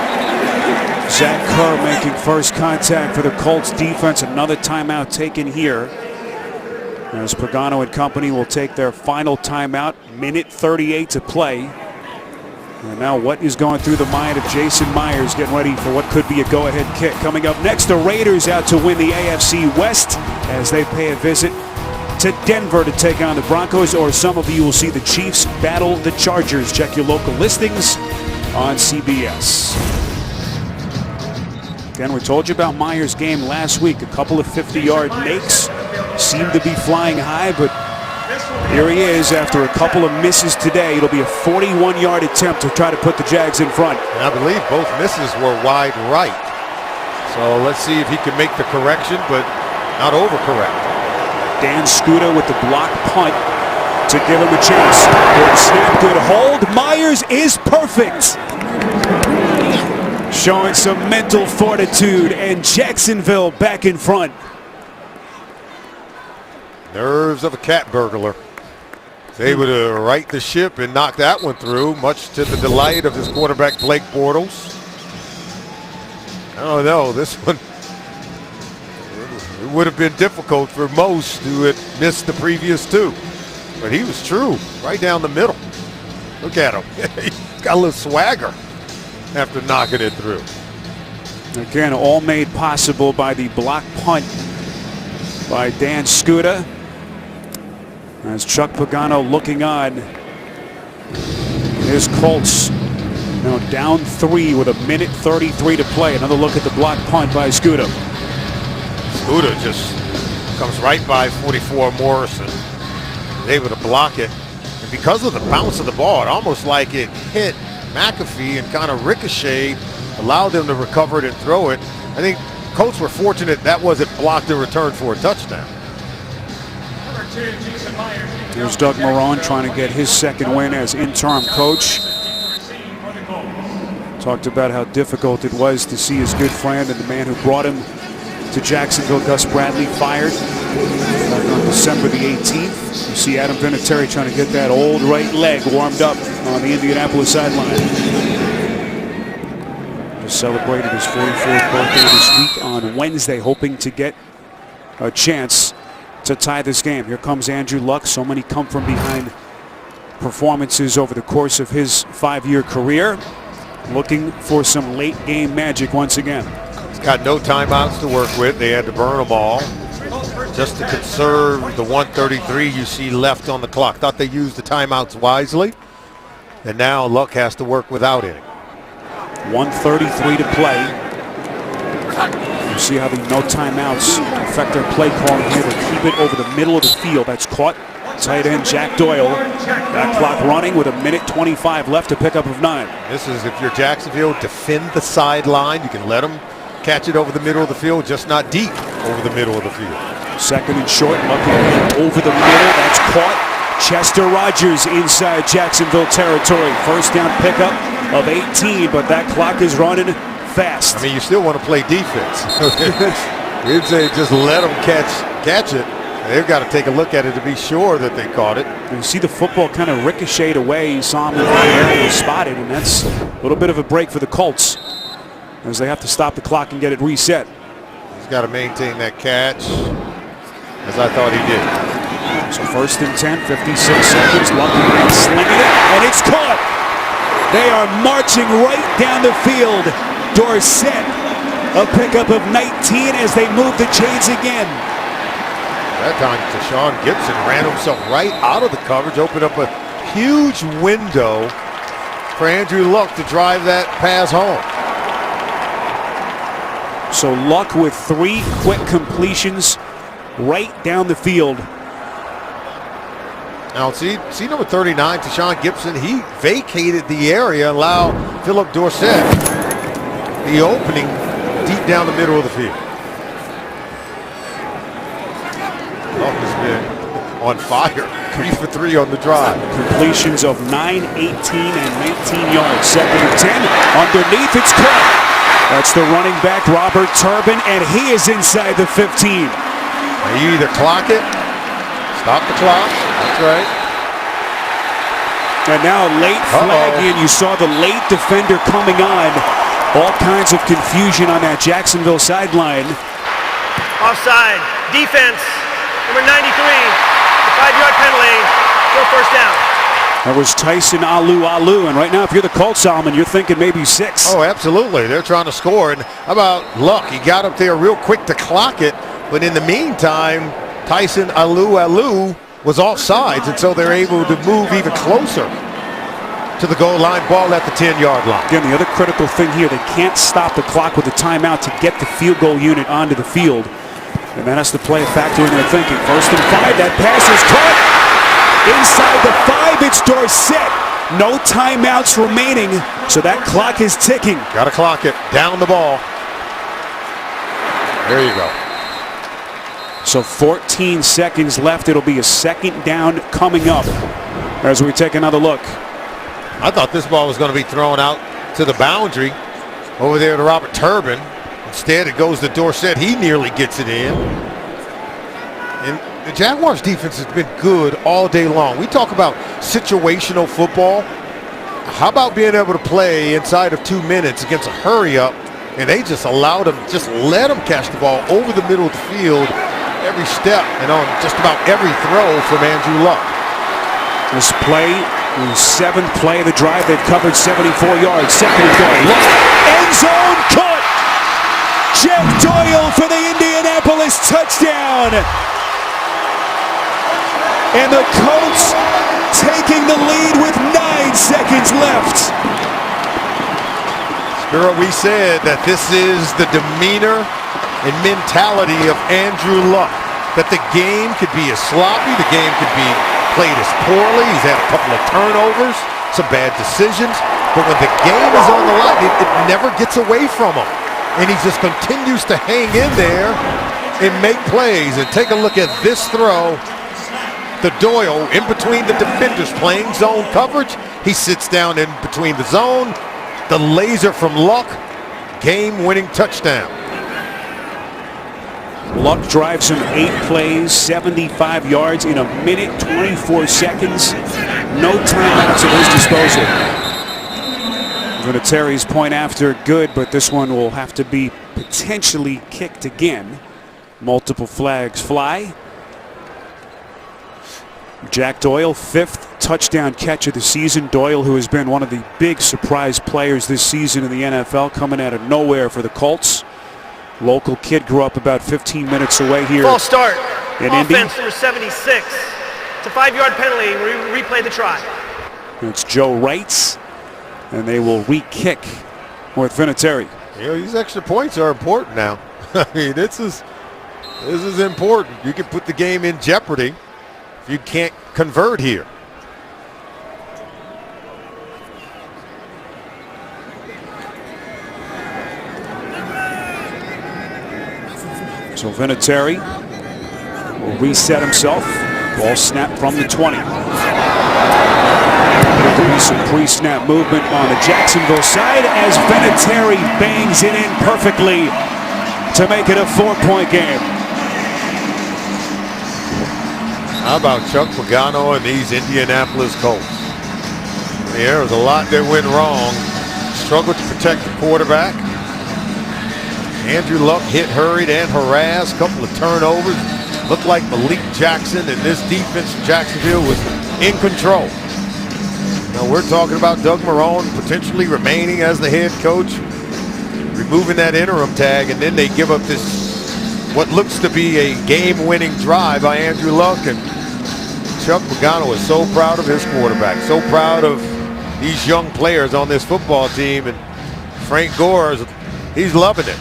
Zach Kerr making first contact for the Colts defense. Another timeout taken here. As Pagano and company will take their final timeout. Minute 38 to play. And now what is going through the mind of Jason Myers, getting ready for what could be a go-ahead kick. Coming up next, the Raiders out to win the AFC West as they pay a visit to Denver to take on the Broncos, or some of you will see the Chiefs battle the Chargers. Check your local listings on CBS. Again, we told you about Myers' game last week. A couple of 50-yard makes seemed to be flying high, but here he is after a couple of misses today. It'll be a 41-yard attempt to try to put the Jags in front. And I believe both misses were wide right. So let's see if he can make the correction, but not overcorrect. Dan Skuta with the block punt to give him a chance. Good snap, good hold. Myers is perfect. Showing some mental fortitude, and Jacksonville back in front. Nerves of a cat burglar. He's able to right the ship and knock that one through, much to the delight of his quarterback, Blake Bortles. I don't know, this one, it would have been difficult for most who had missed the previous 2. But he was true, right down the middle. Look at him. He's got a little swagger after knocking it through. Again, all made possible by the block punt by Dan Skuta. As Chuck Pagano looking on. His Colts now down 3 with a minute 33 to play. Another look at the block punt by Skuta. Skuta just comes right by 44 Morrison. He's able to block it. And because of the bounce of the ball, it almost like it hit McAfee and kind of ricocheted, allowed them to recover it and throw it. I think Colts were fortunate that wasn't blocked and returned for a touchdown. Here's Doug Marrone trying to get his second win as interim coach. Talked about how difficult it was to see his good friend and the man who brought him to Jacksonville, Gus Bradley, fired back on December the 18th. You see Adam Vinatieri trying to get that old right leg warmed up on the Indianapolis sideline. Just celebrated his 44th birthday this week on Wednesday, hoping to get a chance to tie this game. Here comes Andrew Luck. So many come from behind performances over the course of his 5-year career. Looking for some late game magic once again. He's got no timeouts to work with. They had to burn them all just to conserve the 1:33 you see left on the clock. Thought they used the timeouts wisely, and now Luck has to work without any. 1:33 to play. You see how the no timeouts affect their play calling here. They keep it over the middle of the field. That's caught. Tight end Jack Doyle. That clock running with 1:25 left, to pick up of 9. This is, if you're Jacksonville, defend the sideline. You can let them catch it over the middle of the field, just not deep over the middle of the field. Second and short, Lucky over the middle. That's caught. Chester Rogers inside Jacksonville territory. First down pickup of 18, but that clock is running fast. I mean, you still want to play defense. We'd say just let them catch it. They've got to take a look at it to be sure that they caught it. You see the football kind of ricocheted away. You saw him in the air, he was spotted, and that's a little bit of a break for the Colts as they have to stop the clock and get it reset. He's got to maintain that catch, as I thought he did. So first and 10, 56 seconds. Lucky man slinging it, and it's caught. They are marching right down the field. Dorsett, a pickup of 19 as they move the chains again. That time, Tashawn Gibson ran himself right out of the coverage, opened up a huge window for Andrew Luck to drive that pass home. So Luck with 3 quick completions right down the field. Now, see number 39, Tashawn Gibson, he vacated the area, allowed Philip Dorsett the opening deep down the middle of the field. Luck has been on fire. 3 for 3 on the drive. Completions of 9, 18, and 19 yards. Second and 10. Underneath, it's caught. That's the running back, Robert Turbin, and he is inside the 15. Now you either clock it, stop the clock. That's right. And now a late flag in. You saw the late defender coming on. All kinds of confusion on that Jacksonville sideline. Offside. Defense. Number 93, the 5-yard penalty, no first down. That was Tyson Alu, and right now, if you're the Colts, Solomon, you're thinking maybe 6. Oh, absolutely. They're trying to score. And how about Luck? He got up there real quick to clock it, but in the meantime, Tyson Alu was offsides, and so they're able to move even closer to the goal line. Ball at the 10-yard line. Again, the other critical thing here, they can't stop the clock with a timeout to get the field goal unit onto the field. And that has to play a factor in their thinking. First and 5, that pass is caught. Inside the 5, it's Dorsett. No timeouts remaining, so that clock is ticking. Got to clock it. Down the ball. There you go. So 14 seconds left. It'll be a second down coming up as we take another look. I thought this ball was going to be thrown out to the boundary over there to Robert Turbin. Instead, it goes to Dorsett. He nearly gets it in. And the Jaguars defense has been good all day long. We talk about situational football. How about being able to play inside of 2 minutes against a hurry-up, and they just allowed them, just let them catch the ball over the middle of the field every step and on just about every throw from Andrew Luck. This play, the 7th play of the drive, they've covered 74 yards. Second and goal. Luck, end zone, caught! Jack Doyle for the Indianapolis touchdown. And the Colts taking the lead with 9 seconds left. Spiro, we said that this is the demeanor and mentality of Andrew Luck. That the game could be as sloppy, the game could be played as poorly. He's had a couple of turnovers, some bad decisions. But when the game is on the line, it never gets away from him. And he just continues to hang in there and make plays. And take a look at this throw to Doyle in between the defenders playing zone coverage. He sits down in between the zone. The laser from Luck, game-winning touchdown. Luck drives him 8 plays, 75 yards in 1:24 seconds. No timeouts at his disposal. Vinatieri's point after good, but this one will have to be potentially kicked again. Multiple flags fly. Jack Doyle, 5th touchdown catch of the season. Doyle, who has been one of the big surprise players this season in the NFL, coming out of nowhere for the Colts. Local kid, grew up about 15 minutes away here. False start. In Indy. Offense number 76. It's a 5-yard penalty. We replay the try. It's Joe Wrights, and they will re-kick with Vinatieri. You know, these extra points are important now. I mean, this is important. You can put the game in jeopardy if you can't convert here. So Vinatieri will reset himself. Ball snap from the 20. There'll be some pre-snap movement on the Jacksonville side as Vinatieri bangs it in perfectly to make it a 4-point game. How about Chuck Pagano and these Indianapolis Colts? There was a lot that went wrong. Struggled to protect the quarterback. Andrew Luck hit, hurried, and harassed. Couple of turnovers. Looked like Malik Jackson and this defense from Jacksonville was in control. Now we're talking about Doug Marrone potentially remaining as the head coach, removing that interim tag, and then they give up this, what looks to be a game-winning drive by Andrew Luck. And Chuck Pagano is so proud of his quarterback, so proud of these young players on this football team, and Frank Gore, he's loving it.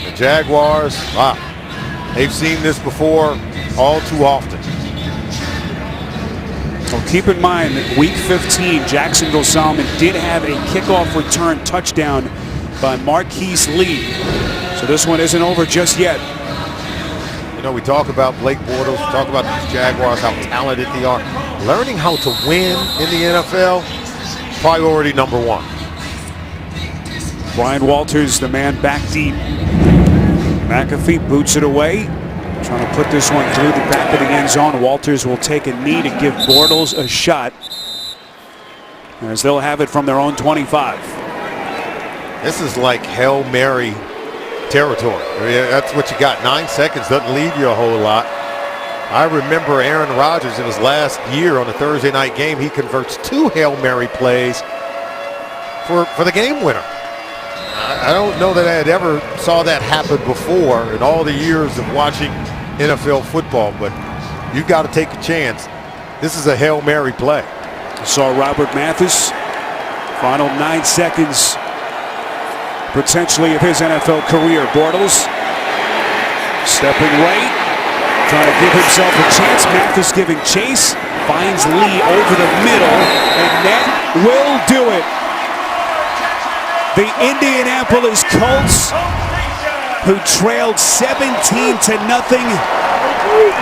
The Jaguars, wow, they've seen this before all too often. Well, keep in mind that week 15, Jacksonville Solomon did have a kickoff return touchdown by Marquise Lee. So this one isn't over just yet. You know, we talk about Blake Bortles, we talk about these Jaguars, how talented they are. Learning how to win in the NFL, priority number 1. Brian Walters, the man back deep. McAfee boots it away. Trying to put this one through the back of the end zone. Walters will take a knee to give Bortles a shot, as they'll have it from their own 25. This is like Hail Mary territory. I mean, that's what you got. 9 seconds doesn't leave you a whole lot. I remember Aaron Rodgers in his last year on a Thursday night game. He converts 2 Hail Mary plays for the game winner. I don't know that I had ever saw that happen before in all the years of watching NFL football, but you've got to take a chance. This is a Hail Mary play. Saw Robert Mathis. Final 9 seconds potentially of his NFL career. Bortles stepping right, trying to give himself a chance. Mathis giving chase, finds Lee over the middle, and that will do it. The Indianapolis Colts, who trailed 17-0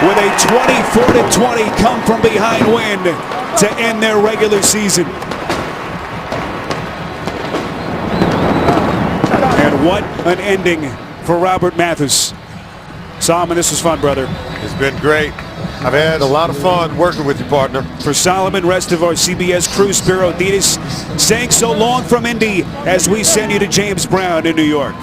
with a 24-20 come from behind win to end their regular season. And what an ending for Robert Mathis. Solomon, this was fun, brother. It's been great. I've had a lot of fun working with you, partner. For Solomon, rest of our CBS crew, Spiro Dedes, saying so long from Indy as we send you to James Brown in New York.